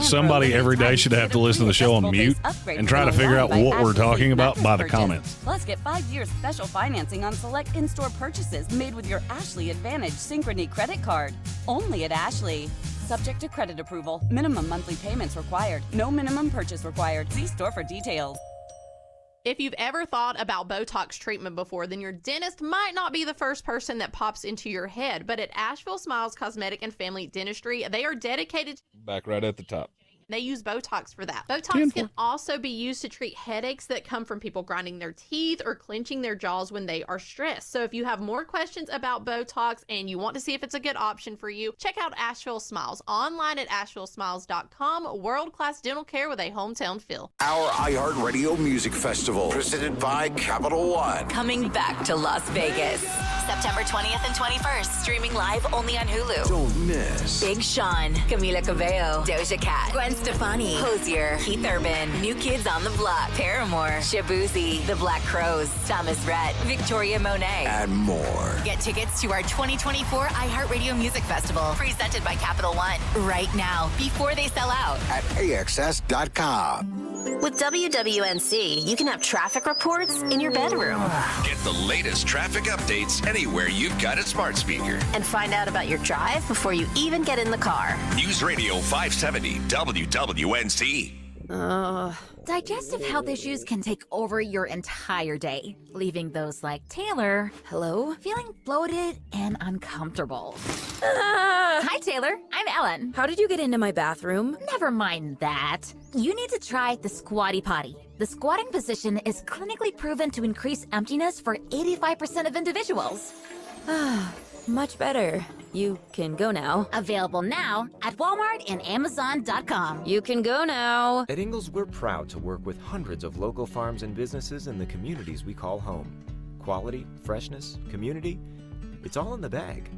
S5: somebody every day should have to listen to the show on mute and try to figure out what we're talking about by the comments.
S9: Plus, get 5 years special financing on select in-store purchases made with your Ashley Advantage Synchrony credit card. Only at Ashley. Subject to credit approval. Minimum monthly payments required. No minimum purchase required. See store for details.
S11: If you've ever thought about Botox treatment before, then your dentist might not be the first person that pops into your head. But at Asheville Smiles Cosmetic and Family Dentistry, they are dedicated.
S3: Back right at the top.
S11: They use Botox for that. Botox can also be used to treat headaches that come from people grinding their teeth or clenching their jaws when they are stressed. So if you have more questions about Botox and you want to see if it's a good option for you, check out Asheville Smiles online at AshevilleSmiles.com. World-class dental care with a hometown feel.
S12: Our iHeartRadio Music Festival, presented by Capital One.
S9: Coming back to Las Vegas. September 20th and 21st. Streaming live only on Hulu.
S12: Don't miss
S9: Big Sean, Camila Cabello, Doja Cat, Gwen Stefani, Hozier, Keith Urban, New Kids on the Block, Paramore, Shabuzi, The Black Crowes, Thomas Rhett, Victoria Monet,
S12: and more.
S9: Get tickets to our 2024 iHeartRadio Music Festival, presented by Capital One, right now, before they sell out.
S12: At AXS.com.
S9: With WWNC, you can have traffic reports in your bedroom.
S20: Get the latest traffic updates anywhere you've got a smart speaker.
S9: And find out about your drive before you even get in the car.
S20: News Radio 570 WWNC.
S25: Digestive health issues can take over your entire day, leaving those like Taylor, hello, feeling bloated and uncomfortable. Hi, Taylor. I'm Ellen. How did you get into my bathroom? Never mind that. You need to try the Squatty Potty. The squatting position is clinically proven to increase emptiness for 85% of individuals. Much better. You can go now. Available now at Walmart and Amazon.com. You can go now.
S26: At Ingles, we're proud to work with hundreds of local farms and businesses in the communities we call home. Quality, freshness, community, it's all in the bag.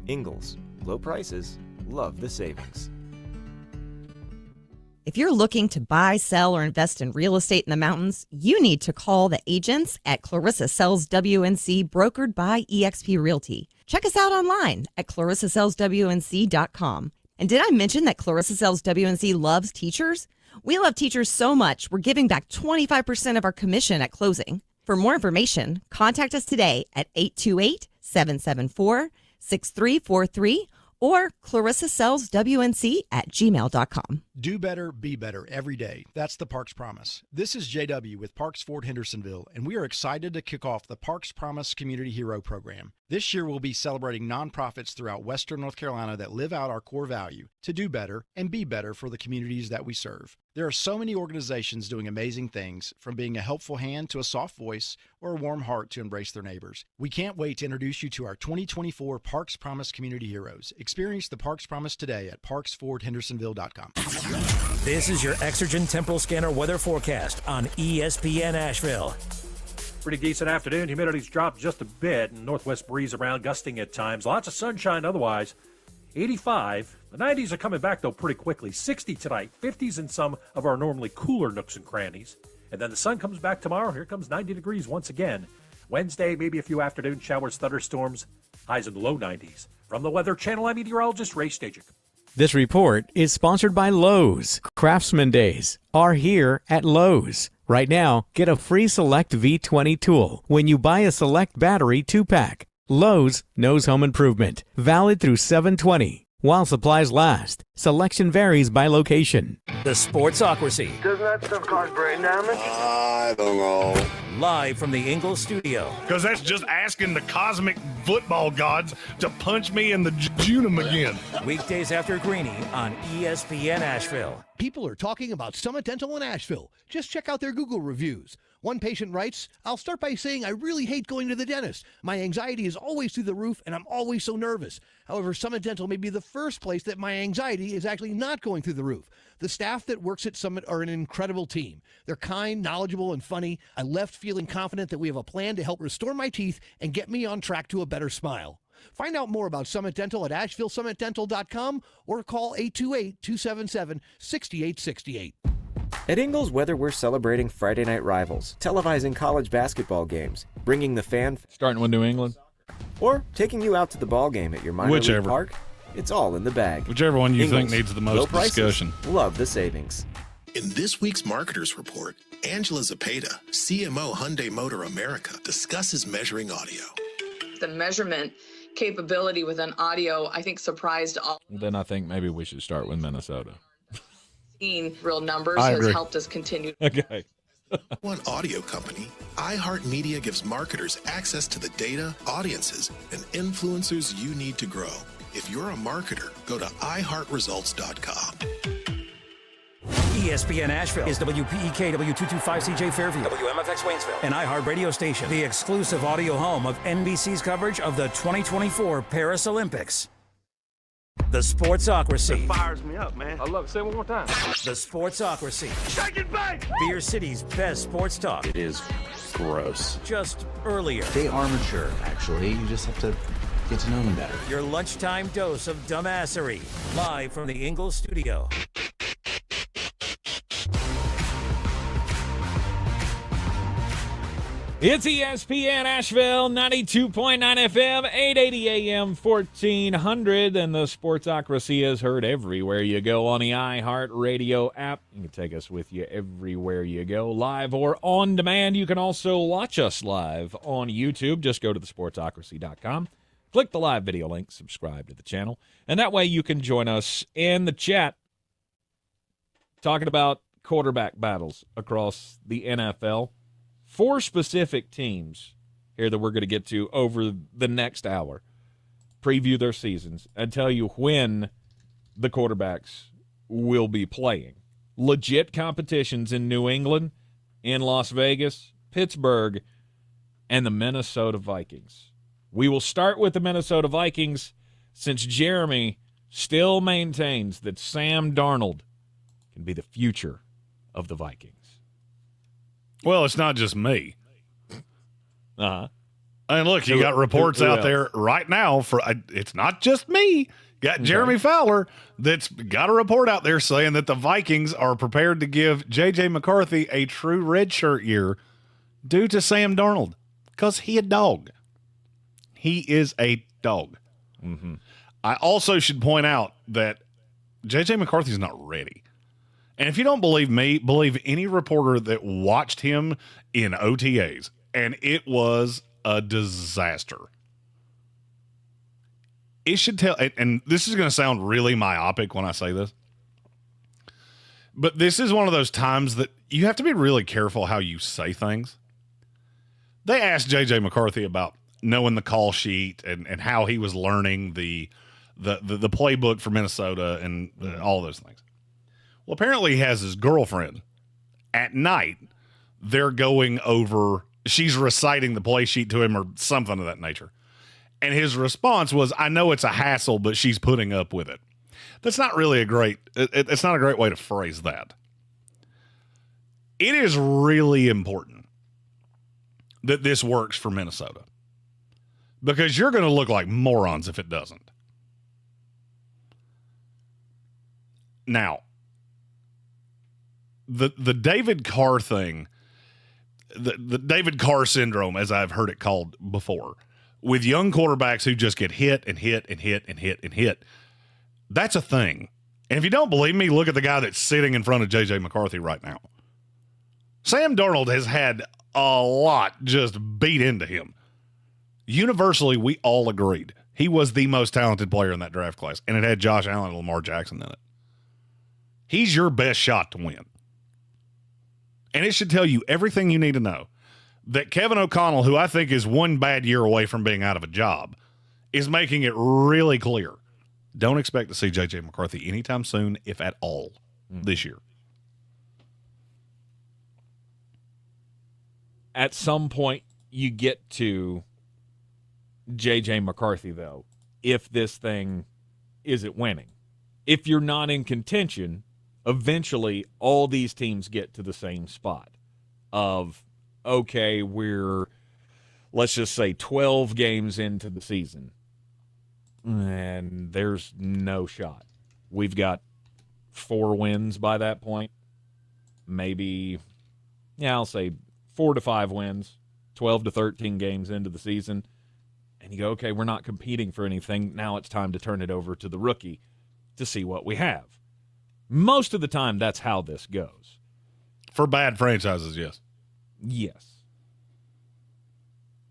S26: Ingles, low prices, love the savings.
S24: If you're looking to buy, sell, or invest in real estate in the mountains, you need to call the agents at Clarissa Sells WNC, brokered by eXp Realty. Check us out online at ClarissaSellsWNC.com. And did I mention that Clarissa Sells WNC loves teachers? We love teachers so much, we're giving back 25% of our commission at closing. For more information, contact us today at 828-774-6343 or ClarissaSellsWNC@gmail.com.
S27: Do better, be better every day. That's the Parks Promise. This is JW with Parks Ford Hendersonville, and we are excited to kick off the Parks Promise Community Hero Program. This year, we'll be celebrating nonprofits throughout Western North Carolina that live out our core value to do better and be better for the communities that we serve. There are so many organizations doing amazing things, from being a helpful hand to a soft voice or a warm heart to embrace their neighbors. We can't wait to introduce you to our 2024 Parks Promise Community Heroes. Experience the Parks Promise today at parksfordhendersonville.com.
S6: This is your Exergen Temporal Scanner weather forecast on ESPN Asheville.
S10: Pretty decent afternoon. Humidity's dropped just a bit, and northwest breeze around, gusting at times. Lots of sunshine otherwise. 85. The 90s are coming back, though, pretty quickly. 60 tonight. 50s in some of our normally cooler nooks and crannies. And then the sun comes back tomorrow. Here comes 90 degrees once again. Wednesday, maybe a few afternoon showers, thunderstorms. Highs in the low 90s. From the Weather Channel, I'm meteorologist Ray Stajic.
S19: This report is sponsored by Lowe's. Craftsman Days are here at Lowe's. Right now, get a free Select V20 tool when you buy a Select battery 2-pack. Lowe's knows home improvement. Valid through 7/20. While supplies last. Selection varies by location.
S6: The Sportsocracy.
S23: Doesn't that stuff cause brain damage?
S12: I don't know.
S6: Live from the Ingles studio.
S5: Because that's just asking the cosmic football gods to punch me in the junum again.
S6: Weekdays after Greenie on ESPN Asheville.
S28: People are talking about Summit Dental in Asheville. Just check out their Google reviews.
S2: One patient writes, "I'll start by saying I really hate going to the dentist. My anxiety is always through the roof and I'm always so nervous. However, Summit Dental may be the first place that my anxiety is actually not going through the roof. The staff that works at Summit are an incredible team. They're kind, knowledgeable, and funny. I left feeling confident that we have a plan to help restore my teeth and get me on track to a better smile. Find out more about Summit Dental at AshevilleSummitDental.com or call 828-277-6868.
S26: At Ingles, whether we're celebrating Friday night rivals, televising college basketball games, bringing the fan...
S3: Starting with New England.
S26: Or taking you out to the ball game at your minor league park, it's all in the bag.
S5: Whichever one you
S26: Ingles,
S5: think needs the most
S26: low prices,
S5: discussion.
S26: Love the savings.
S4: In this week's Marketers Report, Angela Zapata, CMO Hyundai Motor America, discusses measuring audio.
S7: The measurement capability within audio, I think, surprised all.
S3: Then I think maybe we should start with Minnesota.
S7: Seeing real numbers
S3: I
S7: has
S3: agree.
S7: helped us continue.
S3: Okay.
S4: One audio company, iHeartMedia gives marketers access to the data, audiences, and influencers you need to grow. If you're a marketer, go to iHeartResults.com.
S6: ESPN Asheville is WPEK W225CJ Fairview, WMFX Waynesville, an iHeart radio station, the exclusive audio home of NBC's coverage of the 2024 Paris Olympics. The Sportsocracy.
S23: It fires me up, man. I love it. Say it one more time.
S6: The Sportsocracy.
S23: Shake it, bang!
S6: Beer City's best sports talk.
S13: It is gross.
S6: Just earlier.
S13: They are mature, actually. You just have to get to know them better.
S6: Your lunchtime dose of dumbassery. Live from the Ingles studio.
S3: It's ESPN Asheville, 92.9 FM, 880 AM, 1400, and the Sportsocracy is heard everywhere you go on the iHeart Radio app. You can take us with you everywhere you go, live or on demand. You can also watch us live on YouTube. Just go to thesportsocracy.com, click the live video link, subscribe to the channel, and that way you can join us in the chat talking about quarterback battles across the NFL. 4 specific teams here that we're going to get to over the next hour, preview their seasons, and tell you when the quarterbacks will be playing. Legit competitions in New England, in Las Vegas, Pittsburgh, and the Minnesota Vikings. We will start with the Minnesota Vikings since Jeremy still maintains that Sam Darnold can be the future of the Vikings.
S5: Well, it's not just me.
S3: Uh-huh.
S5: And look, you got reports out there right now for it's not just me. Got Jeremy Fowler that's got a report out there saying that the Vikings are prepared to give J.J. McCarthy a true redshirt year due to Sam Darnold because he a dog. He is a dog.
S3: Mm-hmm.
S5: I also should point out that J.J. McCarthy's not ready. And if you don't believe me, believe any reporter that watched him in OTAs, and it was a disaster. It should tell, and this is going to sound really myopic when I say this, but this is one of those times that you have to be really careful how you say things. They asked J.J. McCarthy about knowing the call sheet and how he was learning the playbook for Minnesota and all those things. Well, apparently he has his girlfriend. At night, they're going over, she's reciting the play sheet to him or something of that nature. And his response was, I know it's a hassle, but she's putting up with it. That's not really it's not a great way to phrase that. It is really important that this works for Minnesota because you're going to look like morons if it doesn't. Now, the David Carr thing, the David Carr syndrome, as I've heard it called before, with young quarterbacks who just get hit and hit and hit and hit and hit, that's a thing. And if you don't believe me, look at the guy that's sitting in front of J.J. McCarthy right now. Sam Darnold has had a lot just beat into him. Universally, we all agreed he was the most talented player in that draft class, and it had Josh Allen and Lamar Jackson in it. He's your best shot to win. And it should tell you everything you need to know that Kevin O'Connell, who I think is one bad year away from being out of a job, is making it really clear. Don't expect to see J.J. McCarthy anytime soon, if at all, this year.
S3: At some point, you get to J.J. McCarthy, though, if this thing isn't winning. If you're not in contention, eventually all these teams get to the same spot of, okay, we're, let's just say, 12 games into the season, and there's no shot. We've got 4 wins by that point. Maybe, I'll say 4 to 5 wins, 12 to 13 games into the season. And you go, okay, we're not competing for anything. Now it's time to turn it over to the rookie to see what we have. Most of the time, that's how this goes.
S5: For bad franchises, yes.
S3: Yes.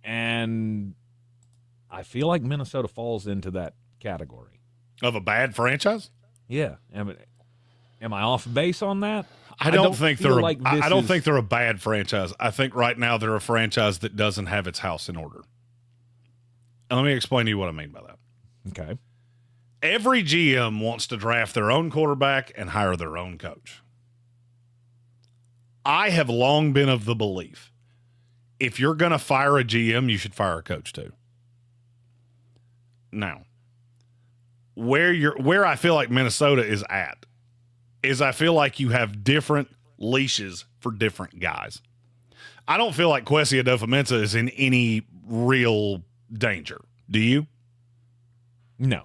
S3: And I feel like Minnesota falls into that category.
S5: Of a bad franchise?
S3: Yeah. Am I off base on that?
S5: I don't think they're a bad franchise. I think right now they're a franchise that doesn't have its house in order. And let me explain to you what I mean by that.
S3: Okay.
S5: Every GM wants to draft their own quarterback and hire their own coach. I have long been of the belief, if you're going to fire a GM, you should fire a coach too. Now, where I feel like Minnesota is at is I feel like you have different leashes for different guys. I don't feel like Kwesi Adofo-Mensah is in any real danger. Do you?
S3: No,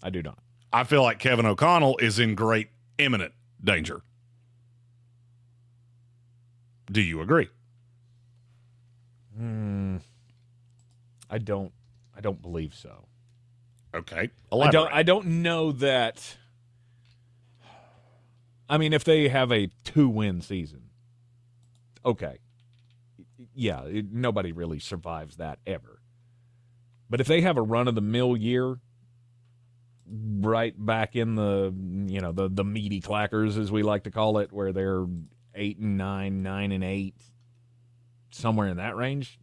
S3: I do not.
S5: I feel like Kevin O'Connell is in great imminent danger. Do you agree?
S3: I don't believe so.
S5: Okay.
S3: I don't know that. I mean, if they have a 2-win season, okay. Yeah, nobody really survives that ever. But if they have a run-of-the-mill year, right back in the meaty clackers, as we like to call it, where they're 8-9, 9-8, somewhere in that range,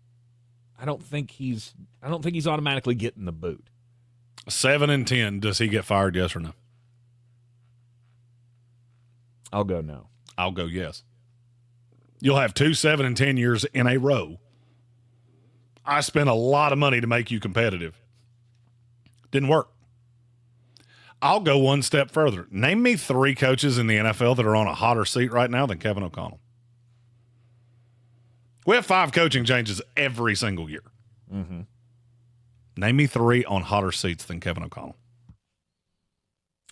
S3: I don't think he's automatically getting the boot.
S5: 7-10, does he get fired, yes or no?
S3: I'll go no.
S5: I'll go yes. You'll have 2 7-10 years in a row. I spent a lot of money to make you competitive. Didn't work. I'll go one step further. Name me 3 coaches in the NFL that are on a hotter seat right now than Kevin O'Connell. We have 5 coaching changes every single year.
S3: Mm-hmm.
S5: Name me 3 on hotter seats than Kevin O'Connell.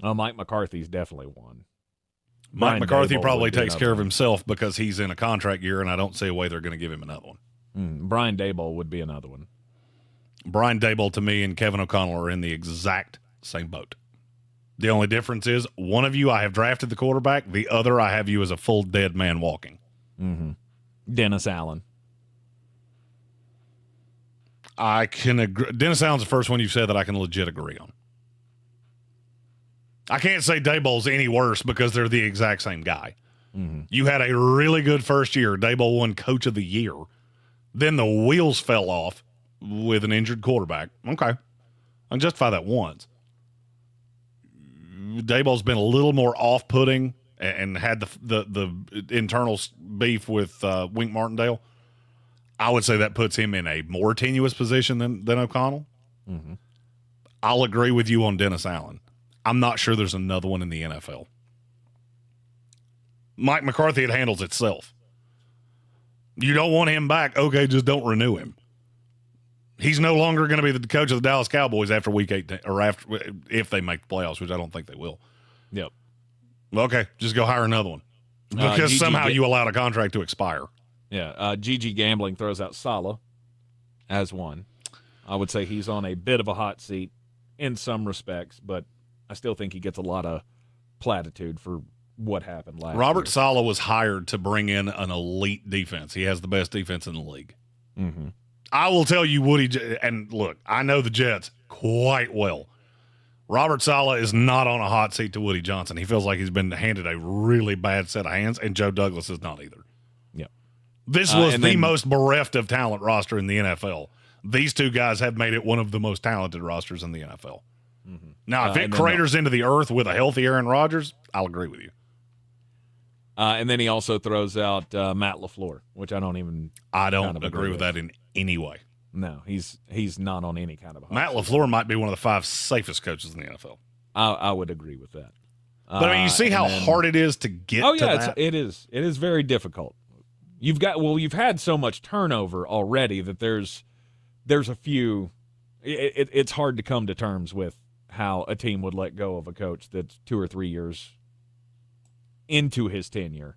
S3: Mike McCarthy's definitely one.
S5: Mike McCarthy probably takes care of himself because he's in a contract year, and I don't see a way they're going to give him another one.
S3: Brian Daboll would be another one.
S5: Brian Daboll, to me, and Kevin O'Connell are in the exact same boat. The only difference is one of you I have drafted the quarterback, the other I have you as a full dead man walking.
S3: Mm-hmm. Dennis Allen.
S5: I can agree. Dennis Allen's the first one you've said that I can legit agree on. I can't say Daboll's any worse because they're the exact same guy.
S3: Mm-hmm.
S5: You had a really good first year. Daboll won Coach of the Year. Then the wheels fell off with an injured quarterback. Okay. I can justify that once. Daboll's been a little more off-putting and had the internal beef with Wink Martindale. I would say that puts him in a more tenuous position than O'Connell.
S3: Mm-hmm.
S5: I'll agree with you on Dennis Allen. I'm not sure there's another one in the NFL. Mike McCarthy, it handles itself. You don't want him back, okay, just don't renew him. He's no longer going to be the coach of the Dallas Cowboys after week 8, or after if they make the playoffs, which I don't think they will.
S3: Yep.
S5: Okay, just go hire another one. Because somehow you allowed a contract to expire.
S3: Yeah, GG Gambling throws out Saleh as one. I would say he's on a bit of a hot seat in some respects, but I still think he gets a lot of platitude for what happened last year.
S5: Robert Saleh was hired to bring in an elite defense. He has the best defense in the league.
S3: Mm-hmm.
S5: I will tell you, Woody, and look, I know the Jets quite well. Robert Saleh is not on a hot seat to Woody Johnson. He feels like he's been handed a really bad set of hands, and Joe Douglas is not either.
S3: Yep.
S5: This was the most bereft of talent roster in the NFL. These 2 guys have made it one of the most talented rosters in the NFL.
S3: Mm-hmm.
S5: Now, if it craters into the earth with a healthy Aaron Rodgers, I'll agree with you.
S3: And then he also throws out Matt LaFleur, which I don't
S5: agree with that in any way.
S3: No, he's not on any kind of a
S5: Matt LaFleur might be one of the 5 safest coaches in the NFL.
S3: I would agree with that.
S5: But I mean, you see how hard it is to get to that?
S3: It is. It is very difficult. You've had so much turnover already that there's a few it's hard to come to terms with how a team would let go of a coach that's 2 or 3 years into his tenure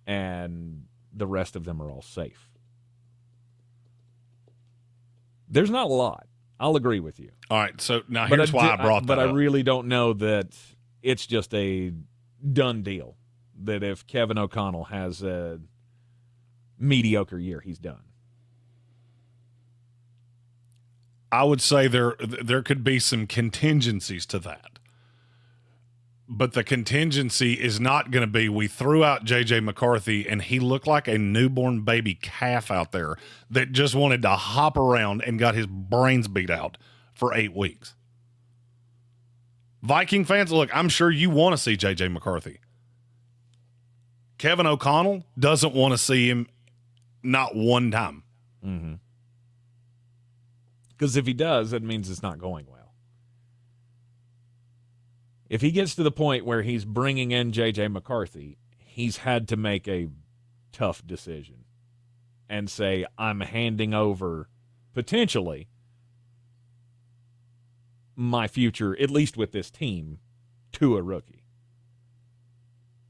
S3: and the rest of them are all safe. There's not a lot. I'll agree with you.
S5: All right, so now here's why I brought that up.
S3: But I really don't know that it's just a done deal, that if Kevin O'Connell has a mediocre year, he's done.
S5: I would say there could be some contingencies to that. But the contingency is not going to be we threw out J.J. McCarthy and he looked like a newborn baby calf out there that just wanted to hop around and got his brains beat out for 8 weeks. Viking fans, look, I'm sure you want to see J.J. McCarthy. Kevin O'Connell doesn't want to see him not one time.
S3: Mm-hmm. Because if he does, that means it's not going well. If he gets to the point where he's bringing in J.J. McCarthy, he's had to make a tough decision and say, I'm handing over, potentially, my future, at least with this team, to a rookie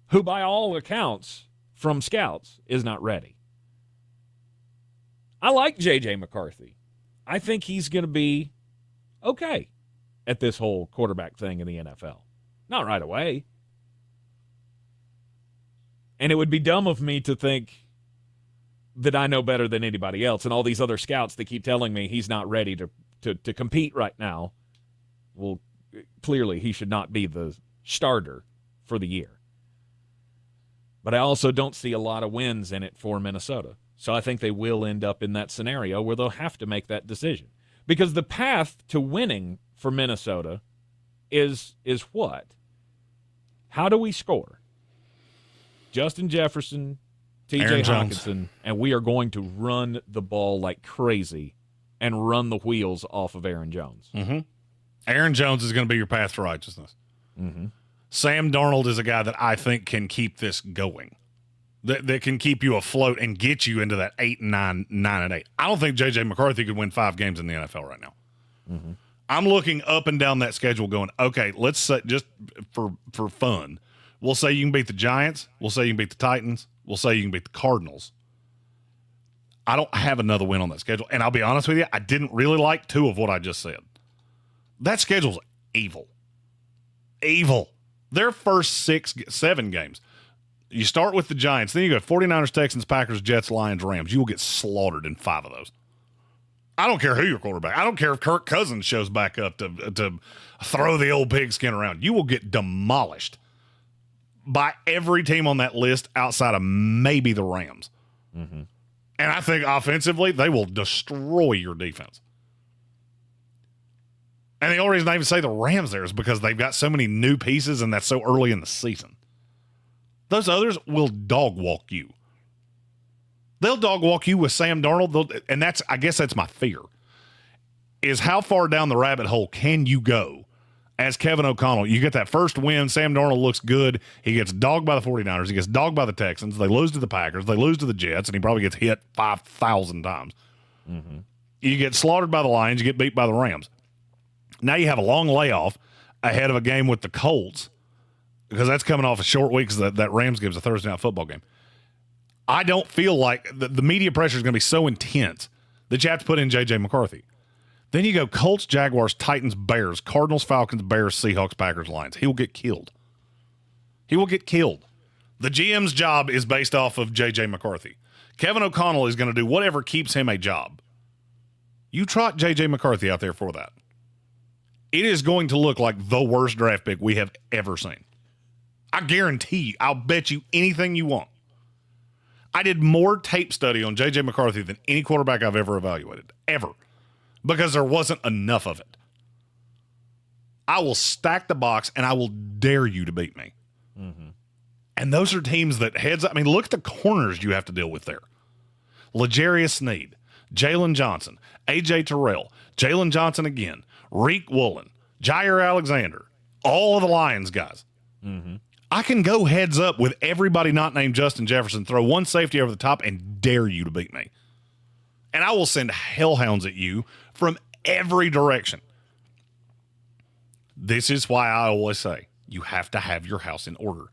S3: who, by all accounts, from scouts, is not ready. I like J.J. McCarthy. I think he's going to be okay at this whole quarterback thing in the NFL. Not right away. And it would be dumb of me to think that I know better than anybody else, and all these other scouts that keep telling me he's not ready to compete right now. Well, clearly he should not be the starter for the year. But I also don't see a lot of wins in it for Minnesota. So I think they will end up in that scenario where they'll have to make that decision. Because the path to winning for Minnesota is what? How do we score? Justin Jefferson, T.J. Hockenson, and we are going to run the ball like crazy and run the wheels off of Aaron Jones.
S5: Mm-hmm. Aaron Jones is going to be your path to righteousness.
S3: Mm-hmm.
S5: Sam Darnold is a guy that I think can keep this going. That can keep you afloat and get you into that 8-9, 9-8. I don't think J.J. McCarthy could win 5 games in the NFL right now.
S3: Mm-hmm.
S5: I'm looking up and down that schedule going, okay, let's say, just for fun, we'll say you can beat the Giants. We'll say you can beat the Titans. We'll say you can beat the Cardinals. I don't have another win on that schedule. And I'll be honest with you, I didn't really like 2 of what I just said. That schedule's evil. Evil. Their first 7 games. You start with the Giants. Then you go 49ers, Texans, Packers, Jets, Lions, Rams. You will get slaughtered in 5 of those. I don't care who your quarterback. I don't care if Kirk Cousins shows back up to throw the old pigskin around. You will get demolished by every team on that list outside of maybe the Rams.
S3: Mm-hmm.
S5: And I think offensively, they will destroy your defense. And the only reason I even say the Rams there is because they've got so many new pieces and that's so early in the season. Those others will dog walk you. They'll dog walk you with Sam Darnold, and I guess that's my fear, is how far down the rabbit hole can you go as Kevin O'Connell? You get that first win, Sam Darnold looks good, he gets dogged by the 49ers, he gets dogged by the Texans, they lose to the Packers, they lose to the Jets, and he probably gets hit 5,000 times.
S3: Mm-hmm.
S5: You get slaughtered by the Lions, you get beat by the Rams. Now you have a long layoff ahead of a game with the Colts, because that's coming off a short week because that Rams game's a Thursday night football game. I don't feel like the media pressure is going to be so intense that you have to put in J.J. McCarthy. Then you go Colts, Jaguars, Titans, Bears, Cardinals, Falcons, Bears, Seahawks, Packers, Lions. He will get killed. He will get killed. The GM's job is based off of J.J. McCarthy. Kevin O'Connell is going to do whatever keeps him a job. You trot J.J. McCarthy out there for that. It is going to look like the worst draft pick we have ever seen. I guarantee you, I'll bet you anything you want. I did more tape study on J.J. McCarthy than any quarterback I've ever evaluated, ever, because there wasn't enough of it. I will stack the box, and I will dare you to beat me.
S3: Mm-hmm.
S5: And those are teams that look at the corners you have to deal with there. L'Jarius Sneed, Jalen Johnson, A.J. Terrell, Jalen Johnson again, Reek Woolen, Jair Alexander, all of the Lions guys.
S3: Mm-hmm.
S5: I can go heads up with everybody not named Justin Jefferson, throw one safety over the top, and dare you to beat me. And I will send hellhounds at you from every direction. This is why I always say you have to have your house in order.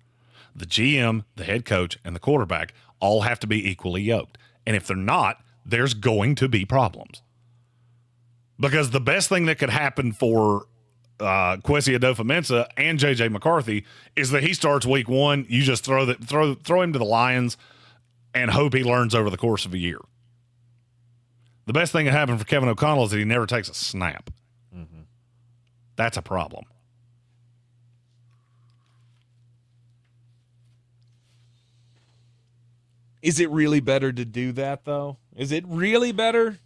S5: The GM, the head coach, and the quarterback all have to be equally yoked. And if they're not, there's going to be problems. Because the best thing that could happen for Kwesi Adofo-Mensah and J.J. McCarthy is that he starts week one, you just throw him to the Lions and hope he learns over the course of a year. The best thing that happened for Kevin O'Connell is that he never takes a snap.
S3: Mm-hmm.
S5: That's a problem.
S3: Is it really better to do that, though? Is it really better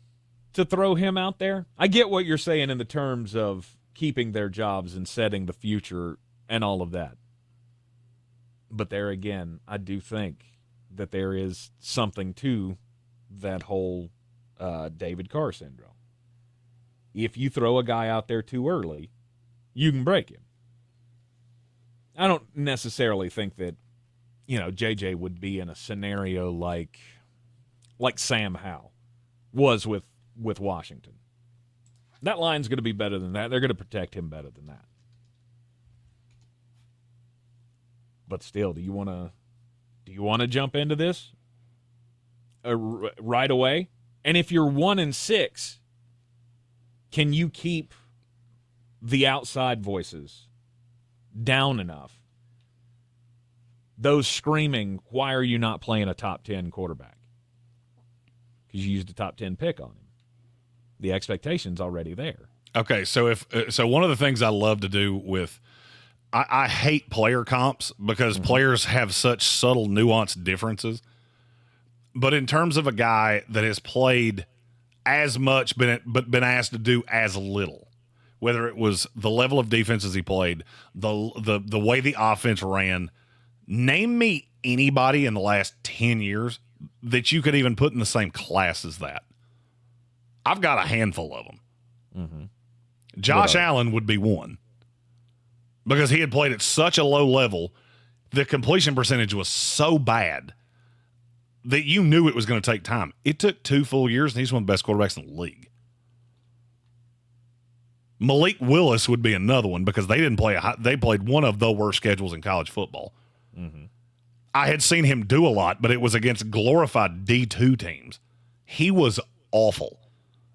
S3: to throw him out there? I get what you're saying in the terms of keeping their jobs and setting the future and all of that. But there again, I do think that there is something to that whole David Carr syndrome. If you throw a guy out there too early, you can break him. I don't necessarily think that, JJ would be in a scenario like Sam Howell was with Washington. That line's going to be better than that. They're going to protect him better than that. But still, do you want to jump into this right away? And if you're 1-6, can you keep the outside voices down enough? Those screaming, why are you not playing a top 10 quarterback? Because you used a top 10 pick on him. The expectation's already there.
S5: Okay, so one of the things I love to do with I hate player comps because players have such subtle, nuanced differences. But in terms of a guy that has played as much but been asked to do as little, whether it was the level of defenses he played, the way the offense ran, name me anybody in the last 10 years that you could even put in the same class as that. I've got a handful of them.
S3: Mm-hmm.
S5: Josh Allen would be one because he had played at such a low level. The completion percentage was so bad that you knew it was going to take time. It took 2 full years, and he's one of the best quarterbacks in the league. Malik Willis would be another one because they didn't play. They played one of the worst schedules in college football.
S3: Mm-hmm.
S5: I had seen him do a lot, but it was against glorified D2 teams. He was awful,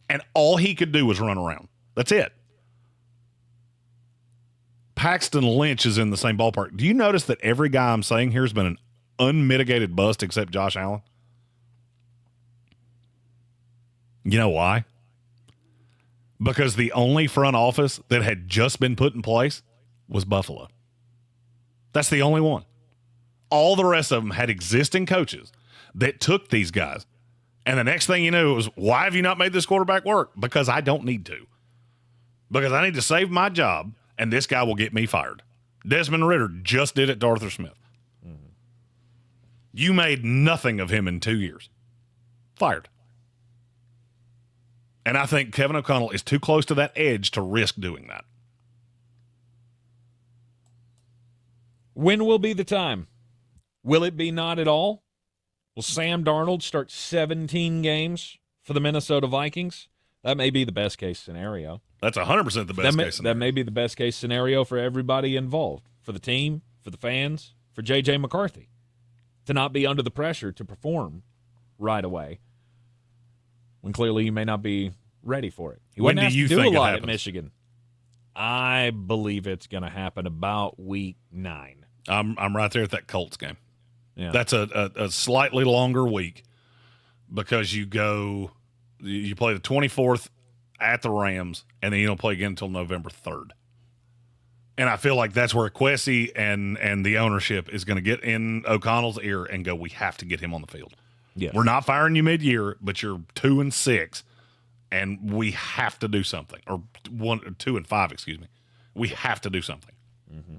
S5: and all he could do was run around. That's it. Paxton Lynch is in the same ballpark. Do you notice that every guy I'm saying here has been an unmitigated bust except Josh Allen? You know why? Because the only front office that had just been put in place was Buffalo. That's the only one. All the rest of them had existing coaches that took these guys. And the next thing you knew, it was, why have you not made this quarterback work? Because I don't need to. Because I need to save my job, and this guy will get me fired. Desmond Ridder just did it to Arthur Smith.
S3: Mm-hmm.
S5: You made nothing of him in 2 years. Fired. And I think Kevin O'Connell is too close to that edge to risk doing that.
S3: When will be the time? Will it be not at all? Will Sam Darnold start 17 games for the Minnesota Vikings? That may be the best case scenario.
S5: That's 100% the best case scenario.
S3: That may be the best case scenario for everybody involved, for the team, for the fans, for J.J. McCarthy, to not be under the pressure to perform right away when clearly you may not be ready for it. He
S5: When
S3: wasn't
S5: do you
S3: asked to do
S5: think
S3: a
S5: it
S3: lot
S5: happens?
S3: at Michigan. I believe it's going to happen about week 9.
S5: I'm right there at that Colts game.
S3: Yeah.
S5: That's a slightly longer week because you play the 24th at the Rams, and then you don't play again until November 3rd. And I feel like that's where Kwesi and the ownership is going to get in O'Connell's ear and go, we have to get him on the field.
S3: Yes.
S5: We're not firing you mid-year, but you're 2-6, and we have to do something. Or 2-5, excuse me. We have to do something.
S3: Mm-hmm.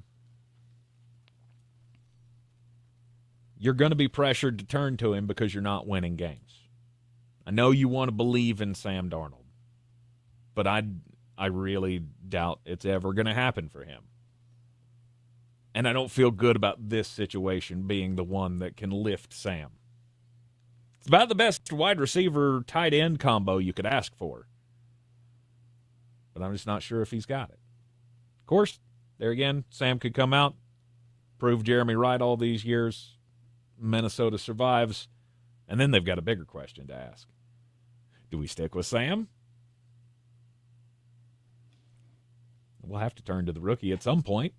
S3: you're going to be pressured to turn to him because you're not winning games. I know you want to believe in Sam Darnold, but I really doubt it's ever going to happen for him. And I don't feel good about this situation being the one that can lift Sam. It's about the best wide receiver tight end combo you could ask for. But I'm just not sure if he's got it. Of course, there again, Sam could come out, prove Jeremy right all these years. Minnesota survives. And then they've got a bigger question to ask. Do we stick with Sam? We'll have to turn to the rookie at some point.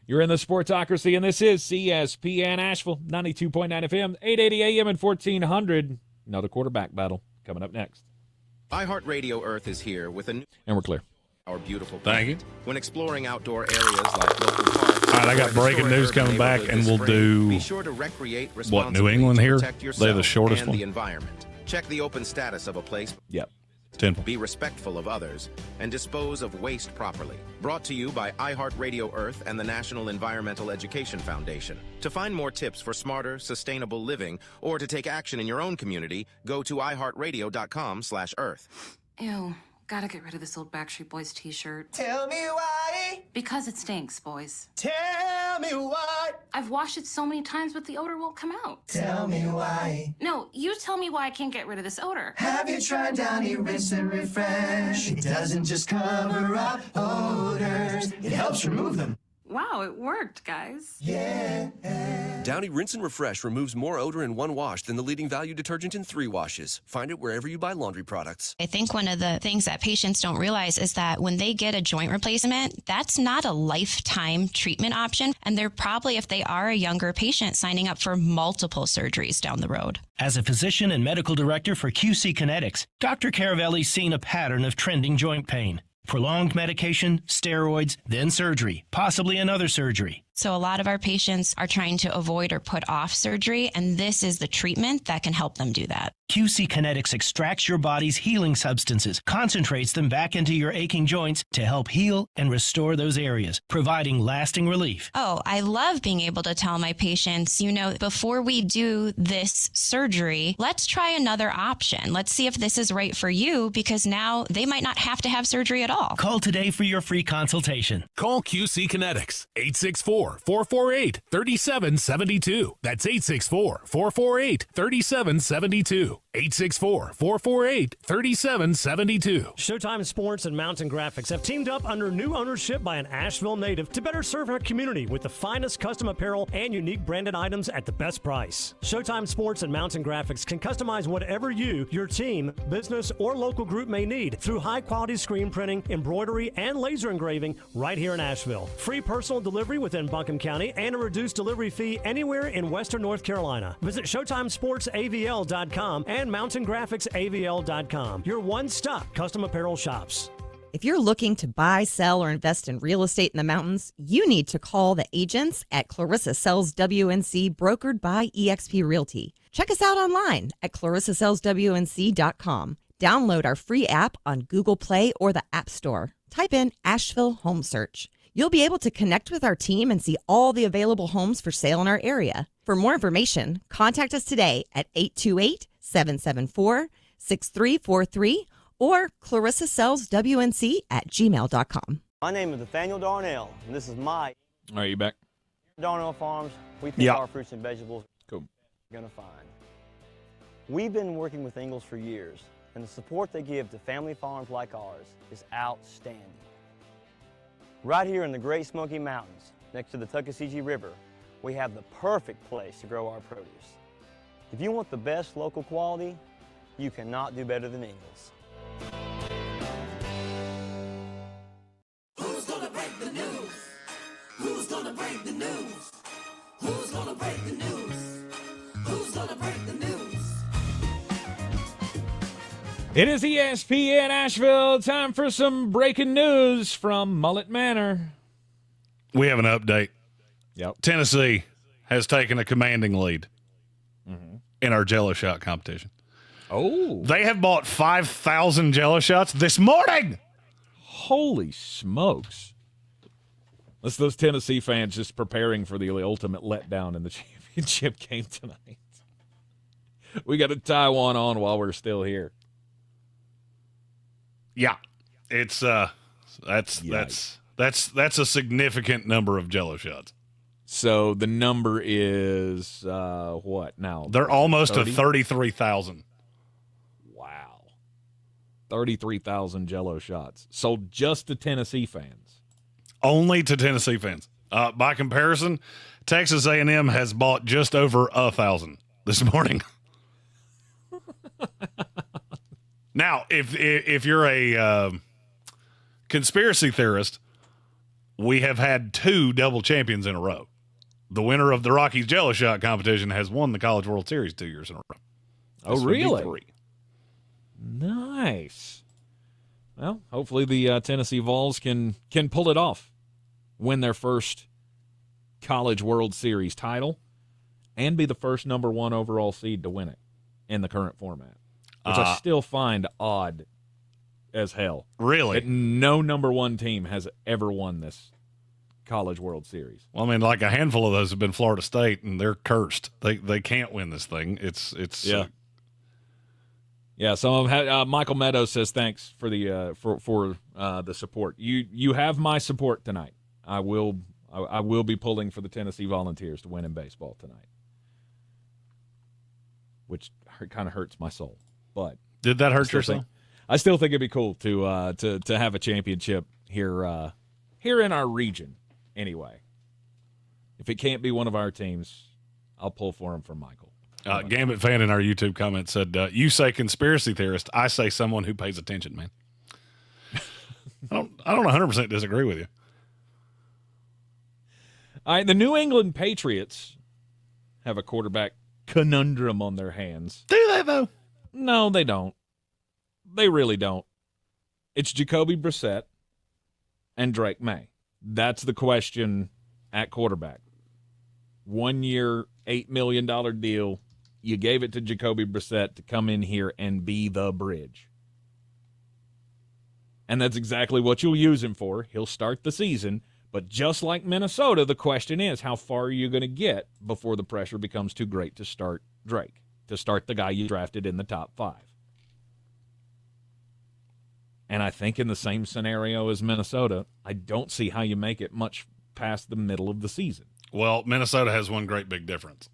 S3: You're in the Sportsocracy, and this is ESPN Asheville, 92.9 FM, 880 AM, and 1400. Another quarterback battle coming up next.
S1: iHeartRadio Earth is here with a new...
S3: And we're clear.
S1: Our beautiful
S5: Thank you.
S1: When exploring outdoor areas like local parks...
S5: All right, I got breaking news coming back, and we'll do...
S1: Be sure to recreate
S5: what, New England here? They're the shortest
S1: and
S5: one.
S1: the environment. Check the open status of a place.
S3: Yep.
S1: Be respectful of others and dispose of waste properly. Brought to you by iHeartRadio Earth and the National Environmental Education Foundation. To find more tips for smarter, sustainable living or to take action in your own community, go to iHeartRadio.com/Earth.
S8: Ew, gotta get rid of this old Backstreet Boys t-shirt.
S14: Tell me why.
S8: Because it stinks, boys.
S14: Tell me why.
S8: I've washed it so many times, but the odor won't come out.
S14: Tell me why.
S8: No, you tell me why I can't get rid of this odor.
S14: Have you tried Downy Rinse and Refresh? It doesn't just cover up odors, it helps remove them.
S8: Wow, it worked, guys.
S14: Yeah.
S15: Downy Rinse and Refresh removes more odor in one wash than the leading value detergent in 3 washes. Find it wherever you buy laundry products.
S16: I think one of the things that patients don't realize is that when they get a joint replacement, that's not a lifetime treatment option. And they're probably, if they are a younger patient, signing up for multiple surgeries down the road.
S21: As a physician and medical director for QC Kinetics, Dr. Caravelli's seen a pattern of trending joint pain. Prolonged medication, steroids, then surgery, possibly another surgery.
S16: So a lot of our patients are trying to avoid or put off surgery, and this is the treatment that can help them do that.
S21: QC Kinetics extracts your body's healing substances, concentrates them back into your aching joints to help heal and restore those areas, providing lasting relief.
S16: Oh, I love being able to tell my patients, before we do this surgery, let's try another option. Let's see if this is right for you, because now they might not have to have surgery at all.
S21: Call today for your free consultation.
S22: Call QC Kinetics, 864-448-3772. That's 864-448-3772. 864-448-3772.
S17: Showtime Sports and Mountain Graphics have teamed up under new ownership by an Asheville native to better serve our community with the finest custom apparel and unique branded items at the best price. Showtime Sports and Mountain Graphics can customize whatever you, your team, business, or local group may need through high-quality screen printing, embroidery, and laser engraving right here in Asheville. Free personal delivery within Buncombe County and a reduced delivery fee anywhere in Western North Carolina. Visit ShowtimeSportsAVL.com and MountainGraphicsAVL.com, your one-stop custom apparel shops.
S24: If you're looking to buy, sell, or invest in real estate in the mountains, you need to call the agents at Clarissa Sells WNC, brokered by eXp Realty. Check us out online at ClarissaSellsWNC.com. Download our free app on Google Play or the App Store. Type in Asheville Home Search. You'll be able to connect with our team and see all the available homes for sale in our area. For more information, contact us today at 828-774-6343 or ClarissaSellsWNC@gmail.com.
S28: My name is Nathaniel Darnell, and this is my...
S3: All right, you back?
S28: Darnell Farms, we pick our fruits and vegetables
S3: cool.
S28: You're going to find. We've been working with Ingalls for years, and the support they give to family farms like ours is outstanding. Right here in the Great Smoky Mountains, next to the Tuckasegee River, we have the perfect place to grow our produce. If you want the best local quality, you cannot do better than Ingalls.
S14: Who's gonna break the news? Who's gonna break the news? Who's gonna break the news? Who's gonna break the news?
S3: It is ESPN Asheville. Time for some breaking news from Mullet Manor.
S5: We have an update.
S3: Yep.
S5: Tennessee has taken a commanding lead in our Jello shot competition.
S3: Oh.
S5: They have bought 5,000 Jello shots this morning.
S3: Holy smokes. That's those Tennessee fans just preparing for the ultimate letdown in the championship game tonight. We got to tie one on while we're still here.
S5: Yeah, it's that's a significant number of Jello shots.
S3: So the number is what now?
S5: They're almost 30? To 33,000.
S3: Wow, 33,000 Jello shots sold just to Tennessee fans.
S5: Only to Tennessee fans. By comparison, Texas A&M has bought just over 1,000 this morning. Now, if you're a conspiracy theorist, we have had 2 double champions in a row. The winner of the Rockies Jello Shot competition has won the College World Series 2 years in a row.
S3: Oh, really? Nice. Well, hopefully the Tennessee Vols can pull it off, win their first College World Series title, and be the first number 1 overall seed to win it in the current format, which I still find odd as hell.
S5: Really?
S3: That no number 1 team has ever won this College World Series.
S5: Well, I mean, like a handful of those have been Florida State, and they're cursed. They can't win this thing. It's
S3: yeah. Yeah, some of Michael Meadows says thanks for the for the support. You have my support tonight. I will be pulling for the Tennessee Volunteers to win in baseball tonight, which kind of hurts my soul. But
S5: did that hurt your soul?
S3: I still think it'd be cool to have a championship here in our region. Anyway, if it can't be one of our teams, I'll pull for him for Michael.
S5: Gambit fan in our YouTube comment said, "You say conspiracy theorist, I say someone who pays attention, man." I don't 100% disagree with you.
S3: All right, the New England Patriots have a quarterback conundrum on their hands.
S5: Do they, though?
S3: No, they don't. They really don't. It's Jacoby Brissett and Drake May. That's the question at quarterback. 1 year, $8 million deal. You gave it to Jacoby Brissett to come in here and be the bridge. And that's exactly what you'll use him for. He'll start the season. But just like Minnesota, the question is, how far are you going to get before the pressure becomes too great to start Drake, to start the guy you drafted in the top 5? And I think in the same scenario as Minnesota, I don't see how you make it much past the middle of the season.
S5: Well, Minnesota has one great big difference.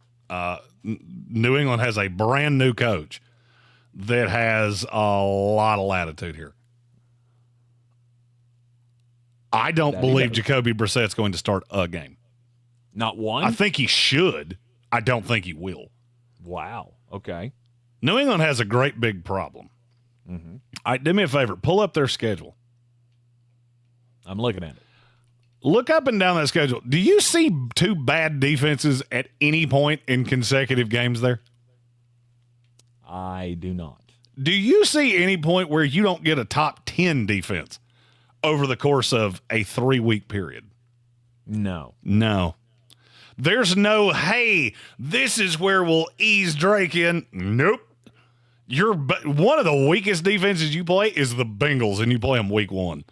S5: New England has a brand new coach that has a lot of latitude here. I don't believe Jacoby Brissett's going to start a game.
S3: Not one?
S5: I think he should. I don't think he will.
S3: Wow. Okay.
S5: New England has a great big problem.
S3: Mm-hmm.
S5: All right, do me a favor. Pull up their schedule.
S3: I'm looking at it.
S5: Look up and down that schedule. Do you see 2 bad defenses at any point in consecutive games there?
S3: I do not.
S5: Do you see any point where you don't get a top 10 defense over the course of a 3-week period?
S3: No.
S5: No. There's no, hey, this is where we'll ease Drake in. Nope. One of the weakest defenses you play is the Bengals, and you play them week 1.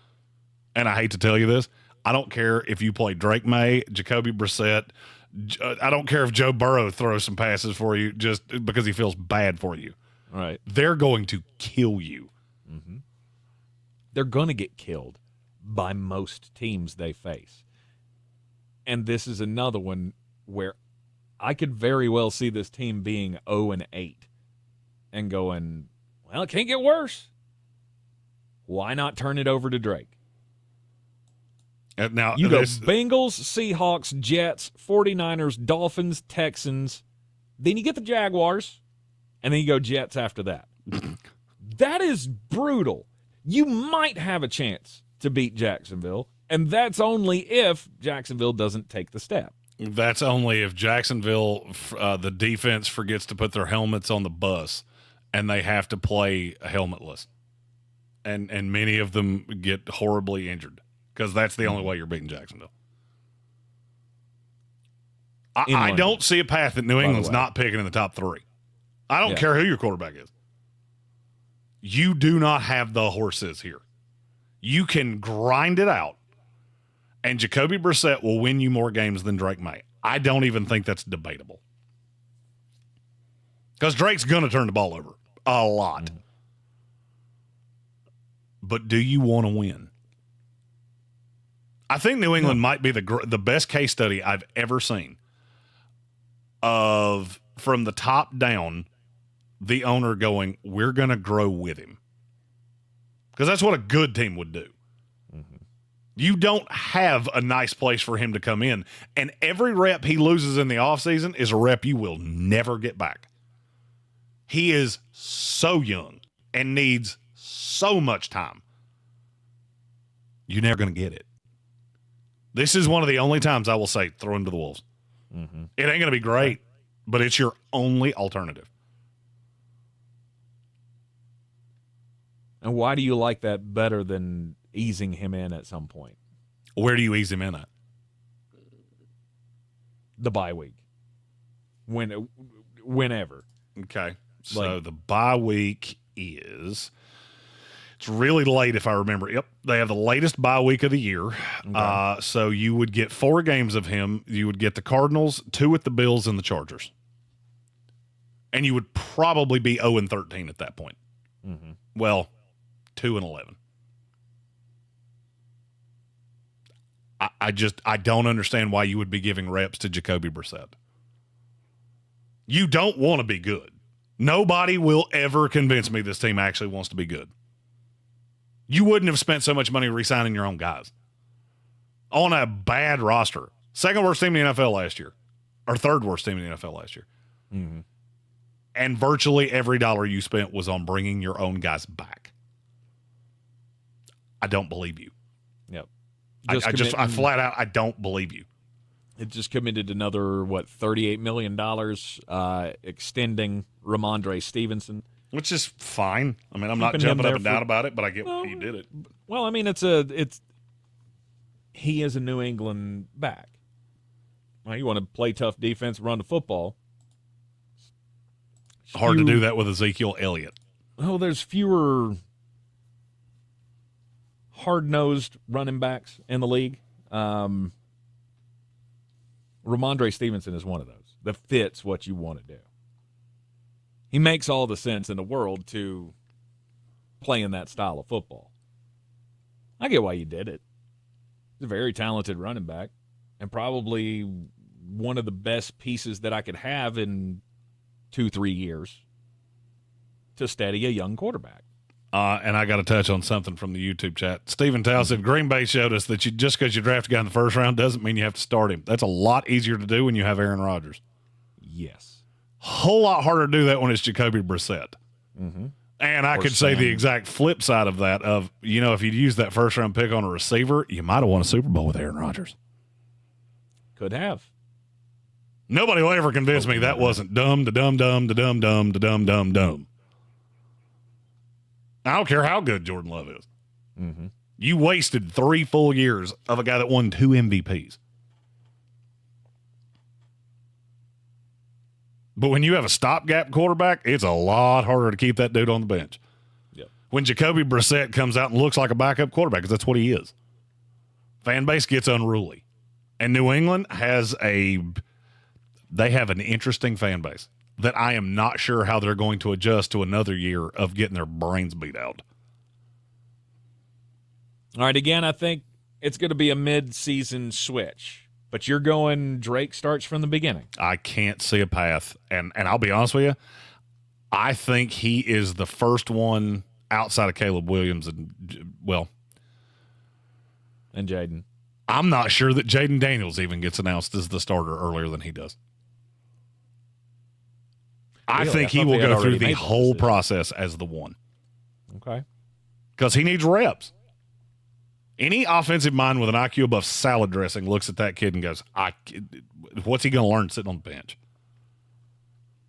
S5: And I hate to tell you this, I don't care if you play Drake May, Jacoby Brissett. I don't care if Joe Burrow throws some passes for you just because he feels bad for you.
S3: All right.
S5: They're going to kill you.
S3: Mm-hmm. They're going to get killed by most teams they face. And this is another one where I could very well see this team being 0-8 and going, well, it can't get worse. Why not turn it over to Drake?
S5: Now
S3: you go Bengals, Seahawks, Jets, 49ers, Dolphins, Texans. Then you get the Jaguars, and then you go Jets after that. That is brutal. You might have a chance to beat Jacksonville, and that's only if Jacksonville doesn't take the step.
S5: That's only if Jacksonville, the defense forgets to put their helmets on the bus, and they have to play helmetless. And many of them get horribly injured. Because that's the only way you're beating Jacksonville. I don't see a path that New England's not picking in the top 3. I don't care who your quarterback is. You do not have the horses here. You can grind it out And Jacoby Brissett will win you more games than Drake may. I don't even think that's debatable. Because Drake's going to turn the ball over a lot. But do you want to win? I think New England might be the best case study I've ever seen of, from the top down, the owner going, we're going to grow with him. Because that's what a good team would do. You don't have a nice place for him to come in. And every rep he loses in the offseason is a rep you will never get back. He is so young and needs so much time. You're never going to get it. This is one of the only times I will say throw him to the Wolves. It ain't going to be great, but it's your only alternative.
S3: And why do you like that better than easing him in at some point?
S5: Where do you ease him in at?
S3: The bye week. Whenever.
S5: Okay. So the bye week is, it's really late if I remember. Yep. They have the latest bye week of the year. Okay. So you would get 4 games of him. You would get the Cardinals, 2 at the Bills, and the Chargers. And you would probably be 0-13 at that point. Well, 2-11. I don't understand why you would be giving reps to Jacoby Brissett. You don't want to be good. Nobody will ever convince me this team actually wants to be good. You wouldn't have spent so much money re-signing your own guys on a bad roster. Second worst team in the NFL last year, or third worst team in the NFL last year. And virtually every dollar you spent was on bringing your own guys back. I don't believe you.
S3: Yep.
S5: I flat out, I don't believe you.
S3: It just committed another, $38 million extending Ramondre Stevenson.
S5: Which is fine. I mean, I'm not jumping up and down about it, but I get why he did it.
S3: Well, I mean, he is a New England back. Well, you want to play tough defense, run the football.
S5: Hard to do that with Ezekiel Elliott.
S3: Oh, there's fewer hard-nosed running backs in the league. Ramondre Stevenson is one of those that fits what you want to do. He makes all the sense in the world to play in that style of football. I get why you did it. He's a very talented running back and probably one of the best pieces that I could have in 2-3 years to steady a young quarterback.
S5: And I got to touch on something from the YouTube chat. Stephen Tao said, Green Bay showed us that just because you draft a guy in the first round doesn't mean you have to start him. That's a lot easier to do when you have Aaron Rodgers.
S3: Yes.
S5: Whole lot harder to do that when it's Jacoby Brissett. And I could say the exact flip side of that of, if you'd used that first round pick on a receiver, you might have won a Super Bowl with Aaron Rodgers.
S3: Could have.
S5: Nobody will ever convince me that wasn't dumb to dumb dumb to dumb dumb to dumb dumb dumb. I don't care how good Jordan Love is. You wasted 3 full years of a guy that won 2 MVPs. But when you have a stopgap quarterback, it's a lot harder to keep that dude on the bench.
S3: Yep.
S5: When Jacoby Brissett comes out and looks like a backup quarterback, because that's what he is, fan base gets unruly. And New England they have an interesting fan base that I am not sure how they're going to adjust to another year of getting their brains beat out.
S3: All right, again, I think it's going to be a mid-season switch. But you're going Drake starts from the beginning.
S5: I can't see a path. And I'll be honest with you, I think he is the first one outside of Caleb Williams and
S3: Jaden.
S5: I'm not sure that Jaden Daniels even gets announced as the starter earlier than he does. I think he will go through the whole process as the one.
S3: Okay.
S5: Because he needs reps. Any offensive mind with an IQ above salad dressing looks at that kid and goes, what's he going to learn sitting on the bench?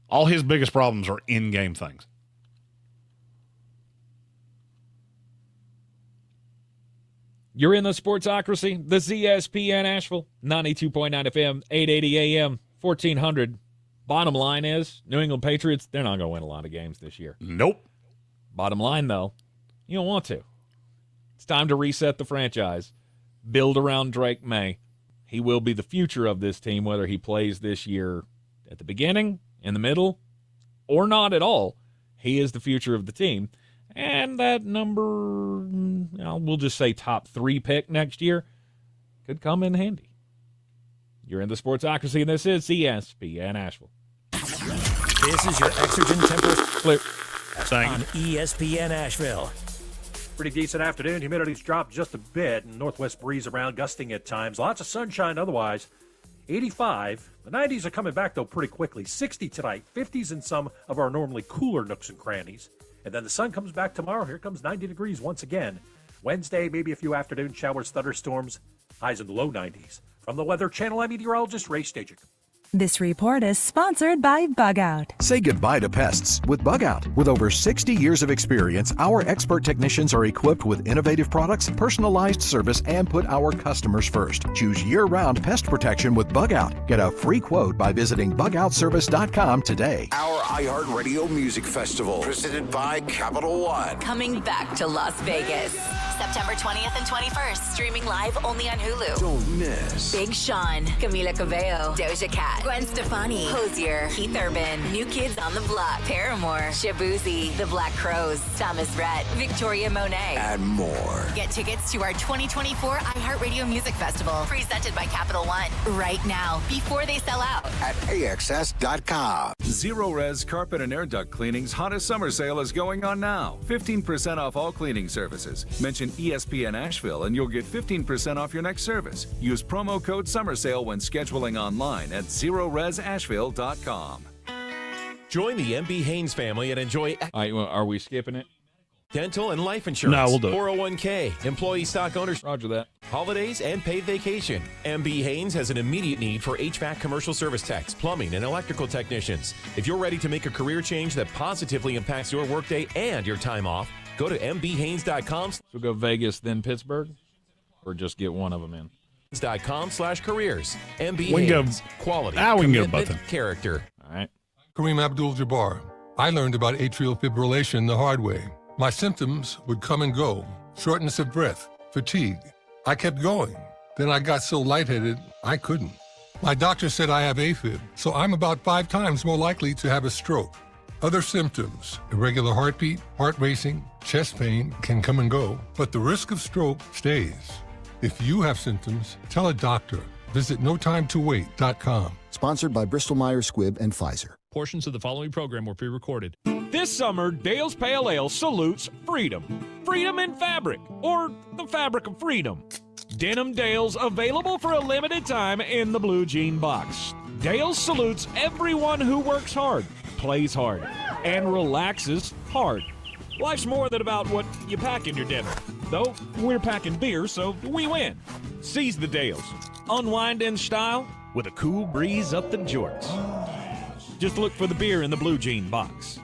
S5: All his biggest problems are in-game things.
S3: You're in the Sportsocracy, the ESPN Asheville, 92.9 FM, 880 AM, 1400. Bottom line is, New England Patriots, they're not going to win a lot of games this year.
S5: Nope.
S3: Bottom line, though, you don't want to. It's time to reset the franchise. build around Drake May. He will be the future of this team, whether he plays this year at the beginning, in the middle, or not at all. He is the future of the team. And that number, we'll just say top 3 pick next year, could come in handy. You're in the Sportsocracy, and this is ESPN Asheville.
S6: This is your Exergen Temper
S3: Flip
S6: on ESPN Asheville.
S9: Pretty decent afternoon. Humidity's dropped just a bit, and northwest breeze around, gusting at times. Lots of sunshine otherwise. 85. The 90s are coming back, though, pretty quickly. 60 tonight. 50s in some of our normally cooler nooks and crannies. And then the sun comes back tomorrow. Here comes 90 degrees once again. Wednesday, maybe a few afternoon showers, thunderstorms. Highs in the low 90s. From the Weather Channel, I'm meteorologist Ray Stajic.
S10: This report is sponsored by Bug Out.
S11: Say goodbye to pests with Bug Out. With over 60 years of experience, our expert technicians are equipped with innovative products, personalized service, and put our customers first. Choose year-round pest protection with Bug Out. Get a free quote by visiting bugoutservice.com today.
S12: Our iHeartRadio Music Festival, presented by Capital One.
S18: Coming back to Las Vegas. September 20th and 21st. Streaming live only on Hulu.
S12: Don't miss
S18: Big Sean, Camila Cabello, Doja Cat, Gwen Stefani, Hozier, Keith Urban, New Kids on the Block, Paramore, Shabuzi, The Black Crowes, Thomas Rhett, Victoria Monet,
S12: and more.
S18: Get tickets to our 2024 iHeartRadio Music Festival, presented by Capital One, right now, before they sell out.
S12: At AXS.com.
S19: Zero Res Carpet and Air Duct Cleaning's hottest summer sale is going on now. 15% off all cleaning services. Mention ESPN Asheville and you'll get 15% off your next service. Use promo code Summer Sale when scheduling online at ZeroResAsheville.com.
S20: Join the MB Haynes family and enjoy.
S3: All right, well, are we skipping it?
S20: Dental and life insurance.
S5: No, we'll do it.
S20: 401k, employee stock owners.
S3: Roger that.
S20: Holidays and paid vacation. MB Haynes has an immediate need for HVAC commercial service techs, plumbing, and electrical technicians. If you're ready to make a career change that positively impacts your workday and your time off, go to mbhaynes.com.
S3: So go Vegas, then Pittsburgh, or just get one of them in.
S20: .com/careers. MB
S5: We can
S20: Haynes.
S5: go-
S20: Quality.
S5: we can go
S20: commitment,
S5: both.
S20: Character.
S3: All right.
S25: Kareem Abdul-Jabbar. I learned about atrial fibrillation the hard way. My symptoms would come and go. Shortness of breath, fatigue. I kept going. Then I got so lightheaded, I couldn't. My doctor said I have AFib, so I'm about 5 times more likely to have a stroke. Other symptoms, irregular heartbeat, heart racing, chest pain can come and go, but the risk of stroke stays. If you have symptoms, tell a doctor. Visit notimetowait.com.
S27: Sponsored by Bristol-Myers Squibb and Pfizer.
S22: Portions of the following program were pre-recorded.
S3: This summer, Dale's Pale Ale salutes freedom. Freedom in fabric, or the fabric of freedom. Denim Dale's available for a limited time in the blue jean box. Dale's salutes everyone who works hard, plays hard, and relaxes hard. Life's more than about what you pack in your denim. Though we're packing beer, so we win. Seize the Dales. Unwind in style with a cool breeze up the jorts. Just look for the beer in the blue jean box.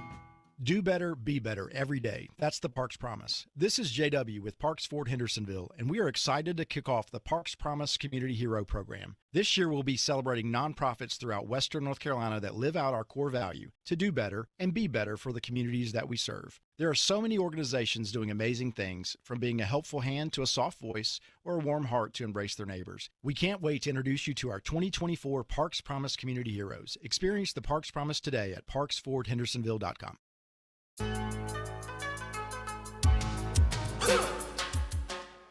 S29: Do better, be better every day. That's the Parks Promise. This is JW with Parks Ford Hendersonville, and we are excited to kick off the Parks Promise Community Hero Program. This year, we'll be celebrating nonprofits throughout Western North Carolina that live out our core value to do better and be better for the communities that we serve. There are so many organizations doing amazing things, from being a helpful hand to a soft voice or a warm heart to embrace their neighbors. We can't wait to introduce you to our 2024 Parks Promise Community Heroes. Experience the Parks Promise today at parksfordhendersonville.com.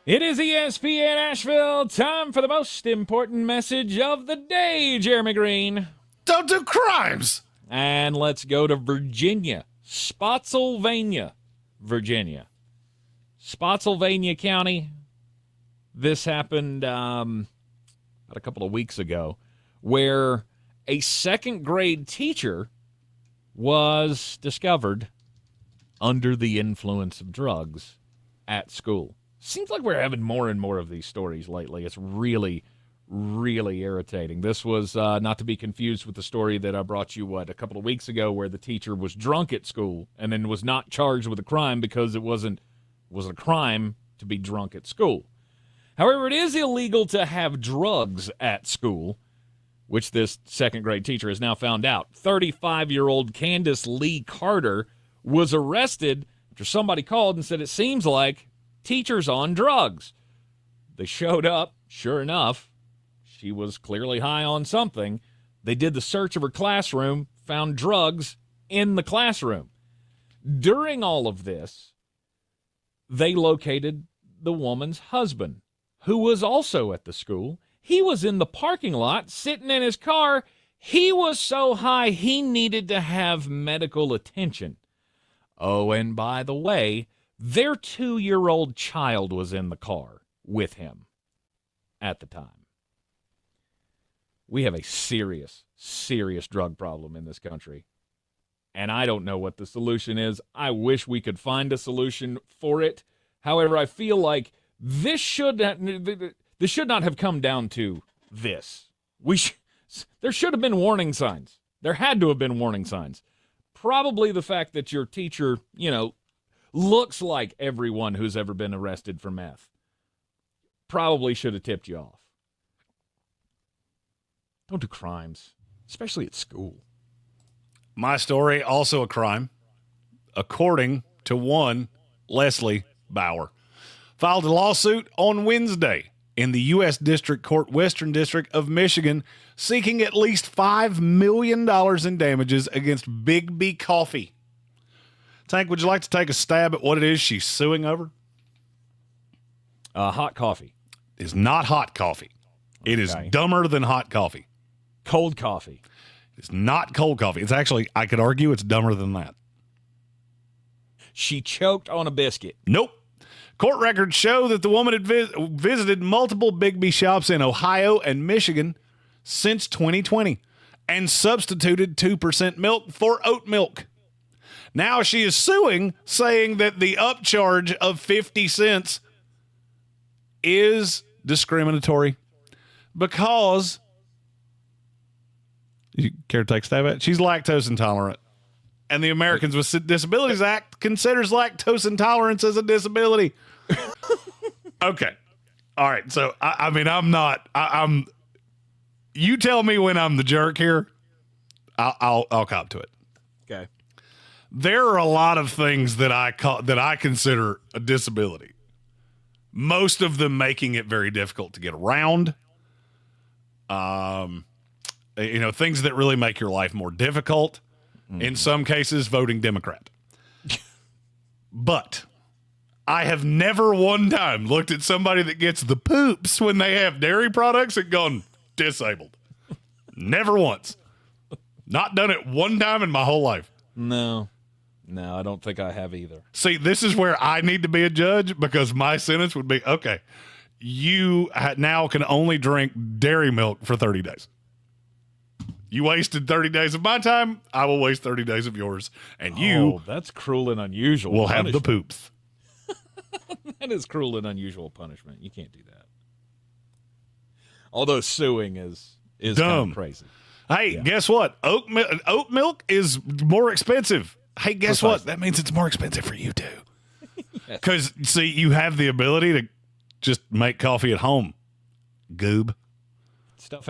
S3: It is ESPN Asheville. Time for the most important message of the day, Jeremy Greene.
S5: Don't do crimes.
S3: And let's go to Virginia. Spotsylvania, Virginia. Spotsylvania County. This happened about a couple of weeks ago, where a second grade teacher was discovered under the influence of drugs at school. Seems like we're having more and more of these stories lately. It's really, really irritating. This was not to be confused with the story that I brought you, a couple of weeks ago, where the teacher was drunk at school and then was not charged with a crime because it wasn't a crime to be drunk at school. However, it is illegal to have drugs at school, which this second grade teacher has now found out. 35-year-old Candace Lee Carter was arrested after somebody called and said it seems like teacher's on drugs. They showed up. Sure enough, she was clearly high on something. They did the search of her classroom, found drugs in the classroom. During all of this, they located the woman's husband, who was also at the school. He was in the parking lot, sitting in his car. He was so high, he needed to have medical attention. Oh, and by the way, their 2-year-old child was in the car with him at the time. We have a serious, serious drug problem in this country. And I don't know what the solution is. I wish we could find a solution for it. However, I feel like this should not have come down to this. There should have been warning signs. There had to have been warning signs. Probably the fact that your teacher, looks like everyone who's ever been arrested for meth. Probably should have tipped you off. Don't do crimes, especially at school.
S5: My story, also a crime, according to one Leslie Bauer. Filed a lawsuit on Wednesday in the U.S. District Court, Western District of Michigan, seeking at least $5 million in damages against Big B Coffee. Tank, would you like to take a stab at what it is she's suing over?
S3: Hot coffee.
S5: It's not hot coffee. It is dumber than hot coffee.
S3: Cold coffee.
S5: It's not cold coffee. It's actually, I could argue it's dumber than that.
S3: She choked on a biscuit.
S5: Nope. Court records show that the woman had visited multiple Big B shops in Ohio and Michigan since 2020 and substituted 2% milk for oat milk. Now she is suing, saying that the upcharge of 50 cents is discriminatory because, you care to take a stab at it? She's lactose intolerant. And the Americans with Disabilities Act considers lactose intolerance as a disability. Okay. All right. So, I'm you tell me when I'm the jerk here. I'll cop to it.
S3: Okay.
S5: There are a lot of things that I consider a disability. Most of them making it very difficult to get around. Things that really make your life more difficult. In some cases, voting Democrat. But I have never one time looked at somebody that gets the poops when they have dairy products and gone disabled. Never once. Not done it one time in my whole life.
S3: No, I don't think I have either.
S5: See, this is where I need to be a judge because my sentence would be, okay, you now can only drink dairy milk for 30 days. You wasted 30 days of my time, I will waste 30 days of yours. And you...
S3: that's cruel and unusual
S5: will have the poops.
S3: That is cruel and unusual punishment. You can't do that. Although suing is
S5: dumb.
S3: Kind of crazy.
S5: Hey, guess what? Oat milk is more expensive. Hey, guess what? That means it's more expensive for you too. Because, see, you have the ability to just make coffee at home. Goob.
S3: Stuff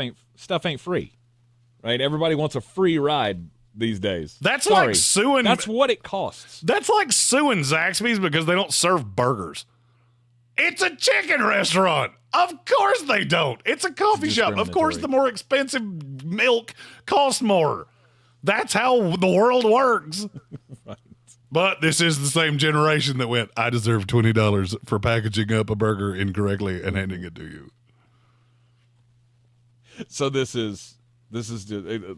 S3: ain't free. Right? Everybody wants a free ride these days.
S5: That's like suing.
S3: That's what it costs.
S5: That's like suing Zaxby's because they don't serve burgers. It's a chicken restaurant. Of course they don't. It's a coffee shop. Of course the more expensive milk costs more. That's how the world works. Right. But this is the same generation that went, I deserve $20 for packaging up a burger incorrectly and handing it to you. So
S3: this is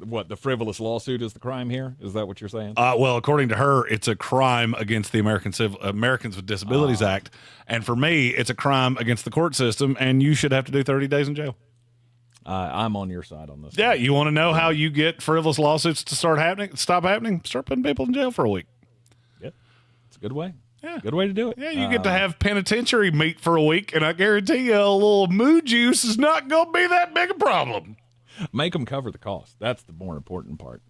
S3: what, the frivolous lawsuit is the crime here? Is that what you're saying?
S5: Well, according to her, it's a crime against the Americans with Disabilities Act. And for me, it's a crime against the court system, and you should have to do 30 days in jail.
S3: I'm on your side on this.
S5: Yeah, you want to know how you get frivolous lawsuits to stop happening? Start putting people in jail for a week.
S3: Yep. It's a good way.
S5: Yeah.
S3: Good way to do it.
S5: Yeah, you get to have penitentiary meat for a week, and I guarantee you a little moo juice is not going to be that big a problem.
S3: Make them cover the cost. That's the more important part.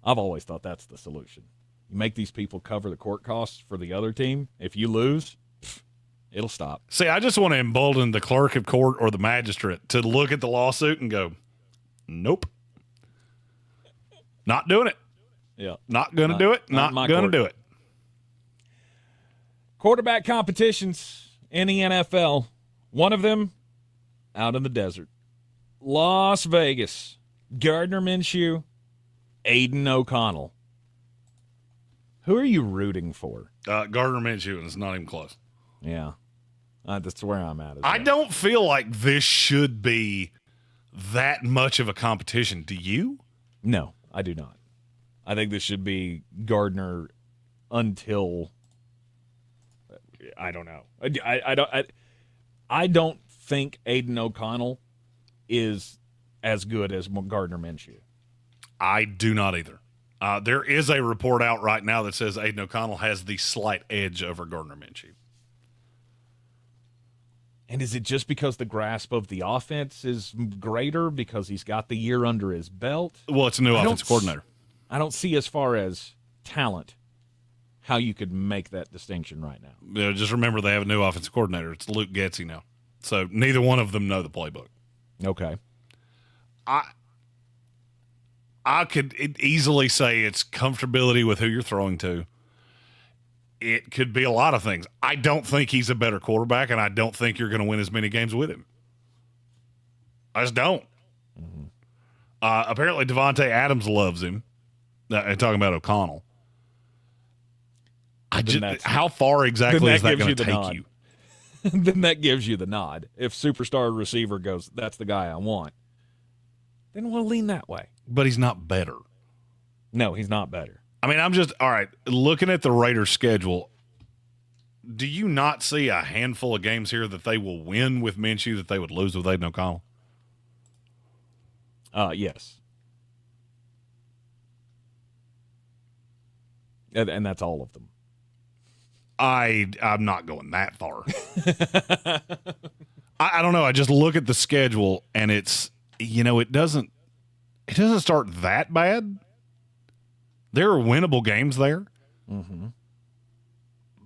S3: I've always thought that's the solution. You make these people cover the court costs for the other team. If you lose, it'll stop.
S5: See, I just want to embolden the clerk of court or the magistrate to look at the lawsuit and go, nope. Not doing it.
S3: Yeah.
S5: Not going to do it. Not going to do it.
S3: Quarterback competitions in the NFL One of them out in the desert. Las Vegas. Gardner Minshew, Aiden O'Connell. Who are you rooting for?
S5: Gardner Minshew, and it's not even close.
S3: Yeah. That's where I'm at.
S5: I don't feel like this should be that much of a competition. Do you?
S3: No, I do not. I think this should be Gardner until I don't know. I don't think Aiden O'Connell is as good as Gardner Minshew.
S5: I do not either. There is a report out right now that says Aiden O'Connell has the slight edge over Gardner Minshew.
S3: And is it just because the grasp of the offense is greater because he's got the year under his belt?
S5: Well, it's a new offensive coordinator.
S3: I don't see as far as talent how you could make that distinction right now.
S5: Just remember they have a new offensive coordinator. It's Luke Getsy now. So neither one of them know the playbook.
S3: Okay.
S5: I could easily say it's comfortability with who you're throwing to. It could be a lot of things. I don't think he's a better quarterback, and I don't think you're going to win as many games with him. I just don't. Mm-hmm. Apparently, Devontae Adams loves him. Talking about O'Connell. How far exactly is that going to take you?
S3: Then that gives you the nod. If superstar receiver goes, that's the guy I want, then we'll lean that way.
S5: But he's not better.
S3: No, he's not better.
S5: I mean, all right, looking at the Raiders' schedule, do you not see a handful of games here that they will win with Minshew that they would lose with Aiden O'Connell?
S3: Yes. And that's all of them.
S5: I'm not going that far. I don't know. I just look at the schedule, and it's, it doesn't start that bad. There are winnable games there.
S3: Mm-hmm.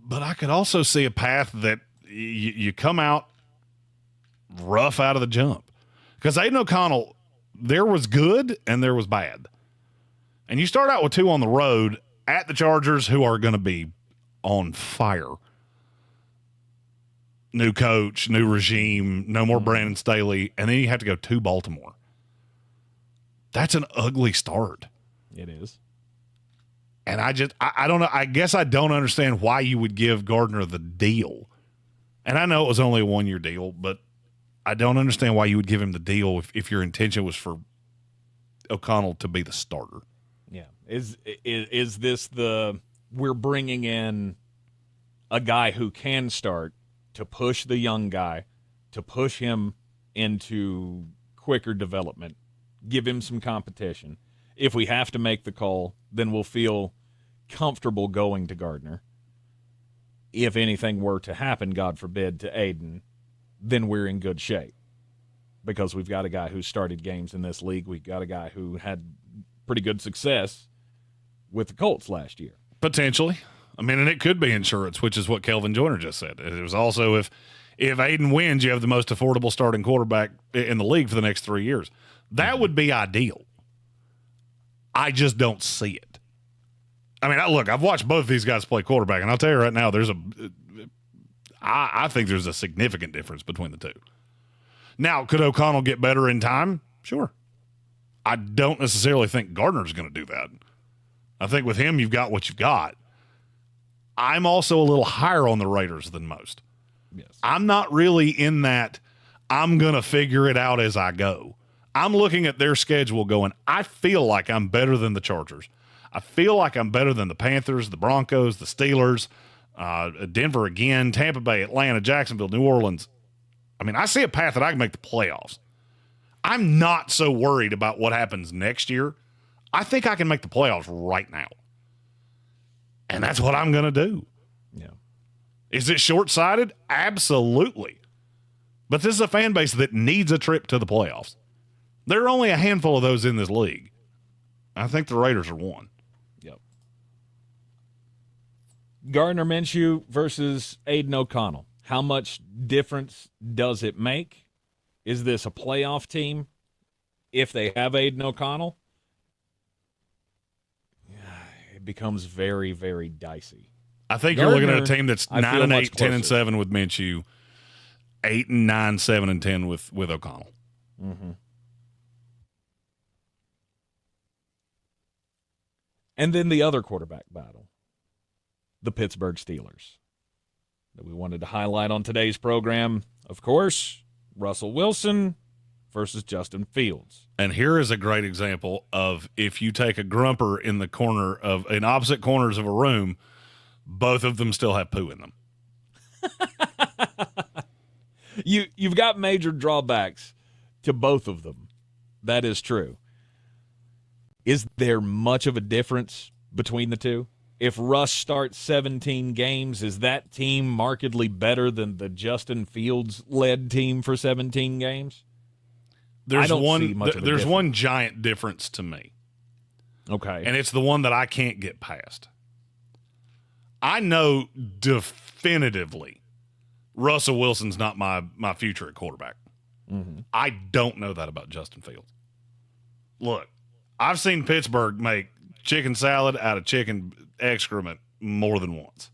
S5: But I could also see a path that you come out rough out of the jump. Because Aiden O'Connell, there was good and there was bad. And you start out with 2 on the road at the Chargers, who are going to be on fire. New coach, new regime, no more Brandon Staley, and then you have to go to Baltimore. That's an ugly start.
S3: It is.
S5: And I don't know. I guess I don't understand why you would give Gardner the deal. And I know it was only a 1-year deal, but I don't understand why you would give him the deal if your intention was for O'Connell to be the starter.
S3: Yeah. Is this we're bringing in a guy who can start to push the young guy, to push him into quicker development, give him some competition. If we have to make the call, then we'll feel comfortable going to Gardner. If anything were to happen, God forbid, to Aiden, then we're in good shape because we've got a guy who started games in this league. We've got a guy who had pretty good success with the Colts last year.
S5: Potentially. I mean, and it could be insurance, which is what Kelvin Joyner just said. It was also if Aiden wins, you have the most affordable starting quarterback in the league for the next 3 years. That would be ideal. I just don't see it. I mean, look, I've watched both of these guys play quarterback, and I'll tell you right now, I think there's a significant difference between the two. Now, could O'Connell get better in time? Sure. I don't necessarily think Gardner's going to do that. I think with him, you've got what you've got. I'm also a little higher on the Raiders than most.
S3: Yes.
S5: I'm not really in that I'm going to figure it out as I go. I'm looking at their schedule going, I feel like I'm better than the Chargers. I feel like I'm better than the Panthers, the Broncos, the Steelers, Denver again, Tampa Bay, Atlanta, Jacksonville, New Orleans. I mean, I see a path that I can make the playoffs. I'm not so worried about what happens next year. I think I can make the playoffs right now. And that's what I'm going to do.
S3: Yeah.
S5: Is it short-sighted? Absolutely. But this is a fan base that needs a trip to the playoffs. There are only a handful of those in this league. I think the Raiders are one.
S3: Yep. Gardner Minshew versus Aiden O'Connell. How much difference does it make? Is this a playoff team if they have Aiden O'Connell? It becomes very, very dicey.
S5: I think you're looking at a team that's 9-8, 10-7 with Minshew. 8-9, 7-10 with O'Connell.
S3: Mm-hmm. And then the other quarterback battle, the Pittsburgh Steelers, that we wanted to highlight on today's program. Of course, Russell Wilson versus Justin Fields.
S5: And here is a great example of if you take a grumper in opposite corners of a room, both of them still have poo in them.
S3: You've got major drawbacks to both of them. That is true. Is there much of a difference between the two? If Russ starts 17 games, is that team markedly better than the Justin Fields-led team for 17 games?
S5: There's one giant difference to me.
S3: Okay.
S5: And it's the one that I can't get past. I know definitively Russell Wilson's not my future at quarterback.
S3: Mm-hmm.
S5: I don't know that about Justin Fields. Look, I've seen Pittsburgh make chicken salad out of chicken excrement more than once.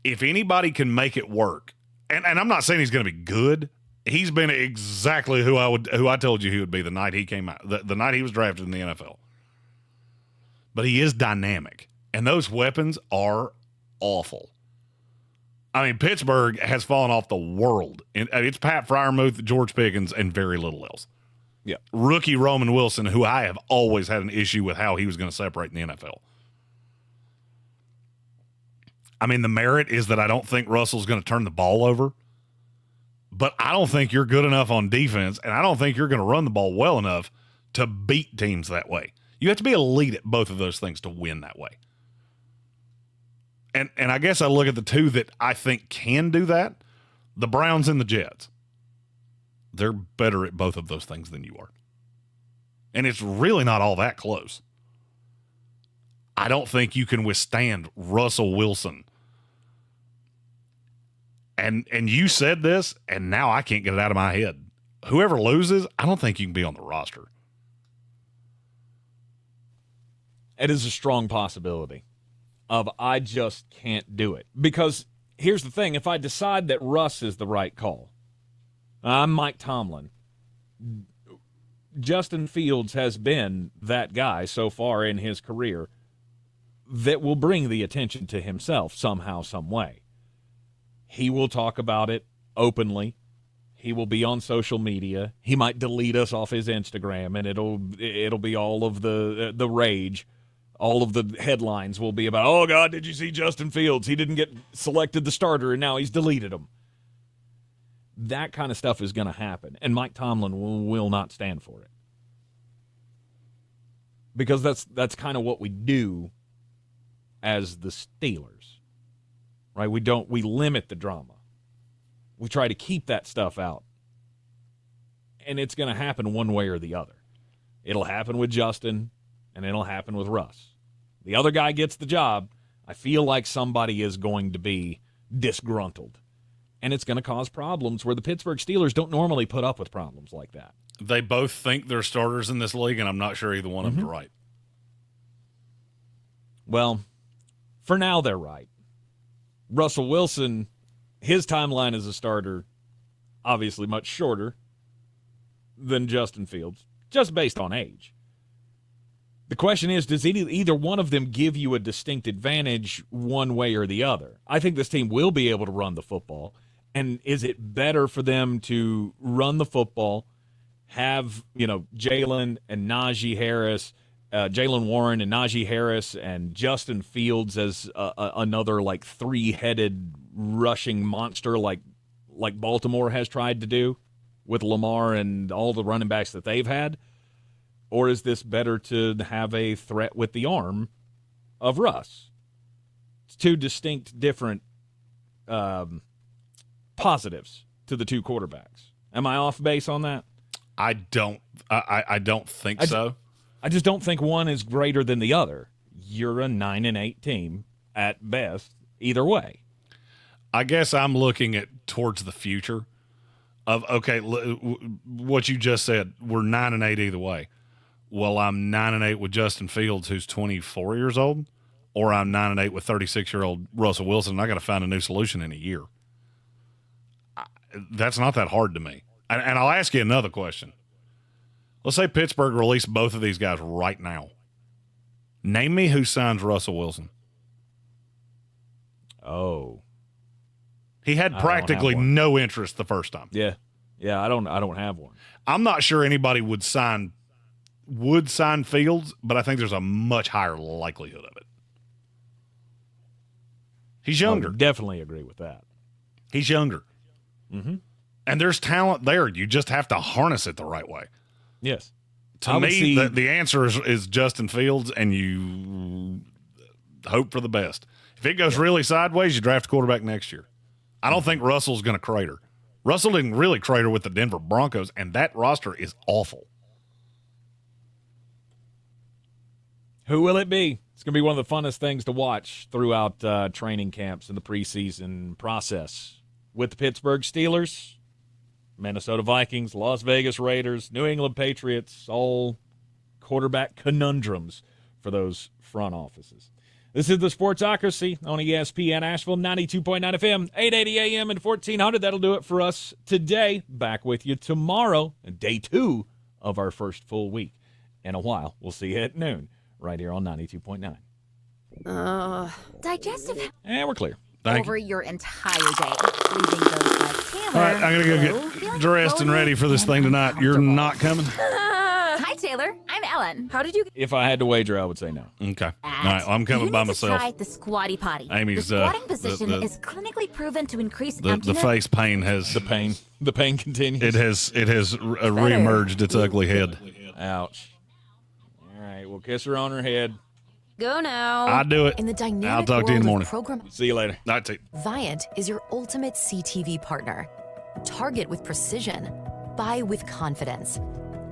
S5: If anybody can make it work, and I'm not saying he's going to be good, he's been exactly who I told you he would be the night he came out, the night he was drafted in the NFL. But he is dynamic, and those weapons are awful. I mean, Pittsburgh has fallen off the world. It's Pat Freiermuth, George Pickens, and very little else.
S3: Yeah.
S5: Rookie Roman Wilson, who I have always had an issue with how he was going to separate in the NFL. I mean, the merit is that I don't think Russell's going to turn the ball over, but I don't think you're good enough on defense, and I don't think you're going to run the ball well enough to beat teams that way. You have to be elite at both of those things to win that way. And I guess I look at the two that I think can do that, the Browns and the Jets. They're better at both of those things than you are. And it's really not all that close. I don't think you can withstand Russell Wilson. And you said this, and now I can't get it out of my head. Whoever loses, I don't think you can be on the roster.
S3: It is a strong possibility of I just can't do it. Because here's the thing. If I decide that Russ is the right call, I'm Mike Tomlin. Justin Fields has been that guy so far in his career that will bring the attention to himself somehow, some way. He will talk about it openly. He will be on social media. He might delete us off his Instagram, and it'll be all of the rage. All of the headlines will be about, oh, God, did you see Justin Fields? He didn't get selected the starter, and now he's deleted him. That kind of stuff is going to happen, and Mike Tomlin will not stand for it. Because that's kind of what we do as the Steelers, right? We limit the drama. We try to keep that stuff out. And it's going to happen one way or the other. It'll happen with Justin, and it'll happen with Russ. The other guy gets the job, I feel like somebody is going to be disgruntled. And it's going to cause problems where the Pittsburgh Steelers don't normally put up with problems like that.
S5: They both think they're starters in this league, and I'm not sure either one of them are right.
S3: Well, for now, they're right. Russell Wilson, his timeline as a starter, obviously much shorter than Justin Fields, just based on age. The question is, does either one of them give you a distinct advantage one way or the other? I think this team will be able to run the football. And is it better for them to run the football, have, Jalen and Najee Harris, Jalen Warren and Najee Harris and Justin Fields as another like three-headed rushing monster like Baltimore has tried to do with Lamar and all the running backs that they've had? Or is this better to have a threat with the arm of Russ? It's two distinct, different positives to the two quarterbacks. Am I off base on that?
S5: I don't think so.
S3: I just don't think one is greater than the other. You're a 9-8 team at best, either way.
S5: I guess I'm looking at towards the future of, okay, what you just said, we're 9-8 either way. Well, I'm 9-8 with Justin Fields, who's 24 years old, or I'm 9-8 with 36-year-old Russell Wilson, and I got to find a new solution in a year. That's not that hard to me. And I'll ask you another question. Let's say Pittsburgh released both of these guys right now. Name me who signs Russell Wilson.
S3: Oh.
S5: He had practically no interest the first time.
S3: Yeah. Yeah, I don't have one.
S5: I'm not sure anybody would sign Fields, but I think there's a much higher likelihood of it. He's younger.
S3: I would definitely agree with that.
S5: He's younger.
S3: Mm-hmm.
S5: And there's talent there. You just have to harness it the right way.
S3: Yes.
S5: To me, the answer is Justin Fields, and you hope for the best. If it goes really sideways, you draft a quarterback next year. I don't think Russell's going to crater. Russell didn't really crater with the Denver Broncos, and that roster is awful.
S3: Who will it be? It's going to be one of the funnest things to watch throughout training camps and the preseason process. With the Pittsburgh Steelers, Minnesota Vikings, Las Vegas Raiders, New England Patriots, all quarterback conundrums for those front offices. This is the Sportsocracy on ESPN Asheville, 92.9 FM, 880 AM, and 1400. That'll do it for us today. Back with you tomorrow, day 2 of our first full week. In a while, we'll see you at noon, right here on 92.9.
S1: Digestive.
S3: And we're clear.
S1: Over your entire day. Leaving those Taylor.
S5: All right, I'm going to go get dressed and ready for this thing tonight. You're not coming?
S1: Hi, Taylor. I'm Ellen. How did you...
S3: If I had to wager, I would say no.
S5: Okay. All right, well, I'm coming by myself.
S1: Try the squatty potty.
S5: Amy's,
S1: the squatting position is clinically proven to increase
S5: the
S1: emptiness.
S5: face pain has...
S3: The pain continues.
S5: It has reemerged its ugly head.
S3: Ouch. All right, we'll kiss her on her head.
S1: Go now.
S5: I do it.
S1: In the dynamic
S5: I'll talk to you in the morning.
S3: See you later.
S5: Night, T.
S2: Viant is your ultimate CTV partner. Target with precision. Buy with confidence.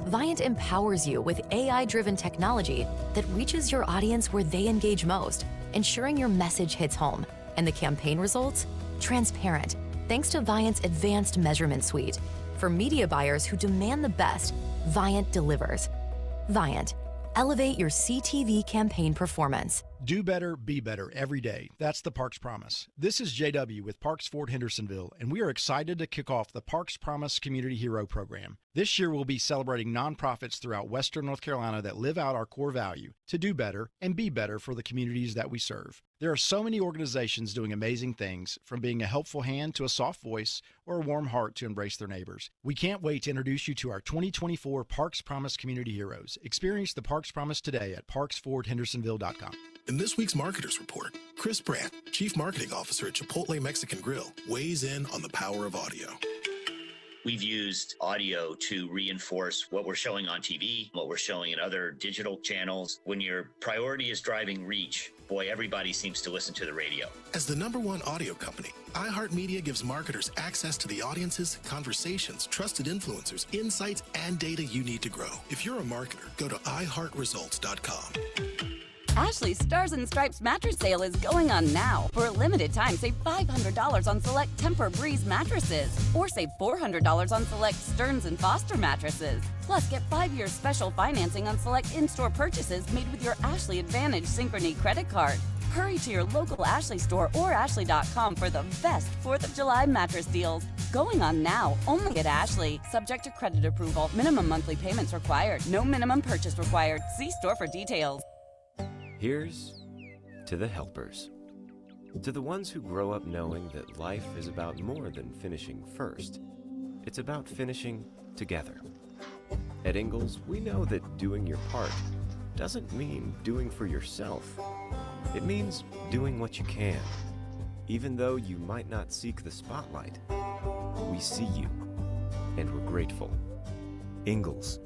S2: Viant empowers you with AI-driven technology that reaches your audience where they engage most, ensuring your message hits home. And the campaign results? Transparent, thanks to Viant's advanced measurement suite. For media buyers who demand the best, Viant delivers. Viant. Elevate your CTV campaign performance.
S29: Do better, be better every day. That's the Parks Promise. This is JW with Parks Ford Hendersonville, and we are excited to kick off the Parks Promise Community Hero Program. This year, we'll be celebrating nonprofits throughout Western North Carolina that live out our core value to do better and be better for the communities that we serve. There are so many organizations doing amazing things, from being a helpful hand to a soft voice or a warm heart to embrace their neighbors. We can't wait to introduce you to our 2024 Parks Promise Community Heroes. Experience the Parks Promise today at parksfordhendersonville.com.
S4: In this week's Marketers Report, Chris Brandt, Chief Marketing Officer at Chipotle Mexican Grill, weighs in on the power of audio.
S7: We've used audio to reinforce what we're showing on TV, what we're showing in other digital channels. When your priority is driving reach, boy, everybody seems to listen to the radio.
S4: As the #1 audio company, iHeartMedia gives marketers access to the audiences, conversations, trusted influencers, insights, and data you need to grow. If you're a marketer, go to iHeartResults.com.
S8: Ashley's Stars and Stripes mattress sale is going on now. For a limited time, save $500 on select Tempur-Breeze mattresses. Or save $400 on select Stearns & Foster mattresses. Plus, get 5 years special financing on select in-store purchases made with your Ashley Advantage Synchrony credit card. Hurry to your local Ashley store or Ashley.com for the best 4th of July mattress deals. Going on now, only at Ashley. Subject to credit approval. Minimum monthly payments required. No minimum purchase required. See store for details.
S13: Here's to the helpers. To the ones who grow up knowing that life is about more than finishing first. It's about finishing together. At Ingalls, we know that doing your part doesn't mean doing for yourself. It means doing what you can. Even though you might not seek the spotlight, we see you, and we're grateful. Ingalls.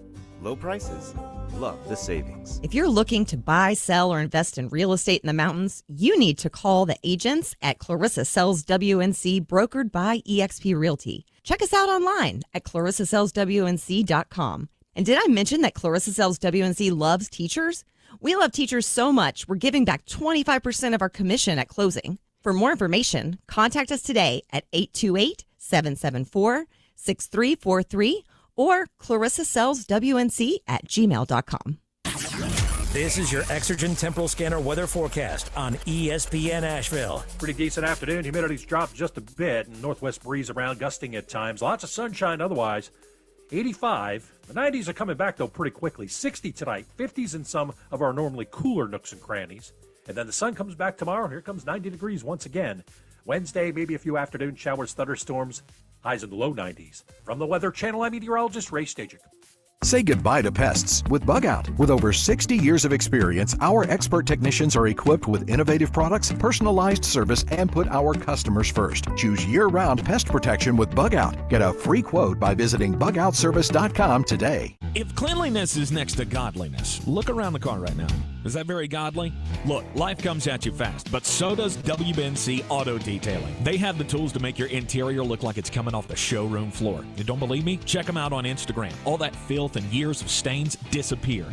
S13: Low prices. Love the savings.
S24: If you're looking to buy, sell, or invest in real estate in the mountains, you need to call the agents at Clarissa Sells WNC, brokered by eXp Realty. Check us out online at clarissasellswnc.com. And did I mention that Clarissa Sells WNC loves teachers? We love teachers so much, we're giving back 25% of our commission at closing. For more information, contact us today at 828-774-6343 or clarissasellswnc@gmail.com.
S6: This is your Exergen Temporal Scanner weather forecast on ESPN Asheville.
S9: Pretty decent afternoon. Humidity's dropped just a bit, and northwest breeze around, gusting at times. Lots of sunshine otherwise. 85. The 90s are coming back, though, pretty quickly. 60 tonight, 50s in some of our normally cooler nooks and crannies. And then the sun comes back tomorrow. Here comes 90 degrees once again. Wednesday, maybe a few afternoon showers, thunderstorms, highs in the low 90s. From the Weather Channel, I'm meteorologist Ray Stajic.
S11: Say goodbye to pests with Bug Out. With over 60 years of experience, our expert technicians are equipped with innovative products, personalized service, and put our customers first. Choose year-round pest protection with Bug Out. Get a free quote by visiting bugoutservice.com today.
S3: If cleanliness is next to godliness, look around the car right now. Is that very godly? Look, life comes at you fast, but so does WNC Auto Detailing. They have the tools to make your interior look like it's coming off the showroom floor. You don't believe me? Check them out on Instagram. All that filth and years of stains disappear.